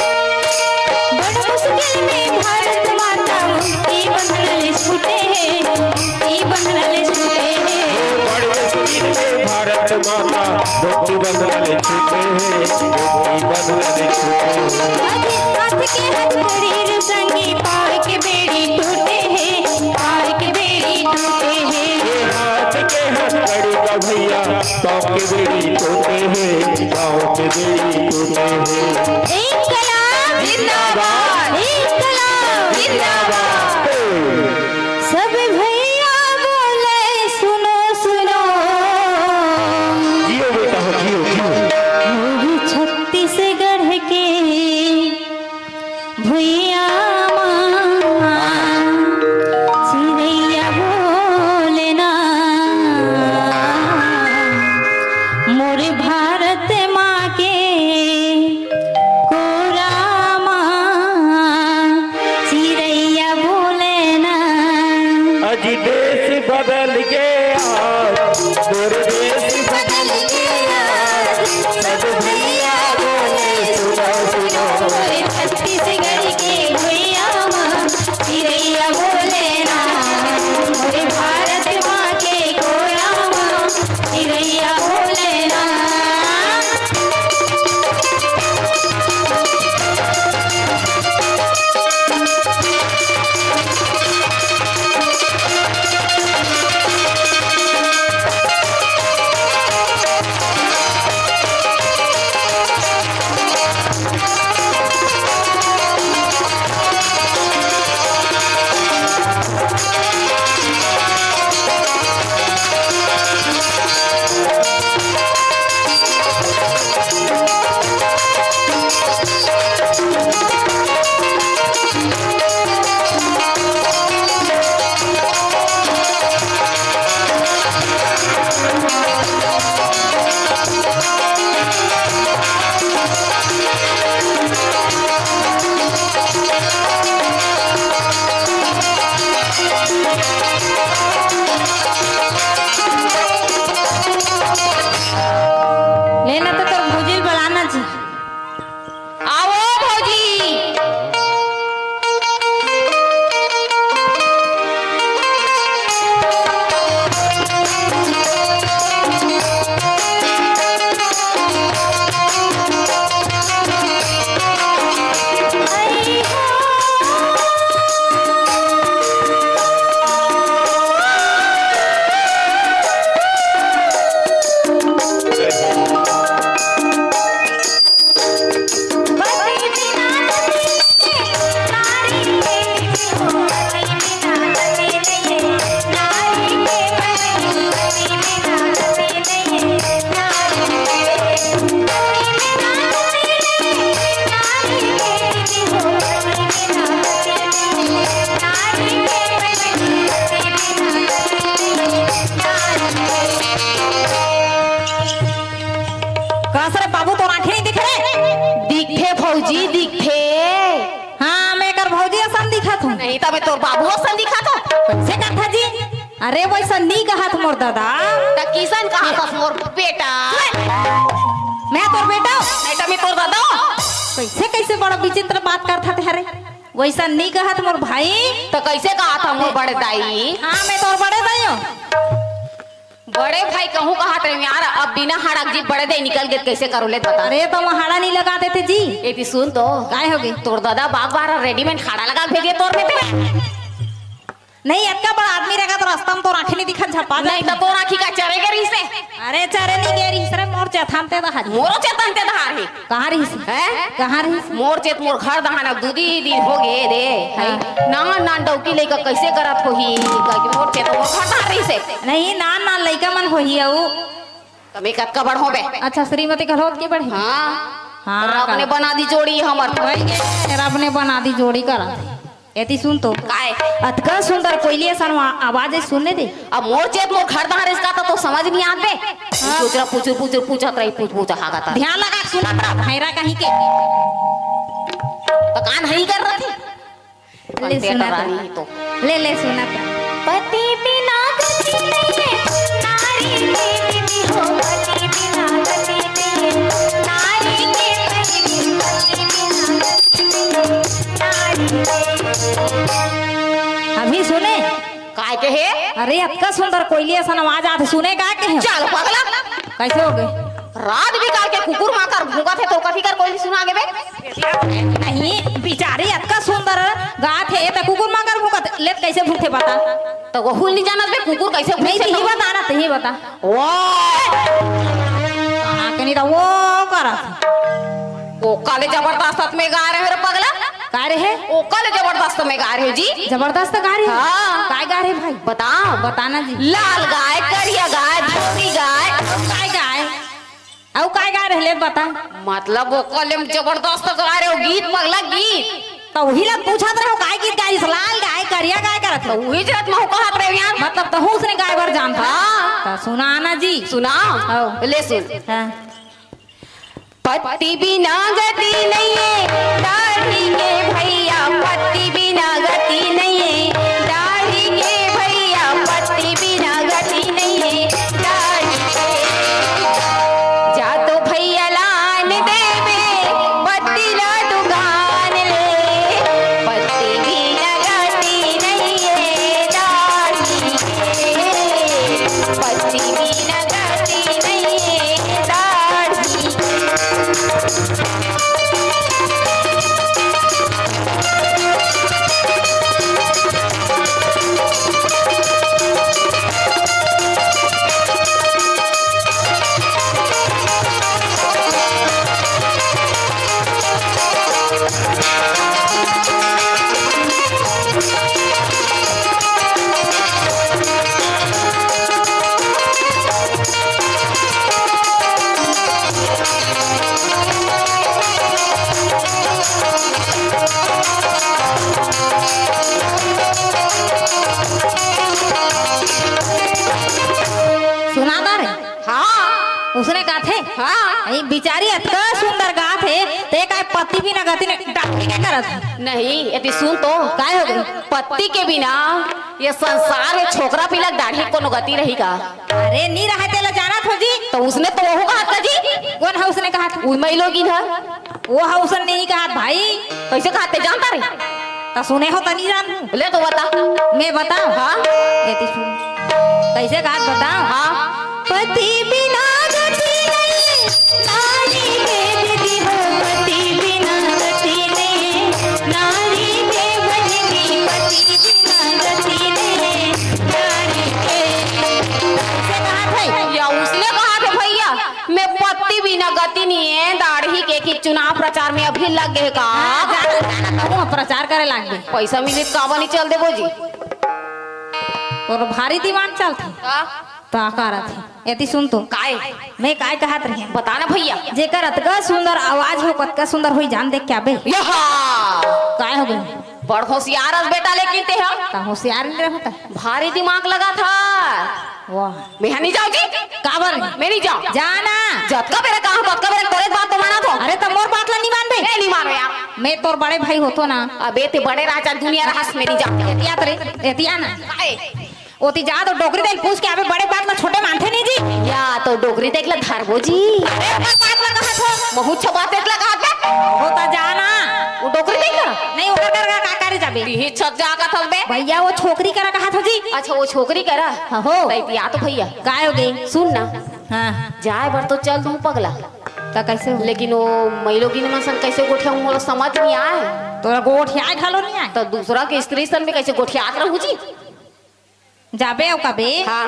बड़ मुश्किल में भारत माता मुक्ति बंधन छूटे हैं मुक्ति बंधन छूटे हैं बड़े मुश्किल में भारत माता मुक्ति बंधन छूटे हैं मुक्ति बंधन छूटे हैं हाथ के हथकड़ी संगी पार के बेड़ी टूटे हैं पार के बेड़ी टूटे हैं हाथ के हथकड़ी का भैया पाँव के बेड़ी टूटे हैं पाँव के बेड़ी टूटे हैं इंकलाब जिंदाबाद इंकलाब जिंदाबाद सब भैया बोले सुनो सुनो जियो बेटा हो जियो जियो मोर छत्तीसगढ़ के लेना तो तोर भौजी बुलाना जी। आओ भौजी। कसरे बाबू तो आंखें नहीं दिख रहे। दिखे भौजी दिखे। हाँ मैं कर भौजी असन दिखा था। नहीं तब तो बाबू सन दिखा था। कैसे कहा जी? अरे वैसा नहीं कहा था मोर दादा। त किसन कहा था मोर बेटा। मैं तोर बेटा नहीं तब तोर दादा। कैसे कैसे बड़ा विचित्र बात करता थे। अरे वैसा नहीं कहा था मोर भाई। तो कैसे कहा था मोर बड़े दाई। हाँ मैं तोर बड़े दाई हूँ। बड़े भाई कहूँ कहा थे यार अब बिना हड़क जी बड़े दाई निकल गए कैसे करो ले बता। अरे तो हाड़ा नहीं लगाते थे जी। ये सुन तो काय हो गई? तोर दादा बाग बार रेडीमेड खाड़ा लगा के भेजिए तोर बेटे। नहीं अटका बड़ा आदमी रहेगा तो रास्ता में तो आंखें नहीं दिखा झपा नहीं तो तोर आँखी का चरे गरी से। अरे चरे नहीं गेरी सरे मोर चथानते दहारी। मोरो चेतन ते दहार ही कहाँ रही से? हैं? कहाँ रही से? मोर चेत मोर घर दहान अब दूधी दिन हो गए रे है नान नान डौकी लेकर कैसे करत होही मोर चेत मोर घर दहार रही से। नहीं नान नान लइका मन होही आऊ। तमे कतका बड़ होबे। अच्छा श्रीमती कलहोत की बढ़ी। हाँ रब ने बना दी जोड़ी हमर। रब ने बना दी जोड़ी करा। एती सुन तो काय अतका सुंदर कोयली सन आवाज सुनने दे। अब मोर चेत मोर घर दहार इसका तो समझ नहीं आते। पूछरा पूछर पूछर पूछत रही पूछ हागता। ध्यान लगा के सुना भैरा कहीं के तो कान नहीं कर रही थी। ले सुना रानी तो ले सुना पति बिना गति नहीं नारी के भी हो पति बिना गति नहीं नारी के भी पति बिना गति अभी सुने काय के है। अरे अतका सुंदर कोयली सन आवाज आते सुने का के है? चल पगला कैसे हो गए? रात भी काल के कुकुर माकर भूखा थे तो कथी कर कोई सुना गे बे। नहीं बिचारी अतका सुंदर गात है तो कुकुर माकर भूखत लेत कैसे भूखे बता। तो वो नहीं जानत बे कुकुर कैसे नहीं तो ही बता ना तो ही बता। वाह कहाँ के नहीं तो वो करा वो काले जबरदस्त में गा रहे रे पगला। का रहे? वो काले जबरदस्त में गा रहे जी। जबरदस्त गा रही? हाँ। काय गा रहे भाई? बताओ बताना जी। लाल गाय करिया गाय धोती गाय काय गाय औ काय गा रहे ले बता। मतलब वो कलम जबरदस्त गा रहे हो गीत पगला गीत। तो वही लग पूछत रहे हो काय गीत गाई लाल गाय करिया गाय करत तो हो। वही जत में कहत रहे यार मतलब तो उसने गाय भर जानता। हाँ। तो सुनाना जी। सुना आओ। ले सुन। हाँ। पति बिना गति नहीं है दाढ़ी के भैया पति बिना गति नहीं है दाढ़ी के भैया पति बिना गति नहीं है दाढ़ी के जा तो भैया लान देवे पति ला दुकान ले पति बिना गति नहीं है दाढ़ी के पति बिना गति नहीं है दाढ़ी। सुना दा रे? हाँ उसने कहा थे हाँ बेचारी इतना सुंदर गात है ते पति भी ना गति नहीं डांटी क्या करत नहीं यदि सुन तो काय हो गई पति के बिना ये संसार में छोकरा पिला दाढ़ी कोनो गति रही का। अरे नहीं रहा तेला जाना था जी तो उसने तो वो कहा था जी। कौन है उसने कहा था उनमें लोग इधर वो है उसने नहीं कहा भाई कैसे कहते जानता रे तो सुने हो तो नहीं जान ले तो बता। मैं बताऊं हाँ एती सुन कैसे कहा बताऊं हाँ पति बिना गति नहीं नारी के दीदी हो पति बिना गति नहीं नारी के बहनी पति बिना गति नहीं नारी के कैसे कहा भाई या उसने कहा था भैया मैं पति बिना गति नहीं है दाढ़ी के चुनाव प्रचार में अभी लग गए का जाना प्रचार करे लाग गए पैसा मिले काबा नहीं चल देबो जी और भारी दीवान चलती तो आकार थी एती सुन तो काय मैं काय कहत रही बताना भैया जेकर अतका सुंदर आवाज हो कतका सुंदर होई जान देख क्या बे यहा काय हो गई बड़ होशियार है बेटा लेकिन ते हम का होशियार नहीं रहता भारी दिमाग लगा था। वाह मैं नहीं जाऊँ जी काबर मैं नहीं जाऊँ जाना जब का मेरे कहा तब का मेरे तोरे बात तो माना तो अरे तो मोर बात ला नहीं मान बे नहीं मानो यार मैं तोर बड़े भाई होतो ना अबे ते बड़े राजा दुनिया रहस में नहीं जाते एतिया तरे एतिया ना काय ओती जा तो डोगरी देख पूछ के अबे बड़े बात ला छोटे मानते नहीं जी या तो डोगरी देख ले धरबो जी अरे बात ला कहा था बहुत अच्छा बात देख लगा के होता जाना वो डोगरी देख ला नहीं ओकर कर का करे जाबे ही छत जा का थल बे भैया वो छोकरी करा कहा था जी अच्छा वो छोकरी करा हो नहीं या तो भैया काय हो गई सुन ना हां जाए बर तो चल दूं पगला तो कैसे हो लेकिन वो महिलों की मन कैसे गोठिया मोला समझ नहीं आए तोरा गोठिया ढालो नहीं आए तो दूसरा के स्त्री सन में कैसे गोठियात रहूं जी जाबे ओ कबे हाँ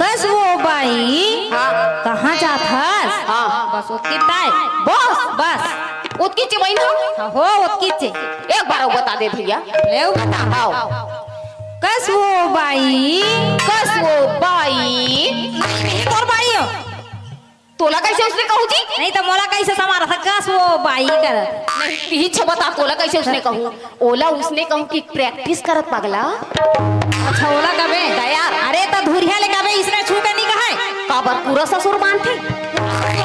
कस वो बाई हाँ कहाँ जात हस हाँ बस उतकी ताय बस बस उतकी चिमैना हो उतकी चे एक बार वो बता दे भैया ले बता आओ कस वो बाई कस वो बाई तोर बाई हो तोला कैसे उसने कहूँ जी नहीं तो मोला कैसे समारा था कस वो बाई कर नहीं ही बता तोला कैसे उसने कहूँ ओला उसने कहूँ कि प्रैक्टिस करत पगला अच्छा ओला कबे यार अरे तो धुरिया ले कबे इसने छू के नहीं कहा काबर पूरा ससुर मानते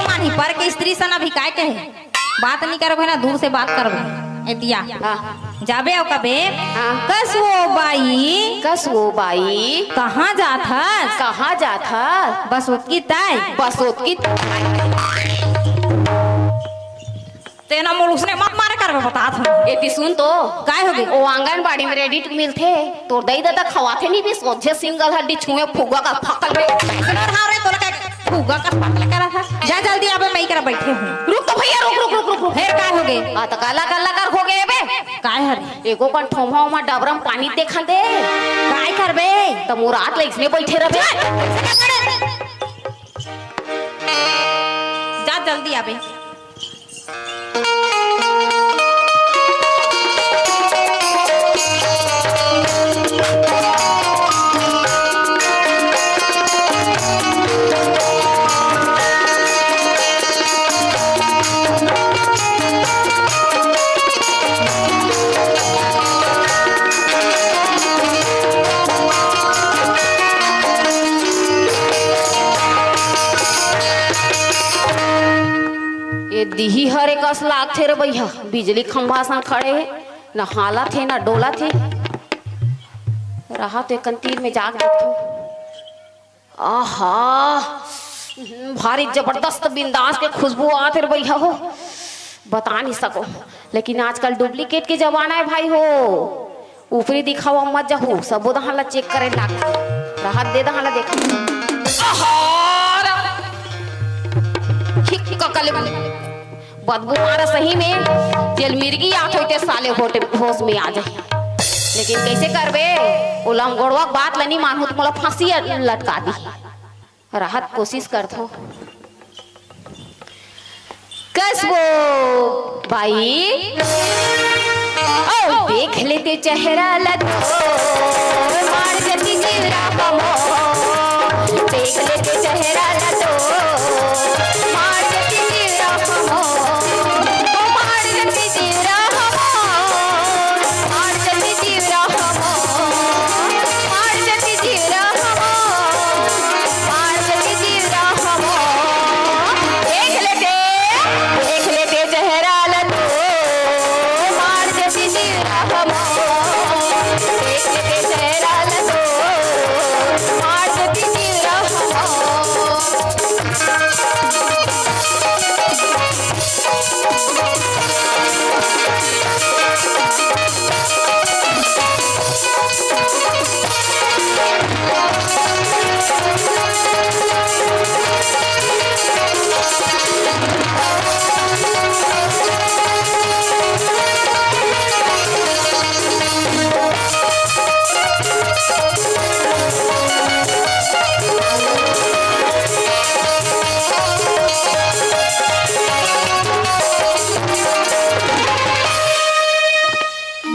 मानी पर के स्त्री सन अभी काय कहे बात नहीं करबे ना दूर से बात करबे एतिया हाँ जाबे ओ कबे हाँ। कस वो बाई कस वो बाई कहाँ जात हस कहाँ जात है बस उतकी ताय बस उसकी तेना मोल उसने मत मारे करबे बता था एती सुन तो काय हो गई वो आंगनबाड़ी में रेडी टू मिलते तो दही दादा खवाते नहीं भी सोझे सिंगल हड्डी छुए फुगा का फकल में रे तोला का फुगा का पागल करा था जा जल्दी आबे मैं करा बैठे हूं रुक तो भैया रुक रुक रुक रुक रुक फिर काय हो गए आ तो काला काला कर हो गए बे काय हरे एगो कन ठोमा उमा डबरम पानी देखा दे काय करबे तो मुरात ले इसने बैठे रहे जा जल्दी आबे दिही हरे कस लाग थे रे भैया बिजली खंभा सा खड़े है न हाला थे न डोला थे रहा तो एक तीर में जाग देखो आहा भारी जबरदस्त बिंदास के खुशबू आते रे भैया हो बता नहीं सको लेकिन आजकल डुप्लीकेट के जमाना है भाई हो ऊपरी दिखावा मत जाओ सब दहाला चेक करे लाग राहत दे दहाला देखा बदबू मारा सही में जेल मिर्गी आठ होते साले होटे होश में आ जाए लेकिन कैसे करबे उलम गोड़वा बात लनी मानू तो मोला फांसी लटका दी राहत कोशिश करथो कसबो भाई ओ देख लेते चेहरा लगो मार जती जीरा कमो देख लेते चेहरा लगो मार जती जीरा कमो मार जती जीरा कमो मार जती जीरा कमो मार जती जीरा कमो मार जती जीरा कमो देख लेते चेहरा लगो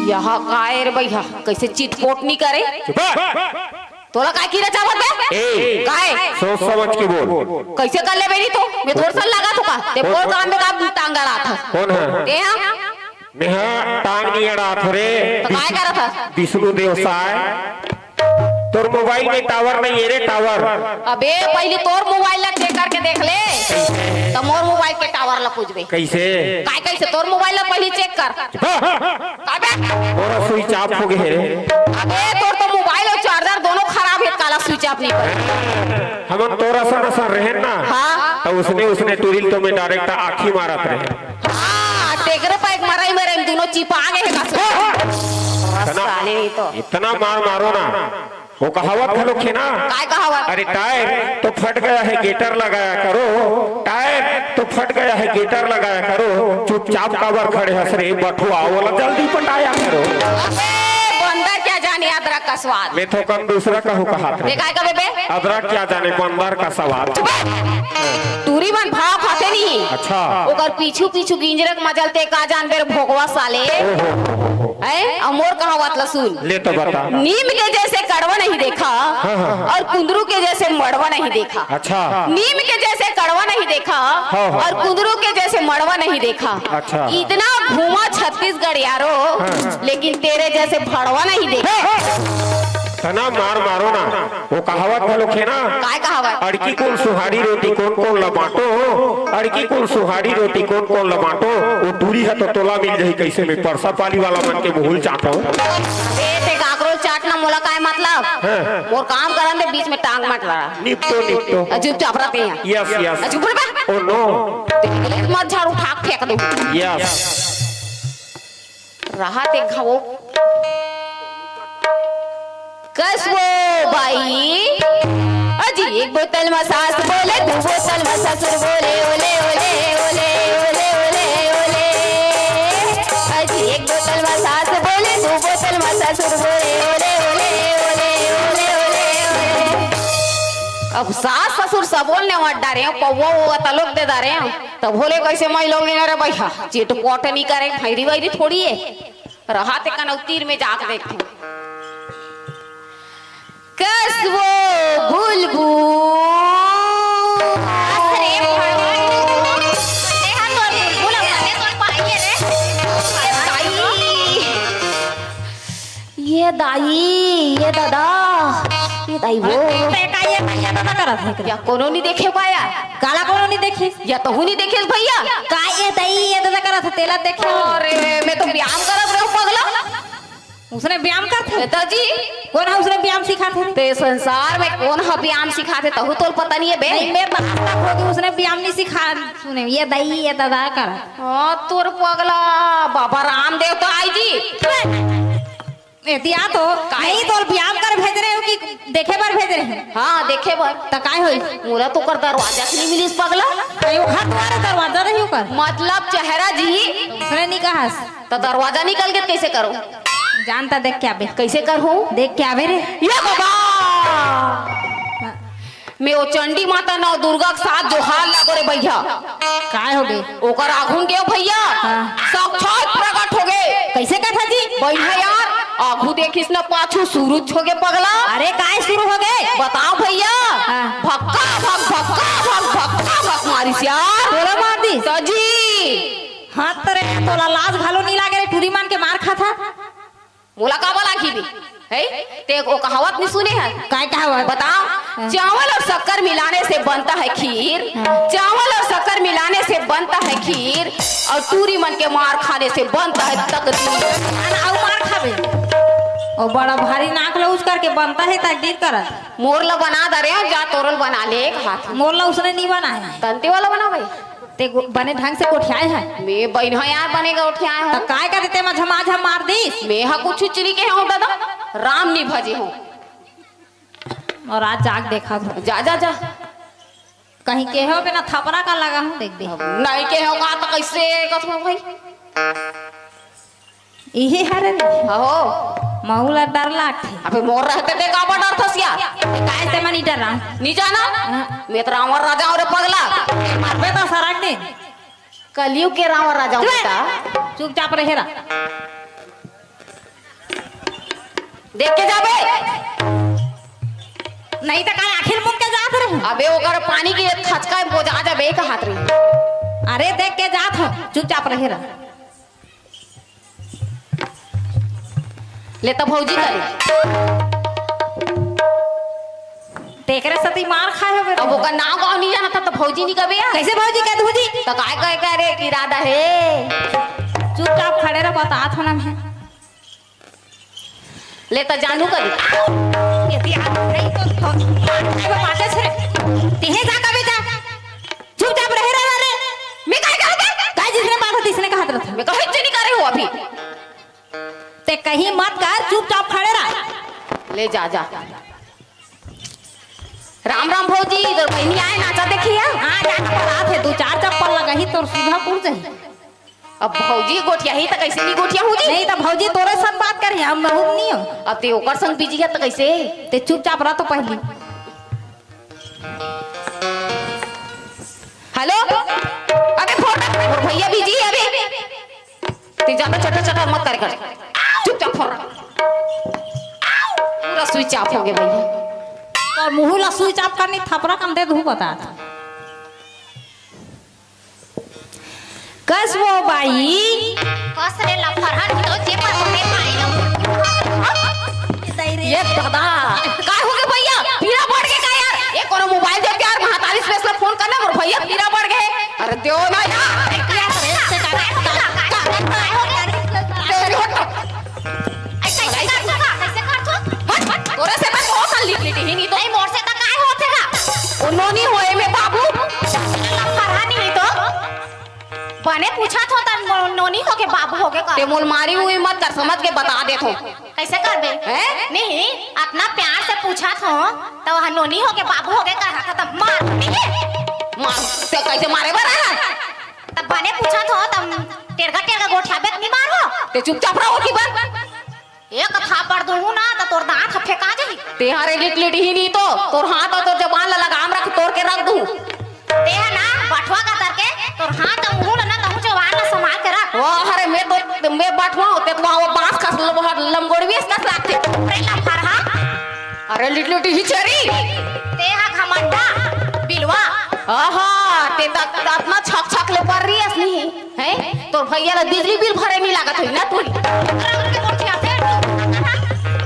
यहाँ काय रे भैया कैसे चिटपोट नहीं करे चुप तोला काय की चावत बे ए काय सोच समझ के बोल। कैसे कर ले बेरी तो मैं थोड़ा सा लगा तो का ते बोल काम में काम टांगा रहा था कौन है? ए हां नेहा टांग नहीं अड़ा थे तो काय कर रहा था विष्णु देवसाय तोर मोबाइल में टावर नहीं है रे टावर। अबे पहले तोर मोबाइल ला चेक करके देख ले तो मोर मोबाइल के टावर ला पूछबे कैसे काय कैसे तोर मोबाइल ला पहले चेक कर काय बे मोरा स्विच ऑफ हो गए रे। अबे तोर तो मोबाइल और चार्जर दोनों खराब है काला स्विच ऑफ नहीं कर हम तोरा सा रहे ना हाँ तो उसने टूरिल तो में डायरेक्ट आँखी मारत रहे। हां टेकर पे एक मराई मरे दोनों चिपा गए का साले नहीं तो इतना मार मारो ना वो कहावत है लोग ना काय कहावत अरे टायर तो फट गया है गेटर लगाया करो टायर तो फट गया है गेटर लगाया करो चुपचाप काबर खड़े हंस रे बठुआ वाला जल्दी पटाया करो। अबे बंदर क्या जाने अदरक का स्वाद मैं तो कम दूसरा कहूँ कहा था देखा का बे अदरक क्या जाने बंदर का सवाल। टूरी मन भाव खाते नहीं अच्छा ओकर पीछू पीछू गिंजरक मजलते का जान बेर भोगवा साले है अमोर कहावत ला सुन ले तो बता। नीम के जैसे कड़वा नहीं देखा और कुंदरू के जैसे मड़वा नहीं देखा। अच्छा नीम के जैसे कड़वा नहीं देखा और कुंदरू के जैसे मड़वा नहीं देखा। अच्छा। इतना घूमा छत्तीसगढ़ यारो लेकिन तेरे जैसे भड़वा नहीं देखा। तना मार मारो ना वो कहावत है लोग ना काय कहावत अड़की कौन सुहारी रोटी कौन कौन लबाटो अड़की कौन सुहारी रोटी कौन कौन लबाटो वो टूरी है तो तोला मिल जाए कैसे में परसा पाली वाला मन के बहुल चाटो ते काकरो चाटना मोला काय मतलब मोर काम करन दे बीच में टांग मत लड़ा निपटो चुपचाप रहते हैं यस यस चुप रह ओ नो मत झाड़ू ठाक फेंक दे यस रहा देखा वो कसबो बाई अजी एक बोतल में सास बोले दो बोतल में ससुर बोले ओले ओले ओले ओले ओले ओले अजी एक बोतल में सास बोले दो बोतल में ससुर बोले ओले ओले ओले ओले ओले अब सास ससुर सब बोलने मत डारे पौवा वो तलोक दे डारे तब बोले कैसे मैं लोग नहीं रे भैया चीट पोट नहीं करे भैरी वैरी थोड़ी है रहा ते कनौतीर में जाके देखते कसबो बुलबुल अरे भगवान नेहा तो बुलबुल अपने तो पाइए रे ये दादा ये दाई वो ये दादा करत है या कोनो नहीं देखे पाया काला कोनो नहीं देखे या तो नहीं देखे भैया का ये दाई ये दादा करत है तेला देखे अरे मैं तो व्यायाम करत रहूं पगला उसने व्यायाम करते पिताजी कौन है उसने व्यायाम सिखाते ते संसार में कौन है व्यायाम सिखाते तहु तो पता नहीं है बे नहीं मैं बताता होगी उसने व्यायाम नहीं सिखा सुने ये दाई ये दादा कर हां तोर पगला बाबा रामदेव तो आई जी एतिया तो नहीं तो व्यायाम कर भेज रहे हो कि देखे बार भेज रहे हैं हां देखे बार तो काय होई मोरा तो कर दरवाजा से नहीं मिली पगला नहीं घर द्वारा दरवाजा नहीं कर मतलब चेहरा जी उसने नहीं कहा तो दरवाजा निकल के कैसे करो जानता देख क्या बे कैसे कर हूं देख क्या बे रे ये बाबा मैं ओ चंडी माता नौ दुर्गा के साथ जो हाल लागो रे भैया काय हो गए ओकर आघून के भैया साक्षात प्रकट हो गए कैसे कथा जी भैया यार आघू देखिस ना पाछू सूरज हो गए पगला अरे काय शुरू हो गए बताओ भैया भक्का भक भक्का भक भक्का भक मारिस यार तोला मार दी सजी हाथ तरे तोला लाज घालो नहीं लागे रे टूरी मान के मार खा था मोला का बोला की भी है ते ओ कहावत नहीं सुने है काय कहावत बताओ चावल और शक्कर मिलाने से बनता है खीर चावल और शक्कर मिलाने से बनता है खीर और टूरी मन के मार खाने से बनता है तकदीर और मार खाबे ओ बड़ा भारी नाक लौज करके बनता है तकदीर करत मोरला बना दे रहे जा तोरल बना ले एक हाथ मोरला उसने नहीं बनाया तंते वाला बना भाई ते बने ढंग से कोठियाए है मैं बहन यार बनेगा उठियाए तो हूं काय कर देते मझमा झम मार दी मैं हा कुछ चुरी के हूं दादा राम नहीं भजे हूं और आज जाग देखा था जा जा जा कहीं के हो बिना थपरा का लगा हूं देख दे नहीं के होगा तो कैसे कसम भाई यही हरे हो महुला डर लागते अबे मोर रहते ते का डर थसिया काय से मनी डर रहा नहीं जाना मैं तो रावण राजा और पगला मारबे तो सरक दे कलयुग के रावण राजा हूं बेटा चुपचाप रहे रा देख के जाबे। नहीं तो काय आखिर मुंह के जात रहे। अबे ओकर पानी के खचका बोझा जाबे का हाथ रही। अरे देख के जात हो, चुपचाप रहे रहा। ले तो भौजी करी। देख रहे सती मार खाए हो बेटा। अब ओकर नाम गाँव नहीं जाना था तो भौजी नहीं कबे यार। कैसे भौजी कह दूजी? तो काय काय कह रे कि इरादा है। चुपचाप खड़े रहो, बता थो ना मैं। ले तो जानू करी। यदि आप नहीं तो वो बातें छे। तेहे जा कभी जा। चुपचाप रहे रहा रे। मैं काय कहोगे? काय जिसने बात होती इसने कहा था। मैं कहीं नहीं करे हो अभी। ते कहीं मत कर, चुपचाप खड़े रह। ले जा जा। राम राम भौजी, इधर बहनी आए नाचा देखिए। हाँ जाना पड़ा थे, दो चार चप्पल लगा ही तो सीधा पुर जाही। अब भौजी गोठिया ही तो कैसे नहीं गोठिया हो जी? नहीं तो भौजी तोरे संग बात करी, हम बहुत नहीं हो। अब ते ओकर संग बिजी है तो कैसे? ते चुपचाप रह तो पहली। हेलो, अबे फोन और भैया बिजी है अबे। ते ज्यादा चटर चटर मत कर। चुपचाप फोन रख। पूरा स्विच ऑफ हो गया भैया। और मुंह ला स्विच ऑफ करनी थपरा कम दे दू बता। कस वो बाई कसरे लफरहन तो जे पर होने पाई ये दादा काय हो गए भैया? पीरा बढ़ गए का यार? ये कोनो मोबाइल दे यार, महातारी स्पेशल फोन करना और भैया पीरा बढ़ गए। अरे दो ना यार। तोरे से मैं बहुत साल लिख लेती ही नहीं तो नहीं मोर से तक काय होतेगा। उन्होंने होए में बाबू लफरहन ही तो बने पूछा था त नोनी हो के बाबू हो के ते मोल मारी हुई मत कर, समझ के बता दे तो कैसे कर बे हैं? नहीं अपना प्यार से पूछा था तो वह नोनी हो के बाबू हो के कहा था मार मार ते कैसे मारे बरा है तब बने पूछा था तब टेरगा गोठा बेत नहीं मारो ते चुपचाप रहो की बात। एक थापड़ दूं ना तो तोर दांत फेंका जाही। ते हारे लिट ही नहीं तो तोर हाथ और तोर जबान ला लगाम रख तोड़ के रख दूं। ते है ना बटवा का करके तोर हाथ और मुंह ना तहु जवान ना संभाल के रख। वाह अरे मैं तो मैं बटवा होते तो वो बांस खस लमगोड़वी इसका लागते प्रेला फरहा। अरे लिट ही चरी ते हा घमंडा बिलवा। आहा ते तक अपना छक छक ले पर रही असली है तोर भैया ला बिजली बिल भरे नहीं लागत होई ना तू।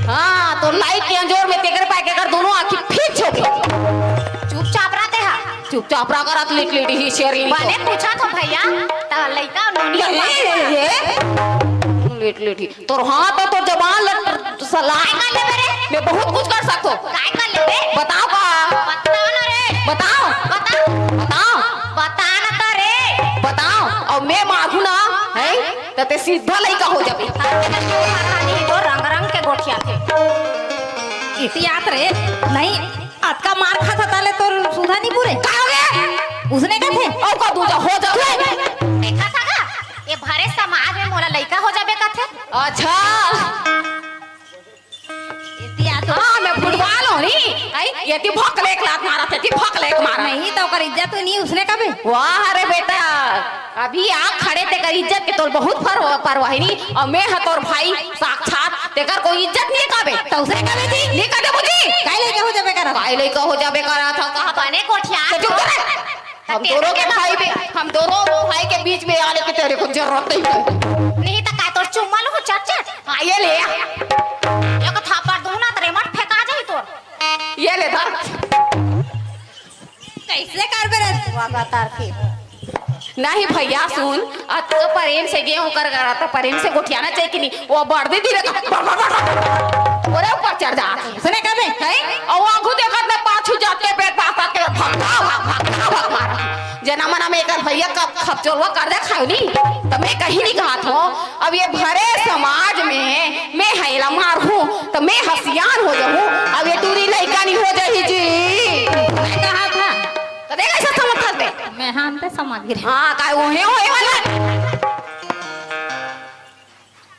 हाँ तो लाइट के अंजोर में तेकर पाए के कर दोनों आंखें फिक्स हो गई। चुपचाप रहते हैं, चुपचाप रह कर लिट ही शेरी बने पूछा तो भैया ता लइका नोनी लिट ही तोर हाथ तो जबान लट सलाह कर ले मेरे मैं बहुत कुछ कर सकतो। काय कर ले बे बताओ का बताओ ना रे बताओ बताओ बता ना ता रे बताओ और मैं मारू ना है तो ते सीधा लइका हो जाबे। तो रंग रंग के गोठिया थे इतिहास रे नहीं अतका मार खा था ताले तो सुधा नहीं पूरे का हो गया उसने कहा थे और का दूजा हो जावे देखा था का ये भरे समाज में मोला लइका हो जाबे का थे। अच्छा इतिहास हां मैं फुटबॉल हो नी आई ये ती भोकले एक लात मारा थे ती भोकले एक मारा नहीं तो कर इज्जत नहीं उसने कभी। वाह अरे बेटा अभी आप खड़े ते कर इज्जत के तोर बहुत परवाही नहीं और मैं ह तोर भाई साक्षात ते कर कोई इज्जत नहीं काबे तो उसने कभी थी नहीं कर दे मुझे काय लेके हो जाबे करा काय लेके हो जाबे करा था कहा बने कोठिया चुप कर। हम दोनों के भाई में हम दोनों भाई के बीच में आने की तेरे को जरूरत नहीं तो काय तोर चुम्मा लो चट आइए ले एक थापड़ दूं ना तेरे मत फेंका जाई तोर ये ले धर कैसे कर बे लगातार के नहीं भैया सुन आज तो प्रेम से गेहूं कर करा तो प्रेम से गोठियाना चाहिए कि नहीं वो बढ़ दे धीरे ओरे ऊपर चढ़ जा उसने कभी है और आंखों देखत ना पाछू जाके पेट पासा के भाग मार जना मना में कर भैया कब खपचोलवा कर दे खाओ नहीं तो मैं कहीं नहीं कहा था अब ये भरे समाज में मैं हैला मार हूं तो मैं हसियान हो जाऊं अब ये दूरी लइका नहीं हो जाही जी कहा था तो देख ऐसा समझ दे मैं हां पे समझ गिरे। हाँ काय ओहे होए वाला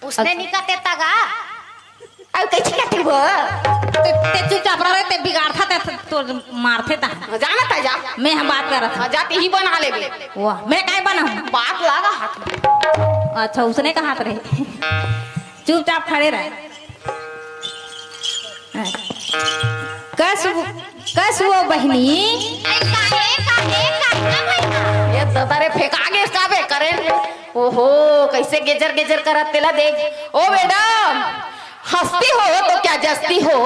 उसने नहीं कहते तगा अब कैसे कहते वो ते चुपचाप रहे ते बिगाड़ता ते तो मारते ता जाना था जा मैं हम बात कर रहा था जाते ही बना ले बे वाह मैं काय बनाऊं बात लगा हाथ में। अच्छा उसने कहा रहे चुपचाप खड़े रहे कस वो बहनी ये दतारे फेंका गे इसका बे करेंट। ओहो कैसे गेजर गेजर करत तेला देख। ओ मैडम हंसती हो तो क्या जस्ती हो,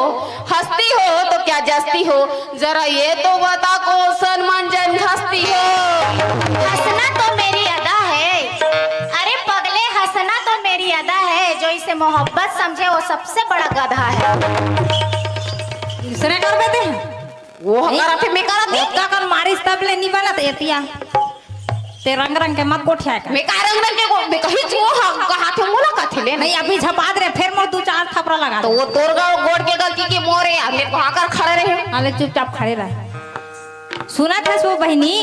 हंसती हो तो क्या जस्ती हो, जरा ये तो बता कौन मंजन हंसती हो। हंसना तो मेरी अदा है, अरे पगले हंसना तो मेरी अदा है, जो इसे मोहब्बत समझे वो सबसे बड़ा गधा है। दूसरे कर बेटे वो हमारा थे मैं करा दे का कर मारिस तब ले नहीं बनत एतिया ते रंग रंग के मत कोठिया का मैं का रंग रंग के को मैं कही जो कहा थे मोला का थे ले नहीं अभी झपा दे फिर मोर दो चार थपड़ा लगा तो वो तोर गाँव गोड़ के गलती के मोरे हमने को आकर खड़े रहे। अरे चुपचाप खड़े रह। सुना था सो बहनी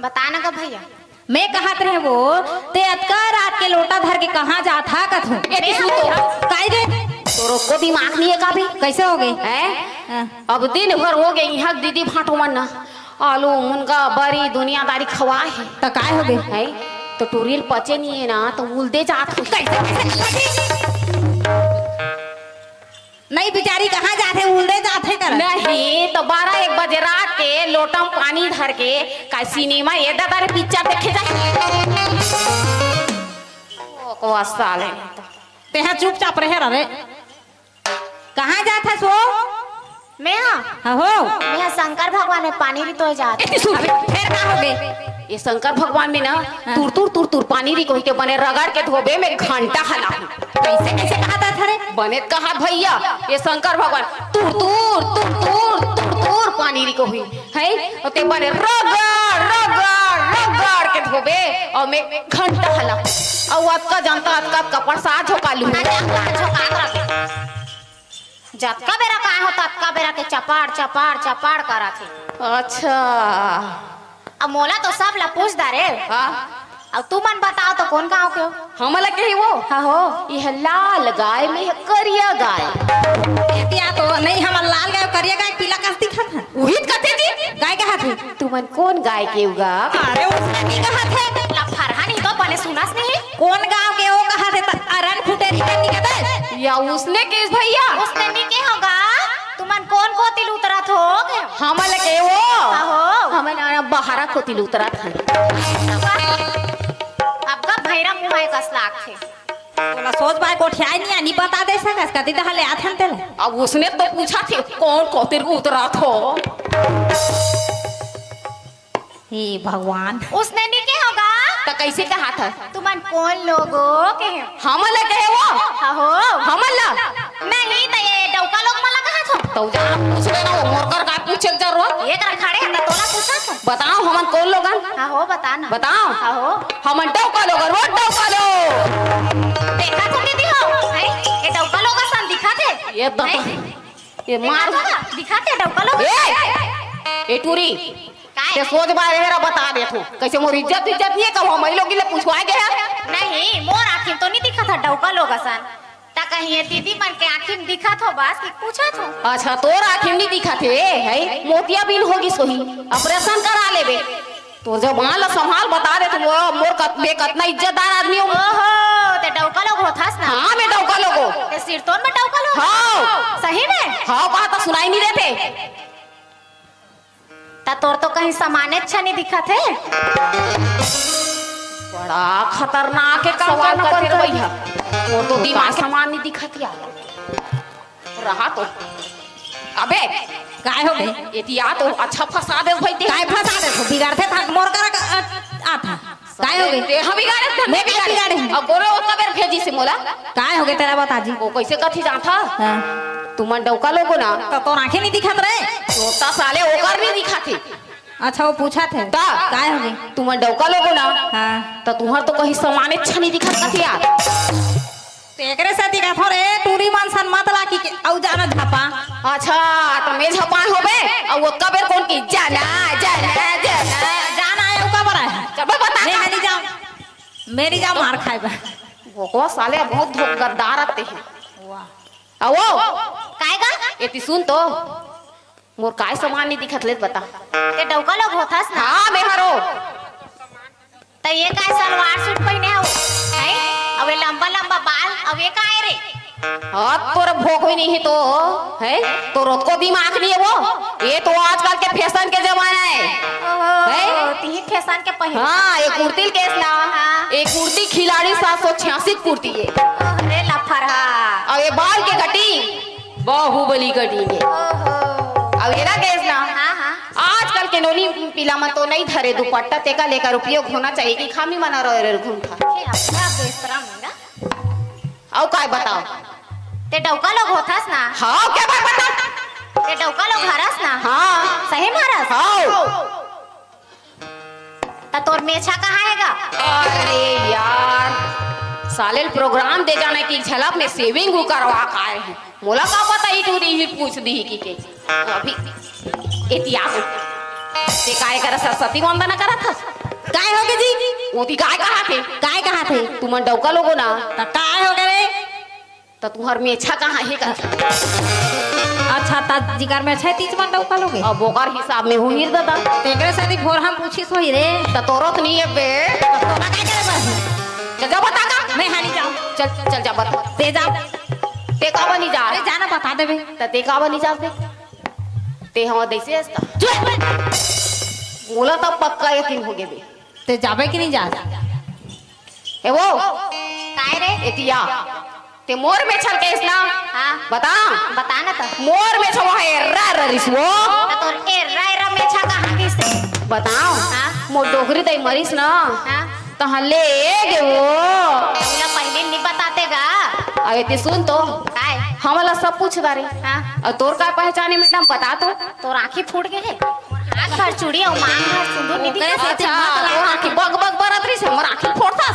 बताना का भैया मैं कहत रहे वो ते अतका रात के लोटा धर के कहाँ जाता कथू ये सुन तो काई रे तोरो को दिमाग नहीं है का भी कैसे हो गए हैं? अब दिन भर हो गए यहाँ दीदी भाटो मन ना आलू मुनगा बड़ी दुनियादारी खवा है तो काय हो गए है तो टूरियल पचे नहीं है ना तो उल्टे जात हो नहीं बेचारी कहाँ जाते उल्टे जाते कर नहीं तो 12-1 बजे रात के लोटम पानी धर के का सिनेमा ये दादा पिक्चर देखे जाए को साले ते हाँ चुपचाप रहे रे कहाँ जाता सो मैं हाँ हो मैं शंकर भगवान में पानी भी तो जाते फिर का हो गए ये शंकर भगवान में ना तुर तुर पानी री कोई के बने रगड़ के धोबे में घंटा हला कैसे कैसे कहा था रे बने कहा भैया ये शंकर भगवान तुर पानी री को हुई है ते बने रगड़ के धोबे और मैं घंटा हला और अतका जनता अतका कपड़ सा झोका लू जतका बेरा का हो ततका बेरा के चपाड़ चपाड़ चपाड़ करा थे। अच्छा अब मोला तो सब ला पूछ दा रे। हाँ अब तू मन बताओ तो कौन गाँव के हो? हमला के वो हाँ हो यह लाल गाय में करिया गाय एतिया तो नहीं हम लाल गाय करिया गाय पीला का दिखत है वही कहते जी गाय कहा थे तुमन कौन गाय के उगा अरे उसने नहीं कहा थे ला फरहा नहीं तो बने सुनास नहीं कौन गांव के वो कहा थे अरन फुटेरी के निकले या उसने किस भैया उसने नहीं के होगा तुमन कौन को तिल उतरा थो हमला के वो हो हमन बहारा को तिल उतरा था अब का भैरा मुंह कस लाग थे तोला सोच बाय कोठिया नहीं आनी बता दे सकस कति दहले आथन तेले अब उसने तो पूछा थे कौन को तिल उतरा थो हे भगवान उसने नहीं के होगा तो कैसे कहा था तुमन कौन लोगो के हमला के वो हो हमला नहीं तो ये डौका लोग मला कहा थो तो जा पूछ लेना वो मोरकर का पूछे जरूरत एक रखाड़े है तोला पूछा थो बताओ हमन कौन लोगन हाँ हो बताना बताओ हो हमन डौका लोगन वो डौका लो देखा तो दीदी हो हैं? ये डौका लोग सन दिखा थे ये ये मार दिखा थे डौका लोग ए टूरी ते सोच बारे मेरा बता दे तू कैसे मोर इज्जत नहीं कब हम लोग के लिए पूछवा गया नहीं मोर आँखिन तो नहीं दिखा था डौका लोग सन ता कहीं ये दीदी मन के आँखिन दिखा थो बस कि पूछा थो अच्छा तोर आँखिन नहीं दिखा थे है मोतिया बिन होगी सोही ऑपरेशन करा लेबे तो जब वहां ला संभाल बता दे तू मोर कितना इज्जतदार आदमी हो ओहो ते डौका लोग होथास ना हाँ मैं डौका लोगो ते सिरतोन में डौका लोग हाँ सही में हाँ बात तो सुनाई नहीं देते ता तोर तो कहीं सामाने अच्छा नहीं दिखा थे बड़ा खतरनाक एक सवाल करते रे भैया वो तो दिमाग सामान नहीं दिखत यार रहा तो अबे काय हो गए एतिया तो अच्छा फंसा दे भाई काय फंसा दे तो बिगाड़ते था मोर कर आता काय हो गए ते हम बिगाड़े थे मैं बिगाड़े अब गोरे ओ कबेर भेजी से मोला काय हो गए तेरा बता जी वो कैसे कथी जाता हाँ। तुम डौका लोगो ना तो तोर आंखें नहीं दिखत रे छोटा साले ओकर नहीं दिखाती अच्छा वो पूछा थे ता काय हो गए तुम डौका लोगो ना हाँ तो तुम्हार तो कहीं सामान अच्छा नहीं दिखत कथी यार तो एकरे से दिखत हो रे टूरी मानसन मत ला की औ जाना झापा अच्छा तो मैं झपान होबे और वो कबेर कौन की जाना जाना है का बरा है जब बता नहीं मेरी जाओ मेरी जाओ मार खाएबा वो साले बहुत गद्दार आते हैं आओ काएगा एती सुन तो मोर काय सामान नहीं दिखत ले बता ते डौका लोग होथास ना हाँ मैं हरो तो ये काय सलवार सूट पहने हो हैं अब ये लंबा लंबा बाल अब ये काय रे हाँ तोरा भोग भी नहीं है तो है तो रोज को दिमाग नहीं है वो। ये तो आजकल के फैशन के जमाना है ती फैशन के पहले। हाँ ये कुर्ती केस ना एक कुर्ती खिलाड़ी 786 कुर्ती है। अरे लफड़ा और ये बाल के कटिंग बाहुबली कटिंग है। अब ये ना केस ना आजकल के नोनी पीला मन तो नहीं धरे दुपट्टा तेका लेकर उपयोग होना चाहिए कि खामी मना रहे घूमता। और काय बताओ ते डौका लोग होतास ना। हाँ क्या बात बता ते डौका लोग हरस ना। हाँ सही मारस। हाँ ता तोर मेछा कहाँ आएगा? अरे यार साले प्रोग्राम दे जाने की झलक में सेविंग करवा काए हैं मोला का पता ही तू दी पूछ दी की के अभी एतिया ते काय कर सरस्वती वंदना करा था काय हो गए जी ओती काय कहा थे तुम डौका लोगो ना त काय हो गए तो तुम्हार मेछा कहाँ है का अच्छा ता जिगर में छै 30 मन डौका लोगे अब बोकर हिसाब में हुई दादा तेकरे सादी भोर हम पूछी सोई रे तो तोरत नहीं है बे तो ना काय करे बस चल जा बता का मैं हाली जाऊं चल चल जा बता ते जा ते का बनी जा अरे जाना बता देबे त ते का बनी जाते ते हम दैसे हस्ता बोला तब पक्का यकीन हो गए बे ते जाबे कि नहीं जा ए वो काय रे? एतिया ते मोर में छल केस ना हाँ बता बता ना तो। मोर में छवा है रा रिसवो ता तोर ए राय मेछा कहाँ की से? बताओ हाँ? मोर डोगरी दई मरीस ना हाँ? तहां ले गे वो तुमला पहले नहीं बतातेगा। अरे ते सुन तो काय? हमला सब पूछ बारे हाँ? और तोर का पहचाने मैडम बता तो तोर आँखें फूट गए है। आँख भर चूड़ी और मांग भर सिंदूर नहीं दिखे। अच्छा तो आंखी बग बग बरतरी से मोर आंखी फोड़ता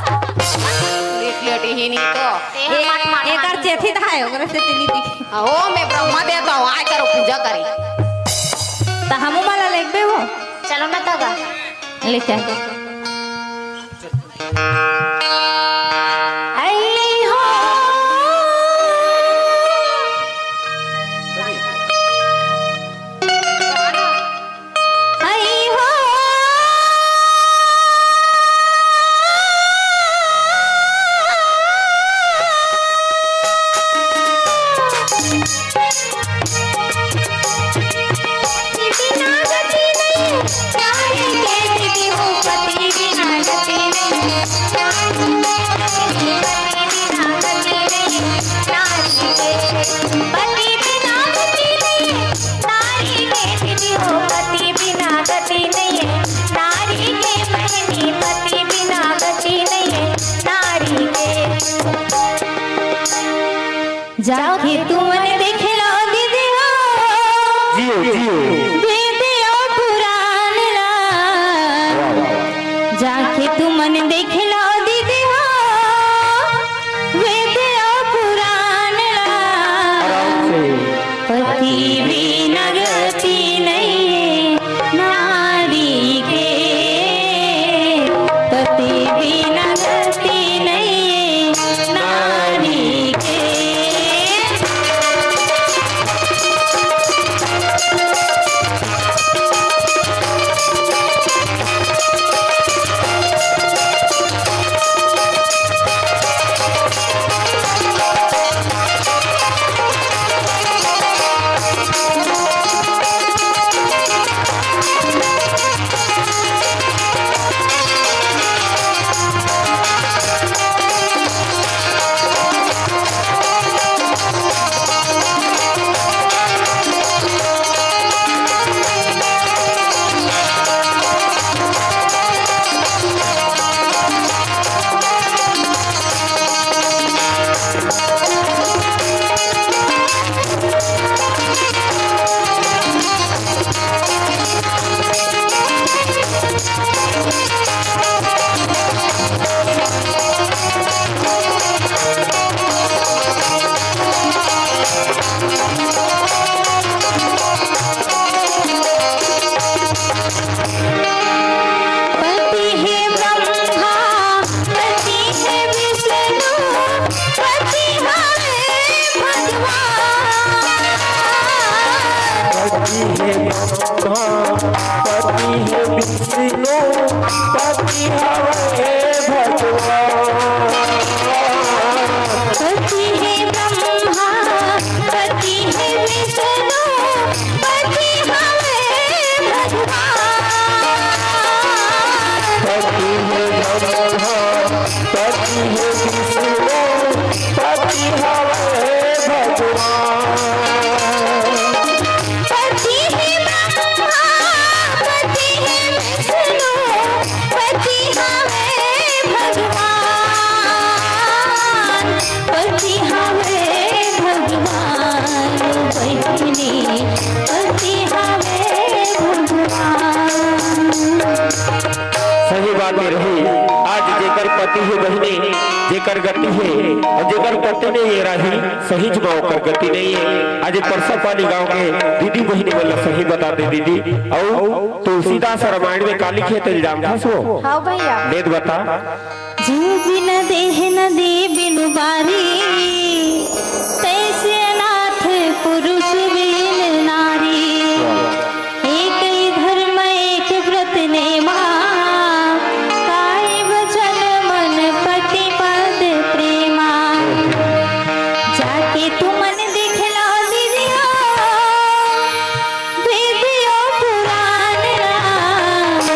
लेट ही नहीं तो ते हम माट एकर चेथी धाय ओकरे से तिनी दिखी हो मैं ब्रह्मा देता हूँ आय करो पूजा करी त हमू माला लेबे हो चलो ना तगा। ले चल आई हो आई हो बिना गति नहीं चाहे कैसी भी हो पति बिना गति नहीं चाहे बिना गति नहीं नारी के पति बिना गति नहीं नारी कैसी भी हो पति बिना गति नहीं नारी के बहनी पति बिना गति नहीं नारी के जाके तुमने देखे लो दीदी हो वेदियो पुराण ला जाके तुमने देखे लो दीदी हो वेदियो पुराण ला पति बिना गति नहीं नारी के पति बिना गति नहीं नारी के पति है ब्रह्मा पति है विष्णु पति है भगवान पति है ब्रह्मा पति है विष्णु पति है भगवान पति है ब्रह्मा परिवार में रही। आज जेकर पति है बहने, जेकर गति है और जेकर पति नहीं है रही, सही जमाओ कर गति नहीं है। आज परसापाली गांव के दीदी बहनी बोला सही बता दे दीदी। और तुलसीदास रामायण में काली खेत इल्जाम था सो हाँ भैया वेद बता। जीव बिन देह न दे बिनु बारी, तैसे अनाथ पुरुष बिन नारी। एक ही धर्म एक व्रत नेमा, काय वचन मन पति पद प्रेमा। जाके तू मन दिखला दीदिया, वेदियो पुराण राम।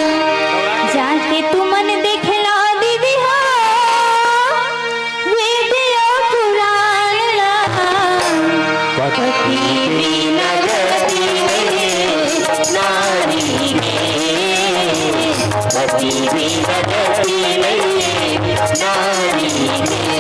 जाके तू मन दिखला दीदिया, वेदियो पुराण राम। पति बिना गति नारी के, पति बिना गति नारी के।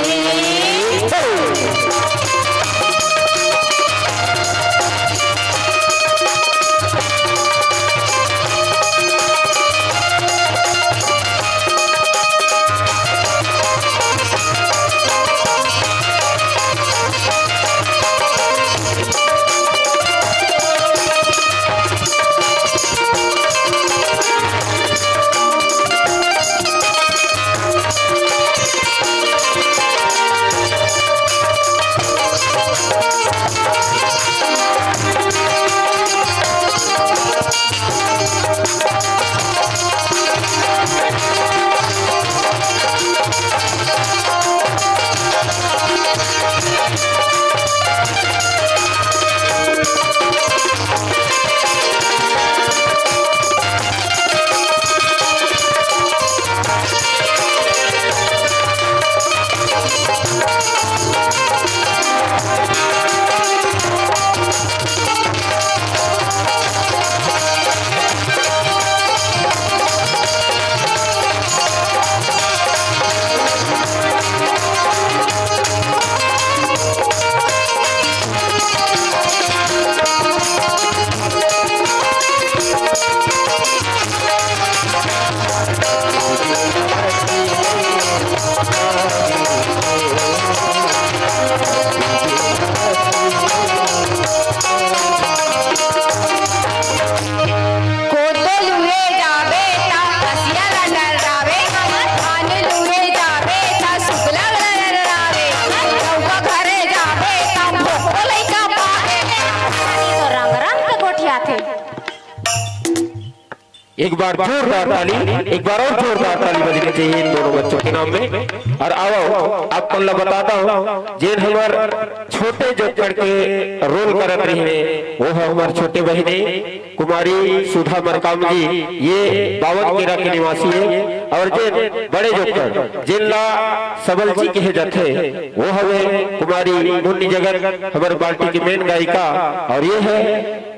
एक बार जोरदार ताली, एक बार और जोरदार ताली बजनी चाहिए इन दोनों बच्चों के नाम में। और आओ आपको मैं बताता हूँ जिन हमार छोटे जोकर के रोल करत रही है वो है हमारे छोटे बहने कुमारी सुधा मरकाम जी। ये बावनकेरा के निवासी है। और जिन बड़े जोकर जिनला सबल जी के जाते वो हमें कुमारी मुन्नी जगत हमारे पार्टी की मेन गायिका। और ये है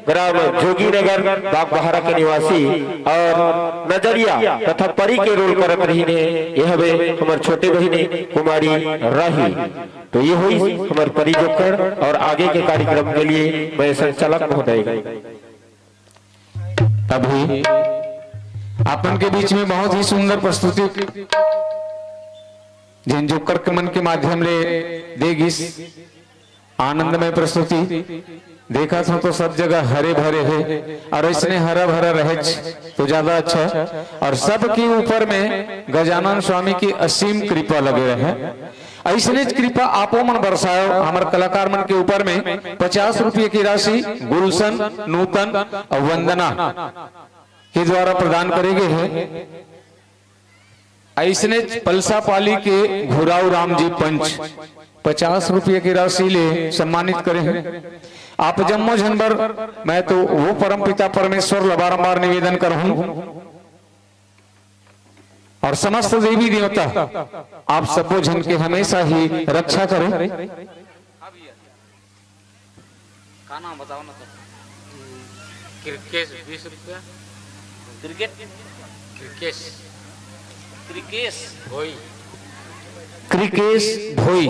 ग्राम जोगी नगर बाग बहारा के निवासी और नजरिया तथा परी के रोल करत रही ने। यह हमें हमारे छोटे बहने कुमारी राही। तो ये हुई हमारे परी जोकर। और आगे के कार्यक्रम के लिए मैं संचालक महोदय अभी अपन के बीच में बहुत ही सुंदर प्रस्तुति जिन जोकर के मन के माध्यम ले देगी आनंदमय प्रस्तुति। देखा था तो सब जगह हरे भरे है और इसने हरा भरा रहे तो ज्यादा अच्छा है। और सबके ऊपर में गजानन स्वामी की असीम कृपा लगे रहे। ऐसने कृपा आपो मन बरसायो हमारे कलाकार मन के ऊपर में 50 रुपये की राशि गुलशन नूतन और वंदना के द्वारा प्रदान करेंगे है। ऐसने पलसा पाली के घुराऊ राम जी पंच 50 रुपये की राशि ले सम्मानित करे हैं। आप जम्मो झनबर मैं तो वो परम पिता परमेश्वर बारंबार निवेदन करूं और समस्त देवी देवता आप सबो जन के हमेशा ही रक्षा करें। का नाम बताओ ना तो। क्रिकेश 20 रुपया। क्रिकेश भोई। क्रिकेश भोई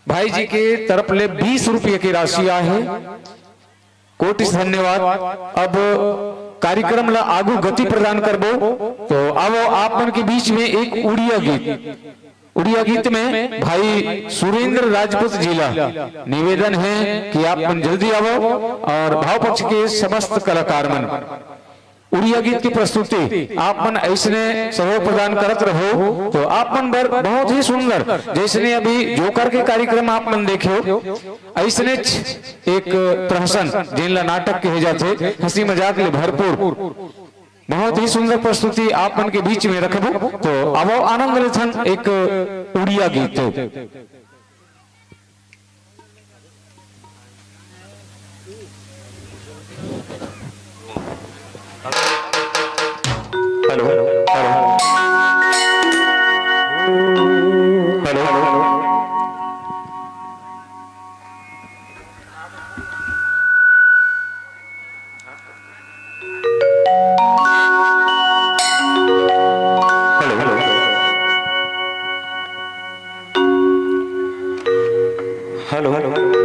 भाई जी के तरफ ले 20 रुपये की राशि आ है। कोटि धन्यवाद। अब कार्यक्रम ला आगू गति प्रदान करबो तो अब आपन के बीच में एक उड़िया गीत में भाई सुरेंद्र राजपूत जिला निवेदन है कि आप जल्दी आओ और भाव पक्ष के समस्त कलाकार मन उड़िया गीत की प्रस्तुति आपन ऐसने सहयोग प्रदान करत रहो तो आपन बर बहुत ही सुंदर जैसने अभी जोकर के कार्यक्रम आपन देखे ऐसने एक प्रहसन जिनला नाटक कहे जाते हंसी मजाक ले भरपूर बहुत ही सुंदर प्रस्तुति आपन के बीच में रखबो तो अब आनंद लेथन एक उड़िया गीत हेलो हेलो हेलो हेलो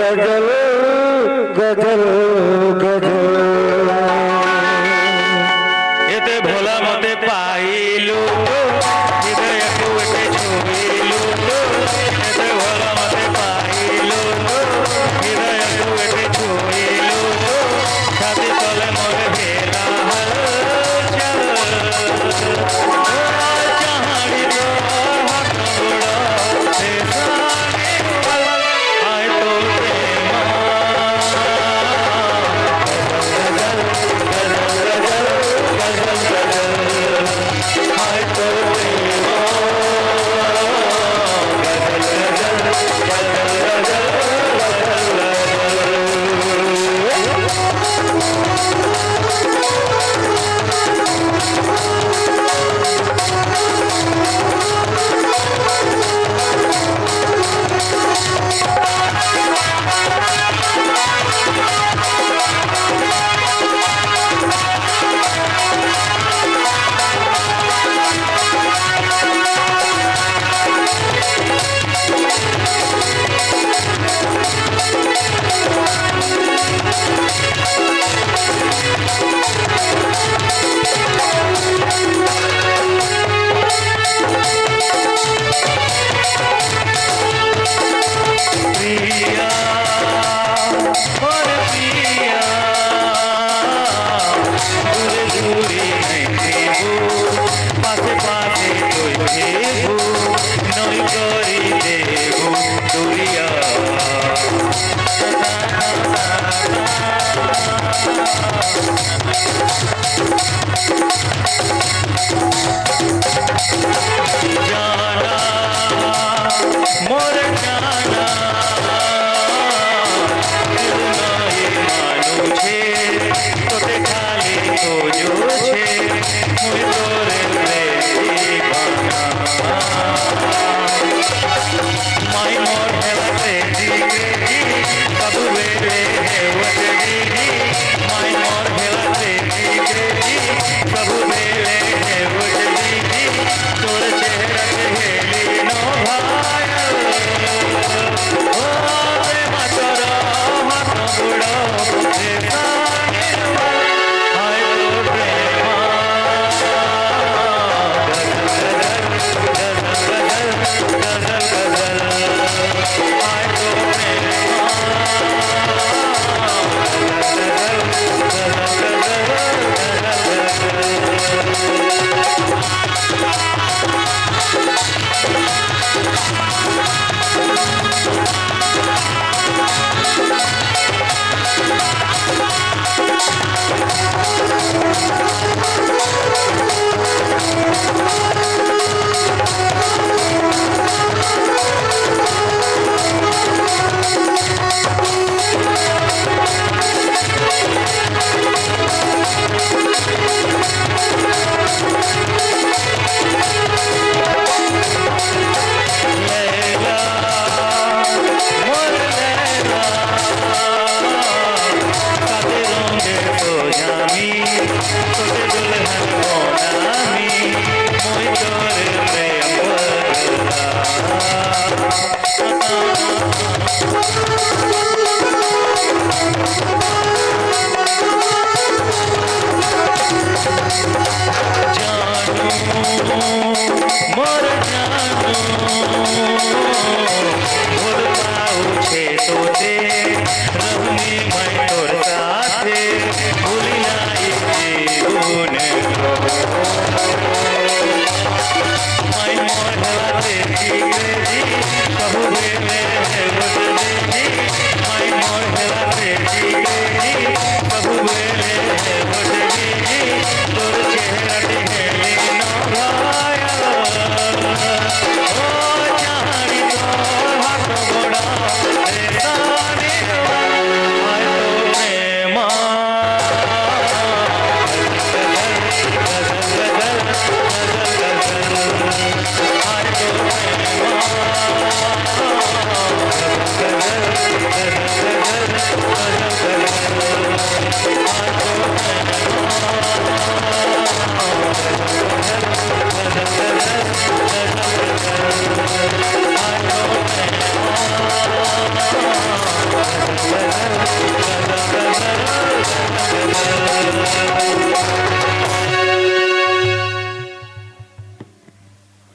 गजल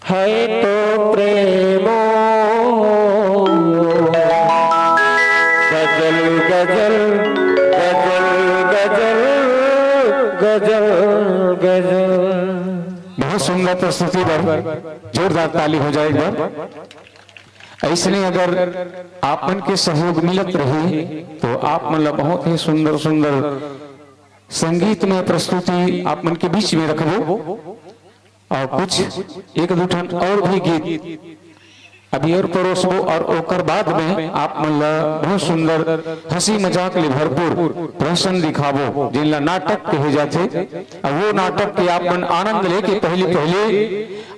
है तो प्रेमो गजल गजल गजल गजल गजल गजल। बहुत सुंदर प्रस्तुति पर जोरदार ताली हो जाए एक बार। ऐसने अगर आप मन के सहयोग मिलत रही तो आप मन बहुत ही सुंदर सुंदर संगीत में प्रस्तुति आप मन के बीच में रखबो और कुछ एक दो ठन और भी गीत अभी और परोसबो और ओकर बाद में आप मन बहुत सुंदर हंसी मजाक ले भरपूर प्रदर्शन दिखाबो जिनला नाटक कहे जाते। और वो नाटक के आप मन आनंद लेके पहले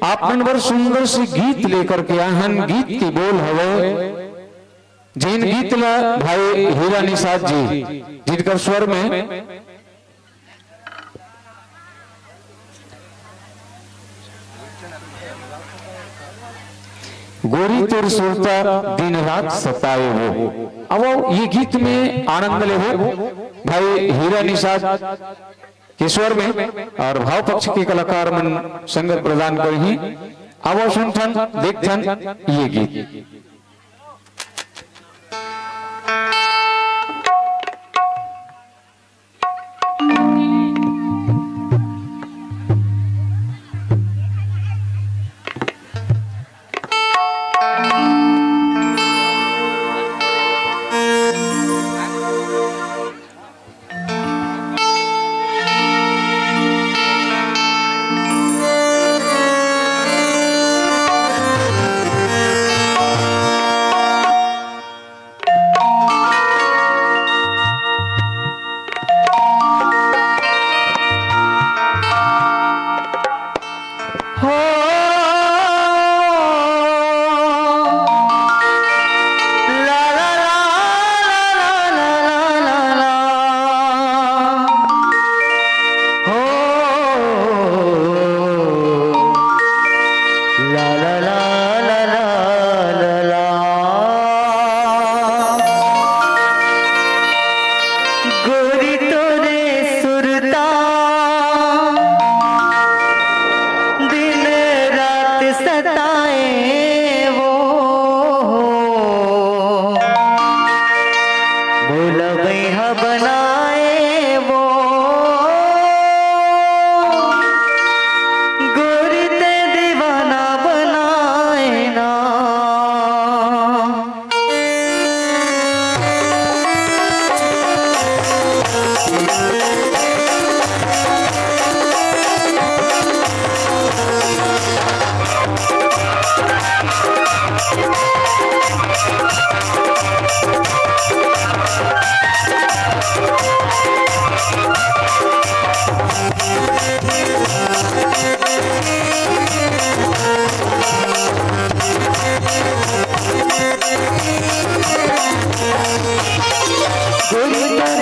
आप मन बर सुंदर से गीत लेकर के आहन। गीत की बोल हवे जिन गीत ला भाई हीरा निषाद जी जिनकर स्वर में गोरी तेर सुरता दिन रात सताए वो। अब ये गीत में आनंद ले हो भाई हीरा निषाद के स्वर में और भाव पक्ष के कलाकार मन संगत प्रदान कर ही। अब सुनथन देखथन ये गीत।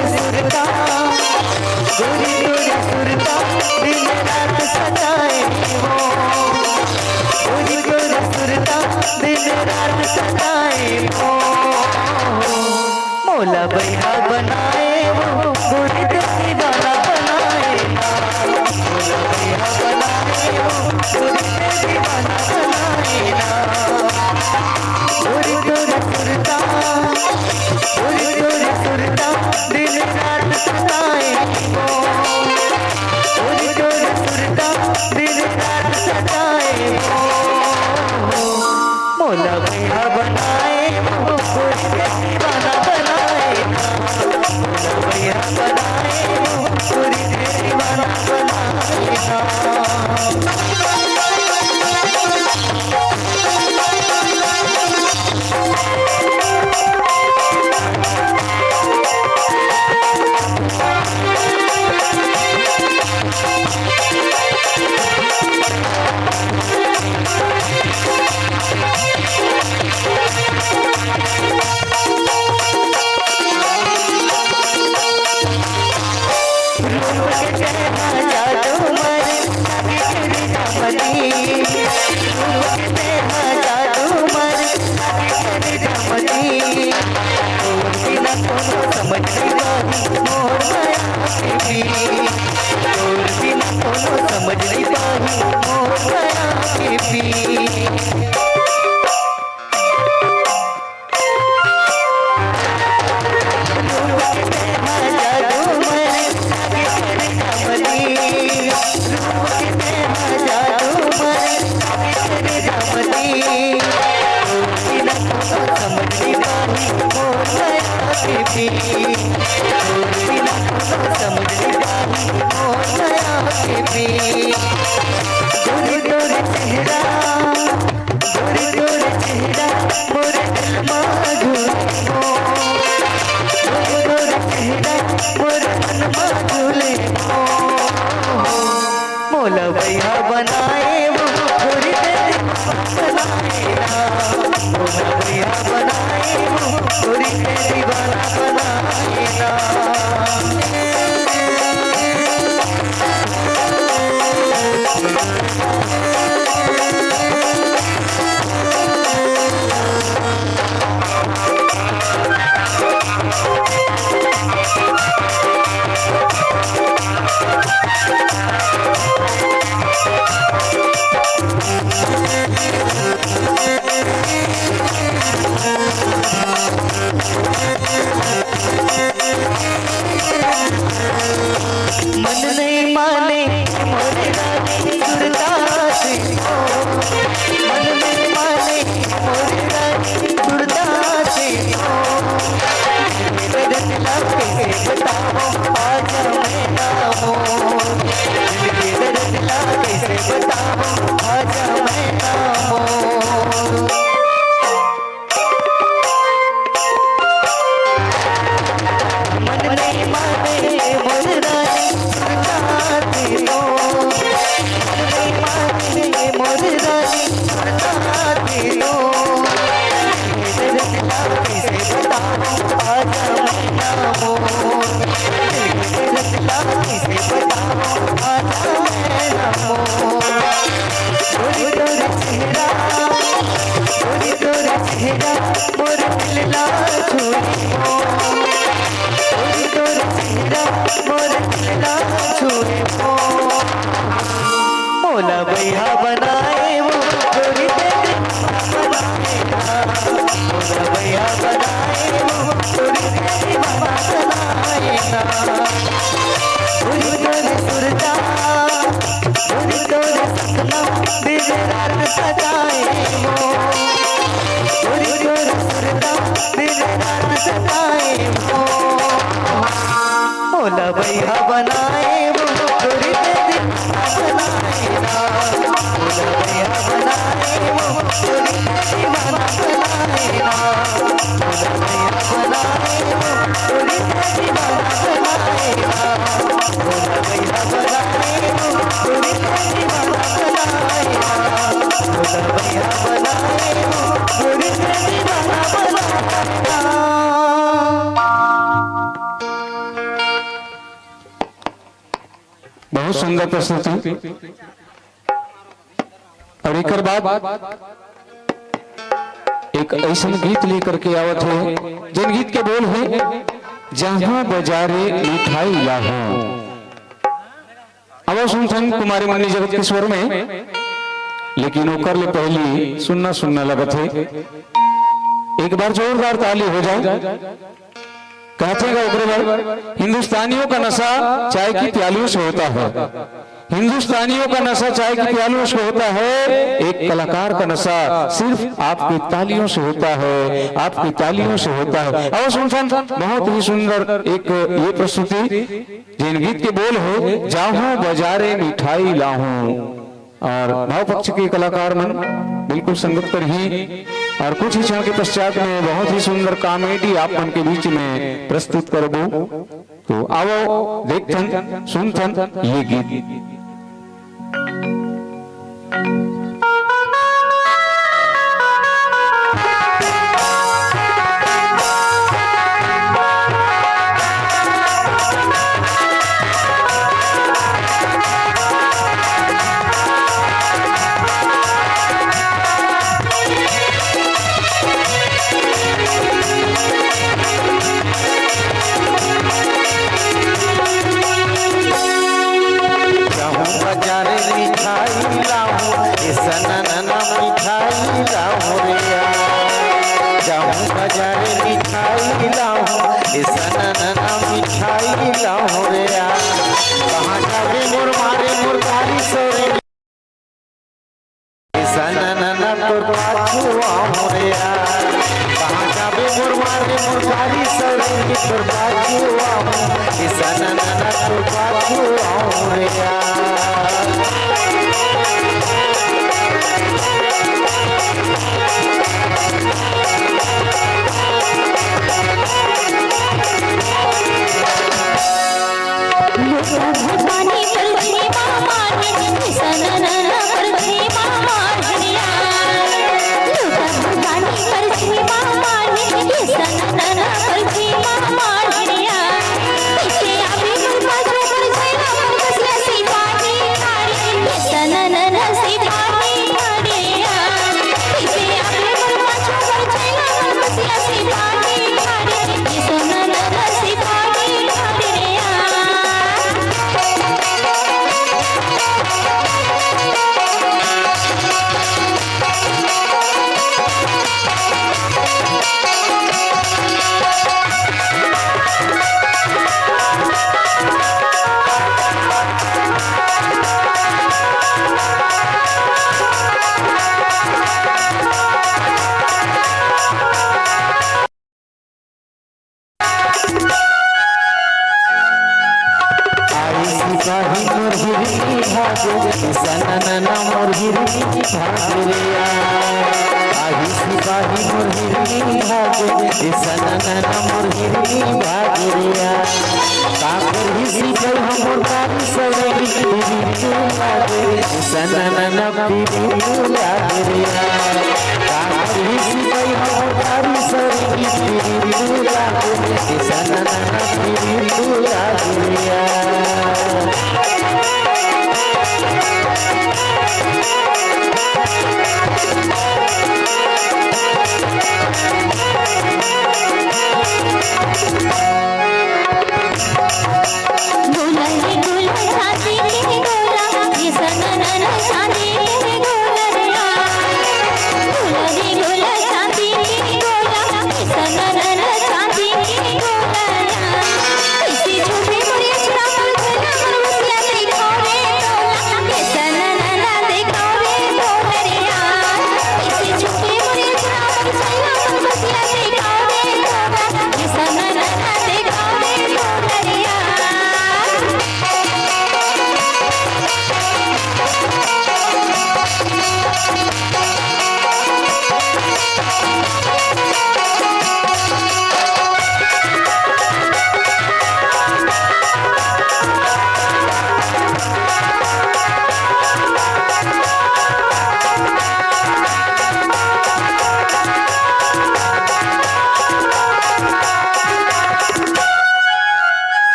गोरी तोरे सुरता दिन रात सताए वो, गोरी गोरी सुरता दिन रात सताए वो, मौला भैया बनाए वो गोरी दिल दीवाना बनाए ना, मौला भैया बनाए वो गोरी दिल दीवाना बनाए ना, गोरी गोरी सुरता दिन रात सताए वो, गोरी गोरी सुरता दिन रात सताए वो, मौला भैया बनाए वो गोरी दिल दीवाना बनाए ना, मौला भैया बनाए वो गोरी दिल दीवाना बनाए ना। समझ नहीं पाही मोर माया के पीर, गोरी गोरी चेहरा मोर दिल में झूले वो, गोरी गोरी चेहरा मोर मन में झूले वो, मौला भैया बनाए वो गोरी दिल दीवाना बनाए ना, मौला भैया बनाए वो गोरी दिल दीवाना बनाए ना। मन नहीं माने मोरे रानी सुरता से हो, मन नहीं माने मोरे रानी सुरता से हो, मेरे दिल कैसे बताओ आज मैं ना हो, मेरे दिल कैसे बताओ आज मैं ना हो। मन नहीं माने मोरे रानी सुरता से हो, मन नहीं माने मोरे रानी सुरता से हो, मेरे दिल कैसे बताओ आज मैं ना हो, मेरे दिल कैसे बताओ आज मैं ना हो। गोरी गोरी चेहरा मोर दिल ला छुए वो, गोरी गोरी चेहरा मोर दिल ला छुए वो, मौला भैया बनाए वो गोरी दिल बनाए ना, मौला भैया बनाए वो गोरी दिल बनाए ना, गोरी गोरी सुरता गोरी गोरी सपना दिन रात सताए वो, गोरी गोरी सुरता दिन रात सताए वो, मौला भैया बनाए वो गोरी दिल बनाए ना, मौला भैया बनाए वो गोरी दिल दीवाना बनाए ना, मौला भैया बनाए वो गोरी दिल दीवाना बनाए ना, मौला भैया बनाए वो गोरी दिल दीवाना बनाए ना, मौला भैया बनाए वो गोरी दिल दीवाना बनाए ना। बहुत सुंदर प्रस्तुति। और एक बाद एक ऐसा गीत लेकर के आवत है जिन गीत के बोल है जहां बाजारे मिठाई लाहो। अब सुनथन कुमारी मणि जगत के स्वर में, लेकिन ओकर ले पहली सुनना सुनना लगत है। एक बार जोरदार ताली हो जाए। कहते हैं हिंदुस्तानियों का नशा चाय की प्यालियों से होता है। हिंदुस्तानियों का नशा चाय की प्यालियों से होता है। एक कलाकार का नशा सिर्फ आपकी तालियों से होता है, आपकी तालियों से होता है। और सुनसन बहुत ही सुंदर एक ये प्रस्तुति जिन गीत के बोल है जाहूं बाजारे मिठाई लाहूं। और भाव पक्ष के कलाकार मन बिल्कुल संगत पर ही। और कुछ ही क्षण के पश्चात में बहुत ही सुंदर कॉमेडी आप मन के बीच में प्रस्तुत करबो। तो आओ देखथन सुनथन ये गीत।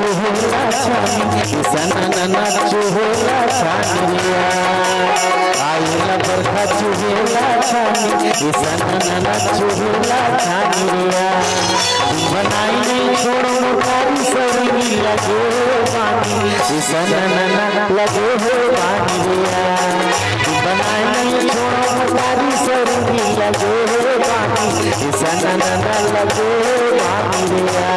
चुहला छानी सननना चुहला छानिया आइला बरखा चुहला छानी सननना चुहला छानिया बनाई नहीं छोड़ो कारी सवरी लगे पानी सननना लगे हो पानिया बनाई नहीं छोड़ो कारी सवरी लगे हो पानी सननना लगे पानिया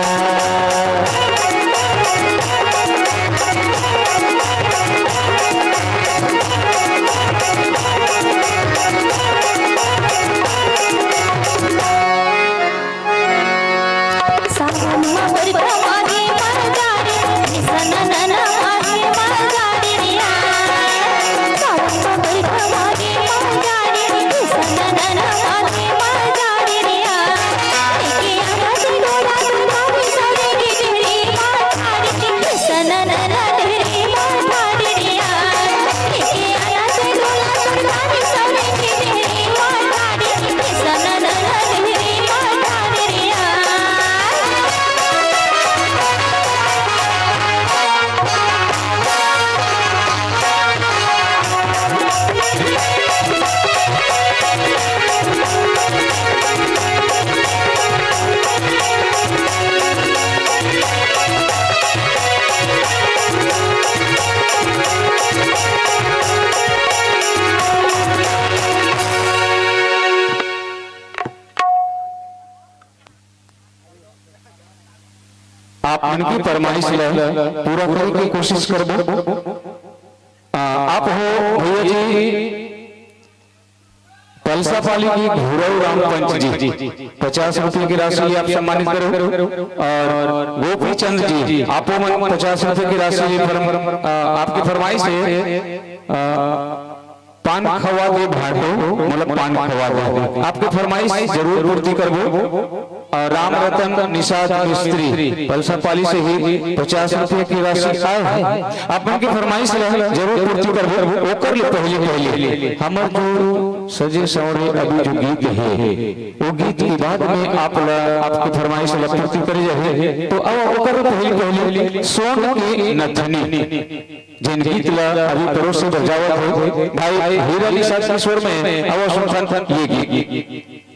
आप उनकी फरमाइश पूरा करने की कोशिश करबो। आप हो भैया जी पलसापाली की घुरऊ राम पंच जी 50 रुपए की राशि आप सम्मानित करो और गोपी चंद जी आपो 50 रुपए की राशि आपकी फरमाइश है पान खवा दे भाटो मतलब पान खवा दे आपकी फरमाइश जरूर पूर्ति करबो। और राम रतन निषाद मिस्त्री पलसापाली से ही 50 रुपए की राशि आए हैं आप उनकी फरमाइश जरूर पूर्ति करबो। ओकर ले पहले हमर जो सजे सवरे अभी जो गीत है वो गीत के बाद में आपकी फरमाइश पूर्ति करे जाए तो अब ओकर पहले सोन की नथनी जिन गीत ला अभी पड़ोस से बजावत हो भाई हीरा अली साहब के स्वर में अब सुन ये गीत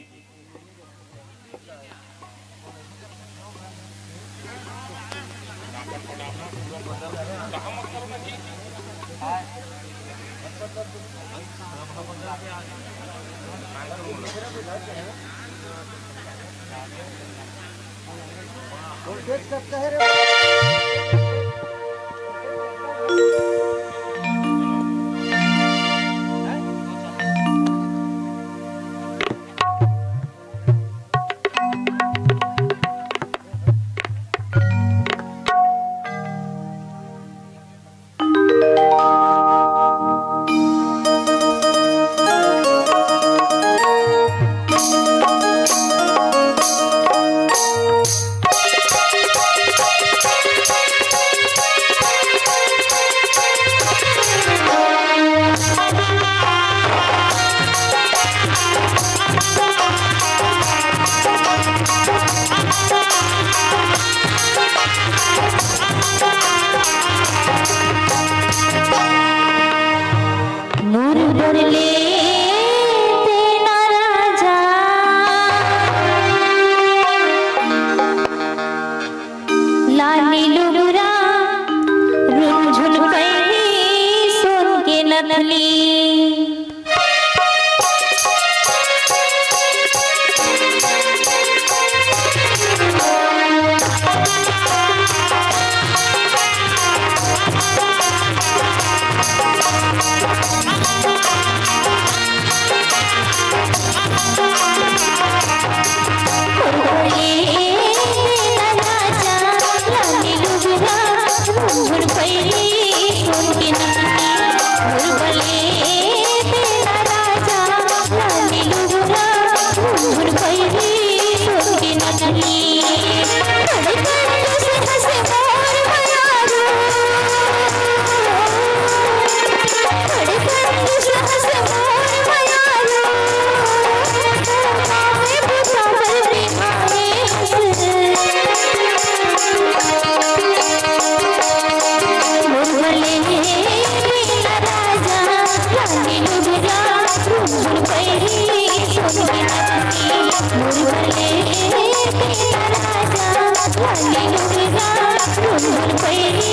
लाली लुगरा झुनझुन पैरी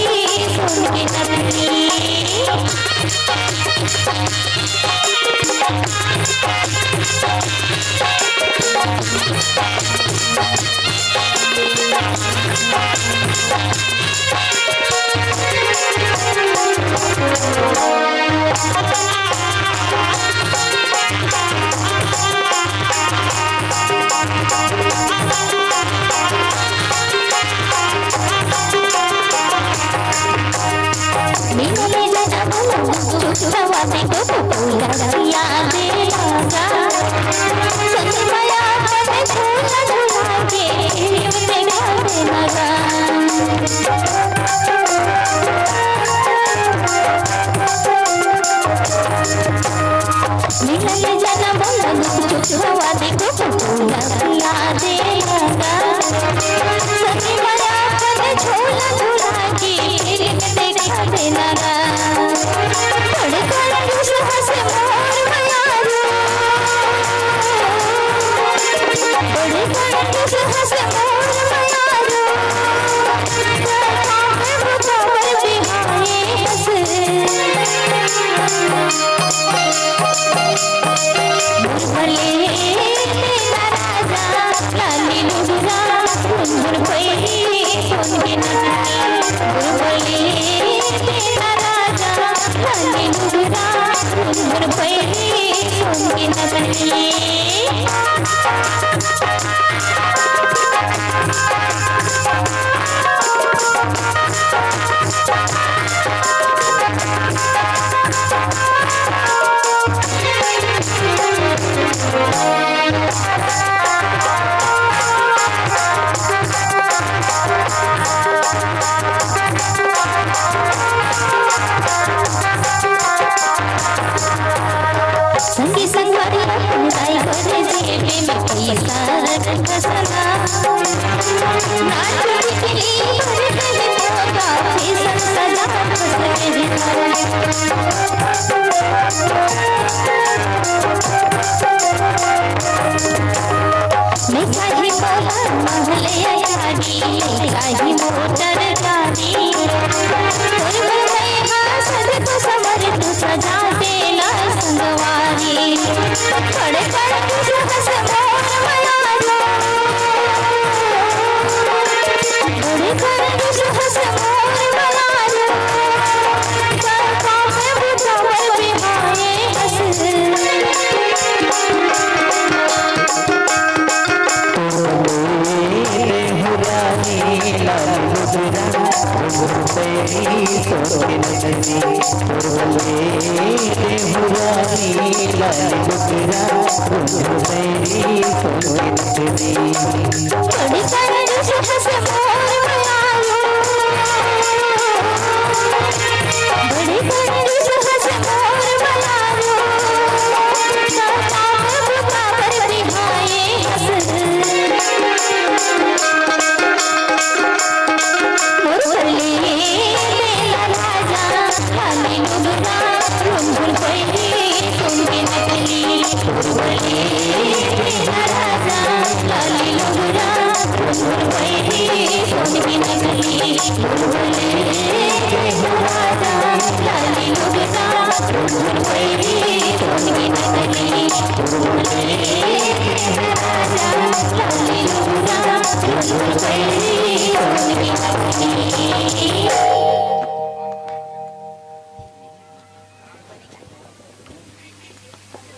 सोन की नथनी चुचुरवाने को फूला याद लगा सजमाया पने झूला झूला के निमते गाने लगा मिलने जाना बोला चुचुरवाने को फूला याद लगा सजमाया पने झूला झूला के निमते गाने लगा लाली लुगरा झुनझुन पैरी सोन की नथनी तेरा राजा लाली लुगरा झुनझुन पैरी सोन की नथनी संगी संगवारी दाई करे जेबे में पैसा रखसना ना चोरी के भर गए होगा फैशन सजा फसले मैं चाही बोला महले गाड़ी चाही मोटर गाड़ी कोई बोले हाँ सज तो समर तू सजा देना संगवारी खड़े खड़े तुझे हंस मोर मयालो खड़े खड़े तुझे हंस मोर मयालो चलता है बुझावर बिहाए हंस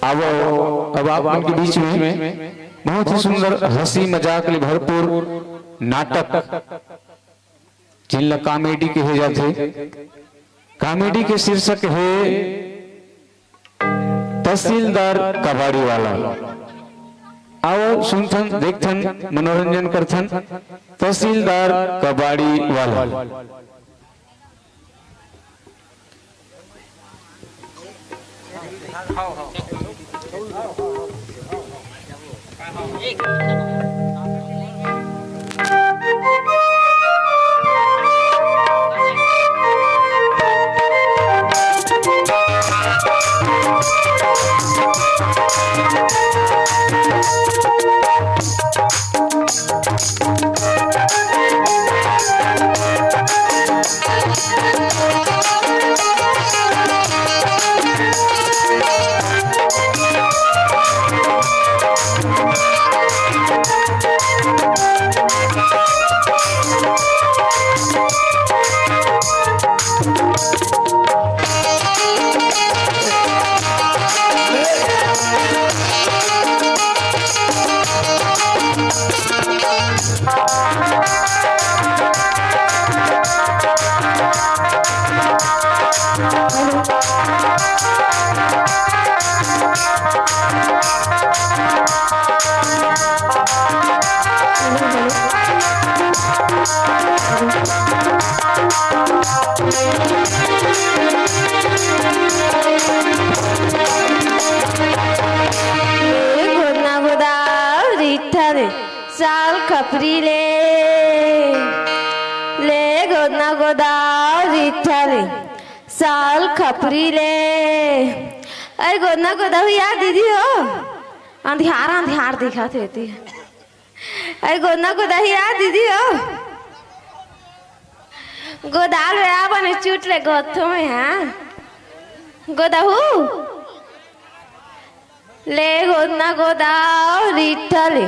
अब आप उनके बीच में बहुत ही सुंदर हंसी मजाक ले भरपूर नाटक जिनला कॉमेडी के हो जाते। कॉमेडी के शीर्षक है तहसीलदार कबाड़ी वाला। आओ सुनथन देखथन मनोरंजन करथन तहसीलदार कबाड़ी वाला। साल खपरी ले गोदना गोदाव रिठले साल खपरी ले। अरे गोदना गोदाव यार दीदी हो अंधियार अंधियार दिखा थे। अरे गोदना गोदाव यार दीदी हो गोदाल रे बने चूट ले गोथो में हाँ गोदाहू ले गोदना गोदाव रिठले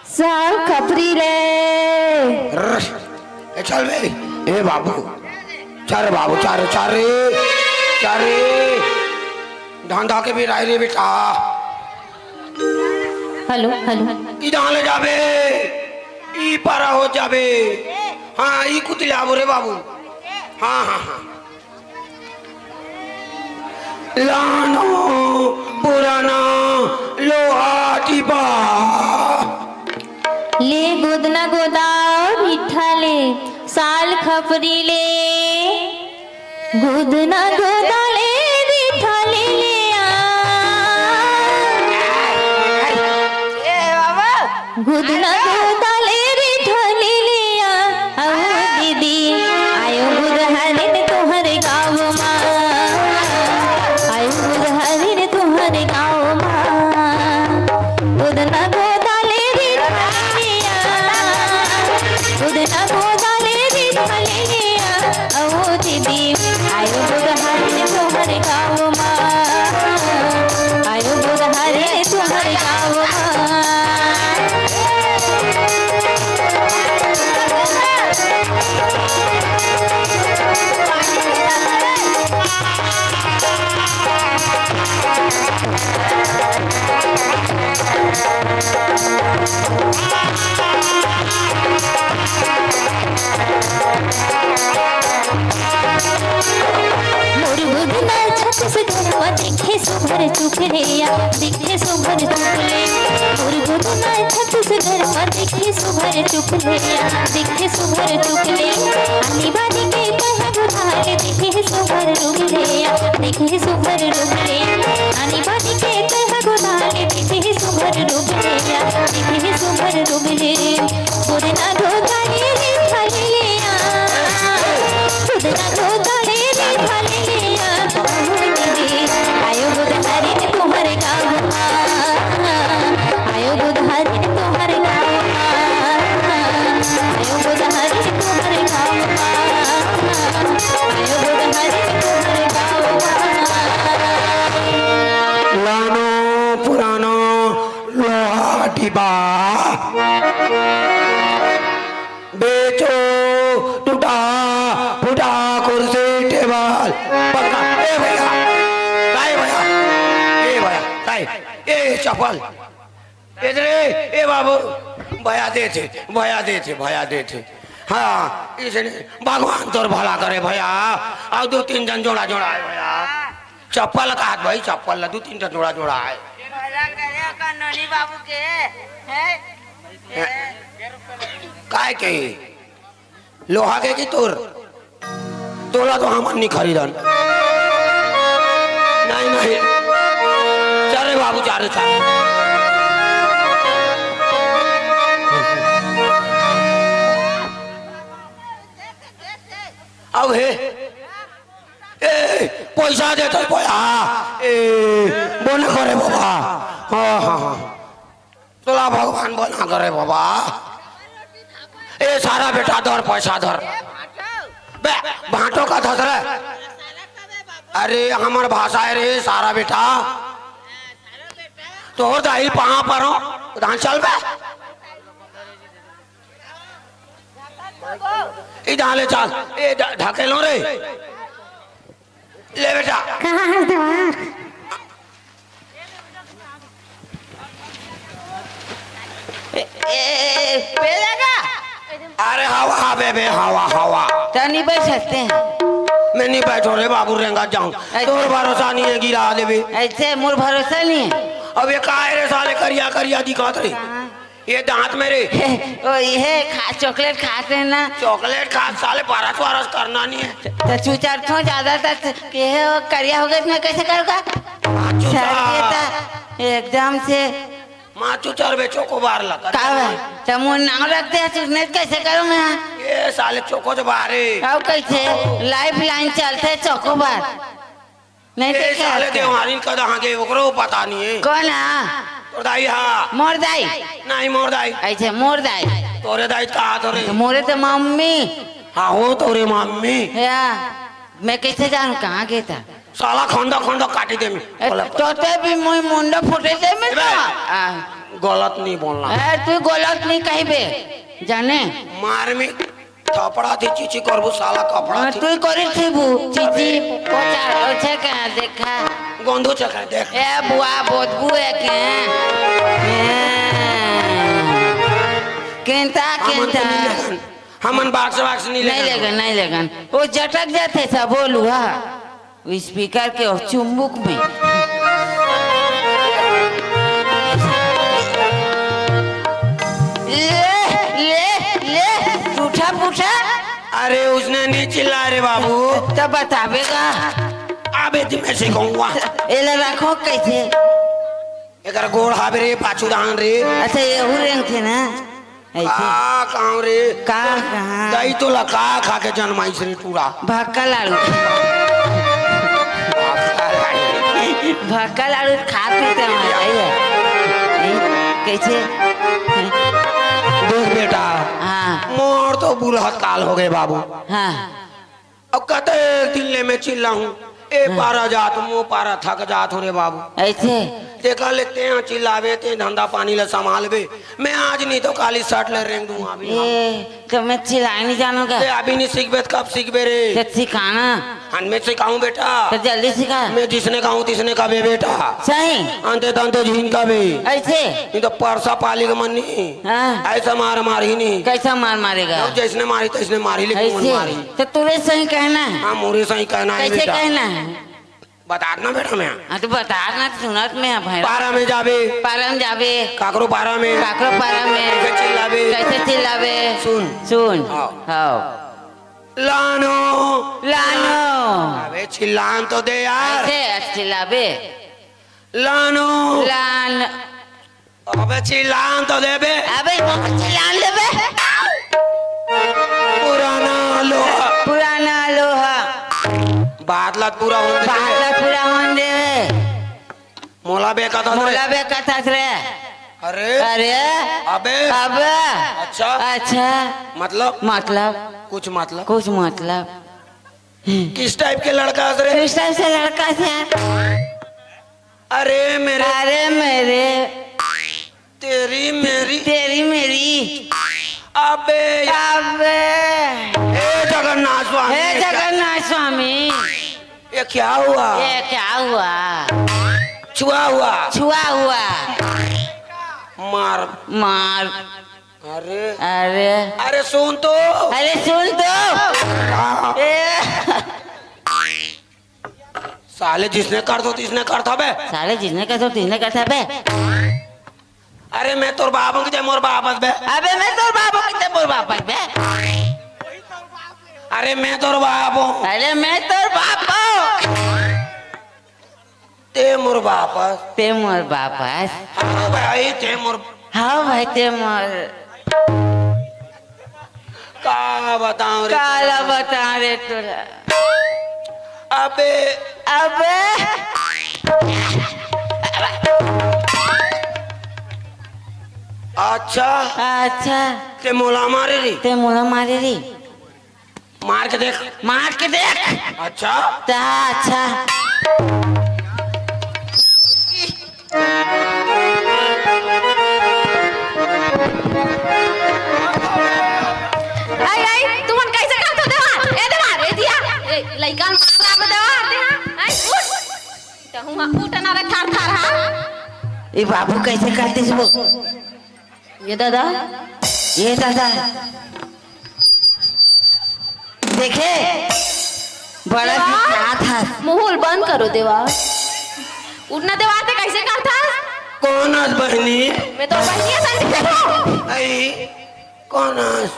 साल खपरी ले। चल बे ए बाबू चारे बाबू चारे चारे चारे धंधा के भी राय रे बेटा। हेलो हेलो इधर ले जाबे ई पारा हो जाबे। हाँ ई कुतले आबो रे बाबू। हाँ हाँ हाँ लानो पुराना लोहा टिपा ले गोदना गोदाव रिठले साल खपरी ले गोदना गोदाले रिठले ले गोदना गोदाले रिठले ले आओ दीदी आयो बुधहारी ने तोहरे गाँव माँ आयो बुधहारी ने तोहरे गाँव माँ गोदना गोदाले गोदना गोदाले रिठले आओ दीदी आयो बुधहारी ने तोहरे गाँव माँ आयो बुधहारी ने तोहरे गाँव माँ। छत्तीसगढ़ देखे सुभर चुकलिया देखे सुभर चुकले मुर्गुना छत्तीसगढ़ देखे सुभर चुकलिया देखे सुभर चुकले आनी बानी के कह बुधाले देखे सुभर रुगलिया देखे सुभर रुगले आनी बानी के कह बुधाले देखे सुभर रुगलिया देखे सुभर रुगले गोदना गोदाले रिठलिया गोदना गोदाले रिठलिया आयो बुधहारी ने तुम्हारे गाँव आयो बुधहारी ने तुम्हारे गाँव आयो बुधहारी ने तुम्हारे गाँव आयो बुधहारी ने तुम्हारे गाँव। लानो पुरानो लोहा टिपा बेचो टूटा फूटा कुर्सी टेबल पक्का। ए भैया काय भैया ए भैया काय ए चप्पल इधर ए बाबू भैया दे थे। हाँ इसने भगवान तोर भला करे भैया। और दो तीन जन जोड़ा जोड़ा है भैया चप्पल का हाथ भाई चप्पल दो तीन जन जोड़ा जोड़ा है बाबू के काय के लोहा के की तोर तोला तो हम नहीं खरीदन नहीं चारे बाबू चारे चारे अब हे ए पैसा दे तो पैसा ए बना करे बाबा। हाँ हाँ हाँ तोला भगवान बना करे बाबा। ए सारा बेटा धर पैसा धर बे बांटो का धस रे। अरे हमार भाषा है रे सारा बेटा तो दाई पहा परो धान चल बे इधर ले चल ए ढके लो रे ले बेटा कहाँ है द्वार ए पेलेगा अरे हवा बेबे हवा हवा तो नहीं बैठ सकते हैं। मैं नहीं बैठो रे बाबू रेंगा जाऊं तोर भरोसा नहीं है गिरा देवे ऐसे मोर भरोसा नहीं है। अब ये काहे रे साले करिया करिया दिखात रे ये दांत मेरे ओ ये खा चॉकलेट खाते हैं ना। चॉकलेट खा साले पारस वारस करना नहीं है तो चूचार थो ज्यादा तक के वो करिया हो गया मैं कैसे करूँगा। एकदम से माँ चुचर बे चोकोबार लगा तो मुँह नाम रखते हैं चुने कैसे करूँ मैं। ये साले चोको जो बारे अब कैसे लाइफ लाइन चलते है चौकोबार नहीं ये देखे साले देवानी का दहाँ के ओकरो पता नहीं है कौन है तोर दाई हाँ मोर दाई नहीं मोर दाई ऐसे मोर दाई तोरे दाई कहा तोरे मोरे तो मम्मी हाँ हो तोरे मम्मी या मैं कैसे जानू कहाँ गया था साला खंडा खंडा काटी दे मैं तोते भी मुँह मुंडा फुटे दे मैं गलत नहीं बोलना तू गलत नहीं कही बे जाने मार में थपड़ा थी चीची करबू साला कपड़ा थी तू करी थी बू चीची पोचार ओछे कहाँ देखा गंदू चखा देख ए बुआ बोधबू है केंता हमन बाक्स नहीं नहीं लगन वो झटक जाते सब बोलू हाँ स्पीकर के और चुम्बुक में ले पूछा पूछा। अरे उसने नहीं चिल्ला रे बाबू तब बतावेगा अबे मैं सिखाऊंगा एला रखो कैसे एकर गोड़ हावे रे पाछू दान रे अच्छा ये रेंग थे ना कहाँ रे कहाँ दही तो लका खा के जन्माई श्री पूरा भक्का लाड़ू भक्का लाड़ू खा पीते कैसे देख बेटा हाँ मोर तो बुरा काल हो गए बाबू हाँ अब कहते दिल्ली में चिल्ला हूँ ए पारा जात मुँह पारा थक जात हो रे बाबू ऐसे देखा लेते हैं चिल्लावे ते धंधा पानी ले संभालवे मैं आज नहीं तो काली शर्ट ले रेंग दूंगा अभी तो मैं चिल्लाए नहीं जानूंगा अभी नहीं सीखबे कब सीखबे रे तो सिखाना हाँ मैं सिखाऊं बेटा तो जल्दी सिखा मैं जिसने कहूँ तिसने का बे बेटा सही अंते तंते झीन का बे ऐसे नहीं तो परसा पाली का मन नहीं हाँ ऐसा मार मारी नहीं कैसा मार मारेगा जिसने मारी तो इसने मारी लेकिन मारी तो तुरे सही कहना है हाँ मोरे सही कहना है कैसे बेटा कहना है बता ना बेटा मैं हाँ तो बता सुनत में भाई पारा में जाबे पारा में जाबे काकरो पारा में काकरो पारा में कैसे चिल्लावे कैसे चिल्लावे सुन हाँ लानो लानो अबे चिल्लान तो दे यार कैसे चिल्लावे लानो लान अबे चिल्लान तो दे बे अबे चिल्लान लेबे पुराना लोहा बादला पूरा होने दे मोला बे का था रे अरे अबे अच्छा मतलब कुछ मतलब किस टाइप के लड़का रे किस टाइप से लड़का से अरे मेरे तेरी मेरी अबे हे जगन्नाथ स्वामी ये क्या हुआ छुआ हुआ मार अरे सुन तो साले जिसने कर दो तिसने कर था बे अरे मैं तोर बाबू की मोर वापस बे अबे मैं तोर बाबू की मोर वापस बे अरे मैं तोर बाबू ते मोर वापस हाँ भाई ते मोर का बताऊं रे काला बता रे तोरा अबे अच्छा ते मोला मारे री मार के देख अच्छा आई तुमन कैसे करतो देवार ए दिया लइका मारा देवार दे हां आई उठ त हुआ उठना रे थार हां ये बाबू कैसे करते वो ये दादा देखे बड़ा क्या था। मुहुल बंद करो देवा। उठना देवा ते कैसे करता? कौन आज बहनी? मैं तो बहनी संग आई कौन आज?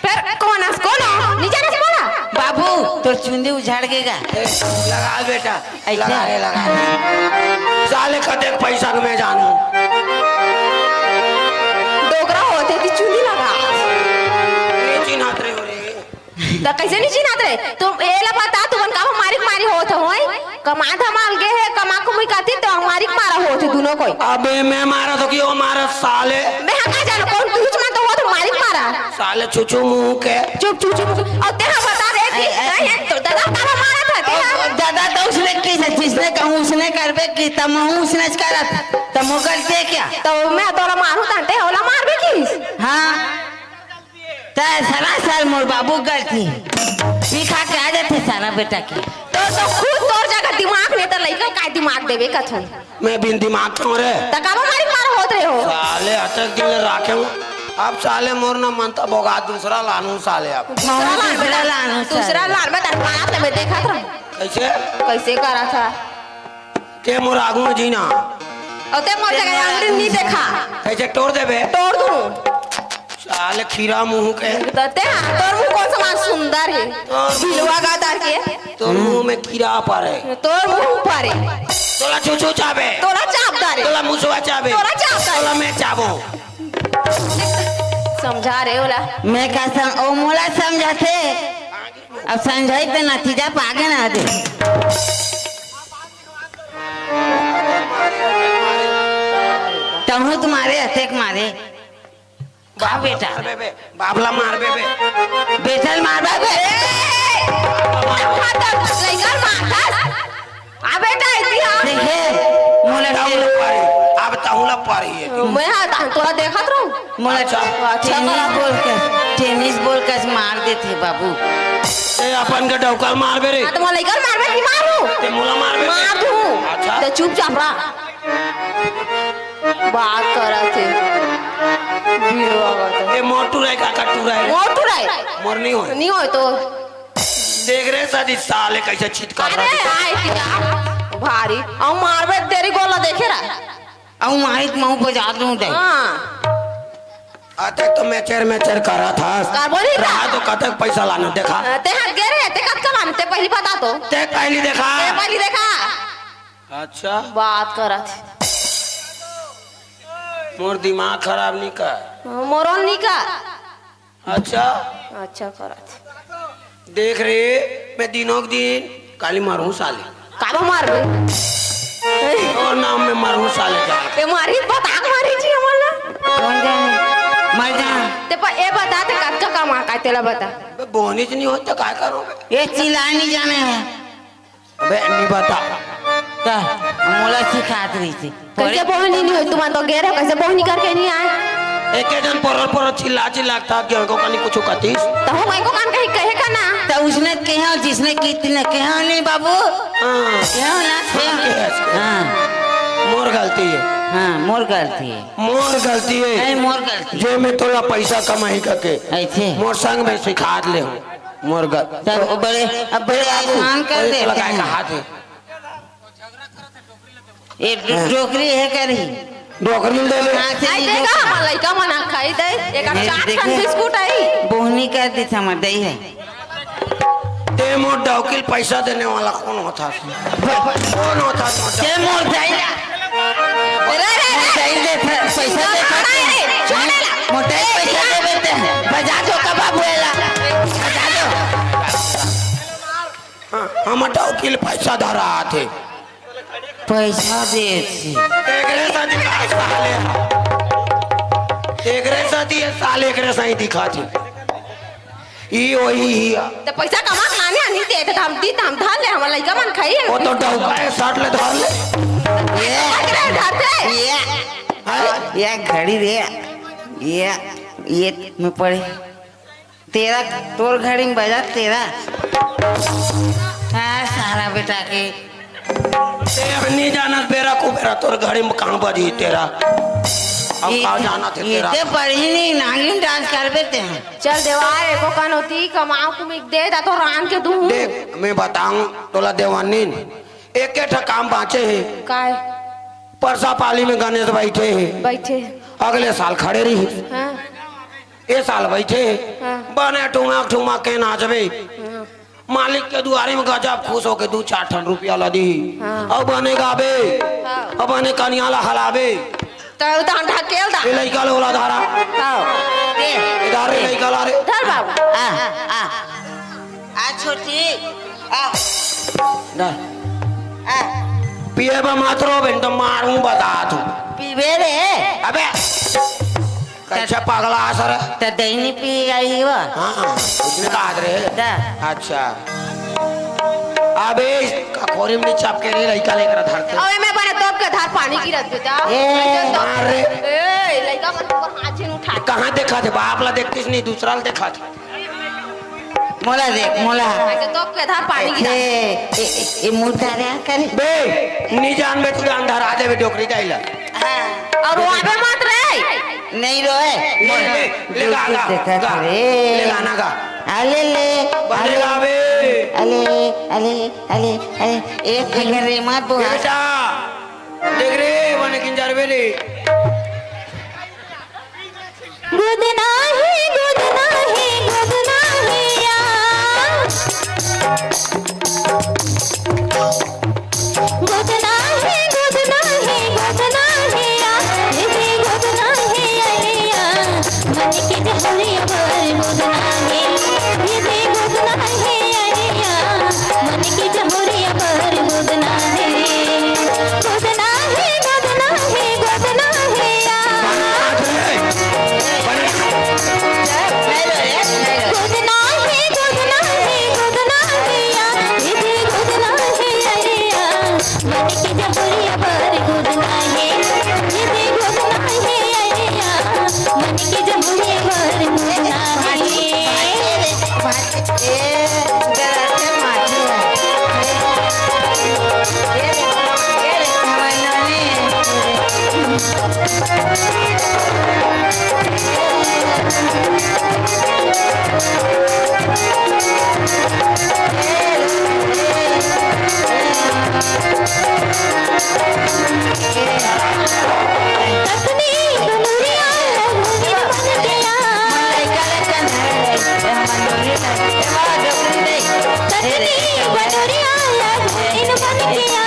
फिर कौन आज कौन? नीचे नहीं बोला। बाबू तो चुंदी उछाड़ देगा। लगा बेटा ऐसे? लगा साले कते पैसा में जानू डोगरा होते थी चुंदी लगा। ये चिन्हात रे हो रे तो कैसे नहीं चिन्हात रे? तुम ये ला बता तुमन का मारी होत होय? कमा धमाल गे है कमा कुमी काती तो हमारी मारा होत दोनों कोई। अबे मैं मारा तो क्यों मारा साले? मैं हका जानो कौन तुझ में तो हो तो मारी मारा। साले चुचू मुंह के चुप चुप चुप और तेरा बता दे कि तो दादा का मारा था तेरा। दादा तो उसने किसने कहूँ उसने करबे की तम उसने करत तम करते क्या? तो मैं तोला मारू तांटे होला मार भी किस? हाँ तो सरासर मोर बाबू गलती सीखा के आ जाते सारा बेटा की। तो खुद तोर जगह दिमाग नहीं तो लइका का दिमाग देबे कथन। मैं बिन दिमाग क्यों रे? त का मारी मार होत रे हो? साले अटक दिन राखे हूँ अब साले मोर ना मनता बोगा दूसरा लानू साले अब दूसरा लाल में तनपात में देखा था कैसे करा था के मोर आगू में जीना और ते मोर जगह आंगड़ी नहीं देखा कैसे तोड़ देबे? तोड़ दूं साले खीरा मुंह के ते तोर मुंह कौन सा सुंदर है बिलवा गादार के तोर मुंह में कीड़ा पड़े तोर मुंह पड़े तोला चूचू चाबे तोला चापदार तोला मुसवा चाबे तोला चापदार तोला मैं चाबो समझा रहे होला मैं का सम ओ मोला समझाते अब समझाई पे नतीजा पागे ना दे। तहु तुम्हारे अतेक मारे का बेटा बाबला मार बेबे बेटल मार बे लइका मार आ बेटा इतिहा देखे मोला ताहुला पारी अब ताहुला पारी है मैं हां तोरा देखत रहूं मोला टेनिस बॉल का मार देते बाबू ए अपन के डौकल मार बे रे तो मोला लइका मारबे की मारू ते मोला मार बे मार दूं अच्छा तो चुपचाप रहा बात करा थे ए मोटू रे का कटू रे मोटू रे मोर नहीं हो तो देख रे सादी साले कैसे चित कर अरे रहा आए क्या भारी और मारबे तेरी गोला देखे रहा औ माहित महू बजा दूं दे हां आते तो मैं चेर करा था कार्बोनी का रहा तो कतक पैसा लाना देखा ते हाथ गे रे ते कत कमान ते पहली बता तो ते पहली देखा ते पहली देखा अच्छा बात करा थी मोर दिमाग खराब नहीं कर मोरन नहीं का अच्छा करा थी देख रे मैं दिनों दिन काली मारू साले काबा मार और नाम में मारू साले जा ते मारी बता मारी जी हमला कौन जाने मर जा ते पर ए बता ते कत का कमा का तेला बता बोनी नहीं हो तो काय करोगे ये चिल्ला नहीं जाने है अबे नहीं बता का मोला सिखात रही थी कैसे बोहनी नहीं हो तुम तो गे रहे कैसे बोहनी करके नहीं आए एक जन पर चिल्ला था कि को कनी कुछ कतीस तो हम को कान कहीं कहे का ना तो उसने कहा जिसने कितने कहा नहीं बाबू हां कहा ना हां मोर गलती है हाँ मोर गलती है मोर गलती है नहीं मोर गलती जो मैं थोड़ा पैसा कमाई करके ऐसे मोर संग में सिखा ले हूँ मोर गलती तब बड़े अब बड़े आसान कर दे लगाए का हाथ है ये डोकरी है करी डोकरी दे ले आई देगा हम लइका मना खाई दे एक चाट सन बिस्कुट आई बोहनी कर दी समझ दई है ते मोर डौकिल पैसा देने वाला कौन होता कौन होता के मोर जाइला रे पैसा दे मोटे पैसा दे बेटे बजा दो का बाबूला बजा दो हम डौकिल पैसा धरा थे पैसा दे एकरे साथी साले एकरे साथी साले एकरे साई दिखा थी ई वही ही तो पैसा कमा खाने नहीं दे तो हम दी हम धान ले हम लइका मन खाई वो तो डौका है 60 ले धर ले ये घड़ी रे ये में पड़े तेरा तोर घड़ी में बजा तेरा हाँ सारा बेटा के ते नहीं जाना बेरा को बेरा तोर घड़ी में कहाँ बजी तेरा अब का जाना थे तेरा इतने पढ़ी नहीं नागिन डांस कर देते हैं। चल देवार एको कन होती कमाओ कुमिक दे दा तो रान के दूं। देख मैं बताऊं तोला देवानीन एक काम बाँचे हैं। काय परसा पाली में गणेश बैठे हैं, बैठे अगले साल खड़े रही, हाँ ये साल बैठे हाँ। बने ठुमा ठुमा के नाचबे, मालिक के दुआरे में गजब खुश होके 2-4 ठन रुपया ला दी, अब बने गाबे, अब बने कनिया ला हलाबे, तो उतान ढकेल दा ये लइका लोला धारा, हां दे इधर रे लइका ला रे, धर बाबू आ छोटी आ ना आ पिए बा मात्रो बेन तो मारूं बता तू, पीबे रे अबे कैसे पागला सर, तो दही पी गई वो। हाँ उसने कहा रे, दा अच्छा अबे खोरी में चपके रे लइका लेकर धरते, अबे मैं बने तोप के धार पानी गिरत बेटा मार रे, ए लइका मन ऊपर हाथ छीन उठा कहाँ देखा थे बाप ला देखतीस नहीं दूसरा ला देखा थे, मोला देख मोला ऐसे तोप के धार पानी गिरत ये मुर्दा रे कर बे नहीं जान बे तू जान धरा दे बे डोकरी जाइला, और वहां पे मत रे नहीं रोए ले गाना गा ले गाना गा अले ले बनेगा बे अले अले अले अले एक फिगर रे मत बोल बेटा देख रे बने किंजर बे रे गोदना है गोदना है गोदना है यार गोदना है गोदना है गोदना है यार ये गोदना है अरे यार मन के जहरी पर गोदना है ये गोदना है अरे यार मन के जहरी पर गोदना है गोदना है गोदना है गोदना है यार गोदना है गोदना है गोदना है यार ये गोदना है अरे यार मन की जबरिया पर गोदना है ये गोदना है अरे यार मन की जबरिया पर गोदना तकनी दुनिया लगनी मन गया तकनी बनरिया लगनी मन गया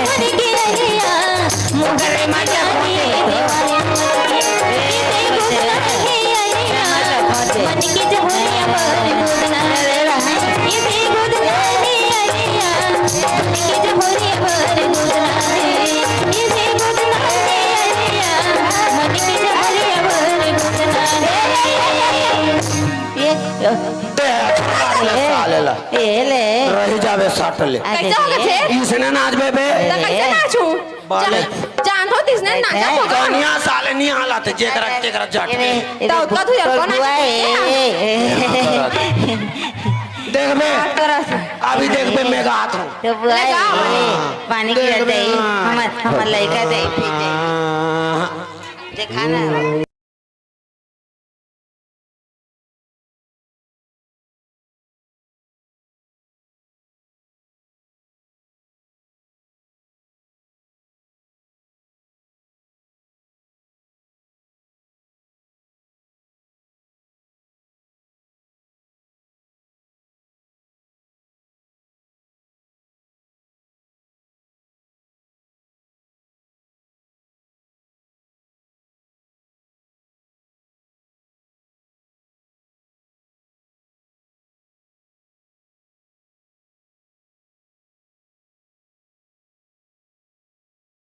मन गया मुगर मजा मन की जहरिया पर गोदना ये गोदना है अरे यार मन की जहरिया पर गोदना है ये गोदना है अरे यार मन की जहरिया पर गोदना है ये ले रही जावे साट ले कैसे हो गए थे इसने नाच बे बे तो कैसे नाचू बाले जान हो तिसने नाचा तो कनिया साले नहीं हालत जेकरा जट के तो उसका तू यार कौन देख बे अभी देख बे मैं गात हूँ तो पानी की दही हमर लड़का दही पी दे देखा ना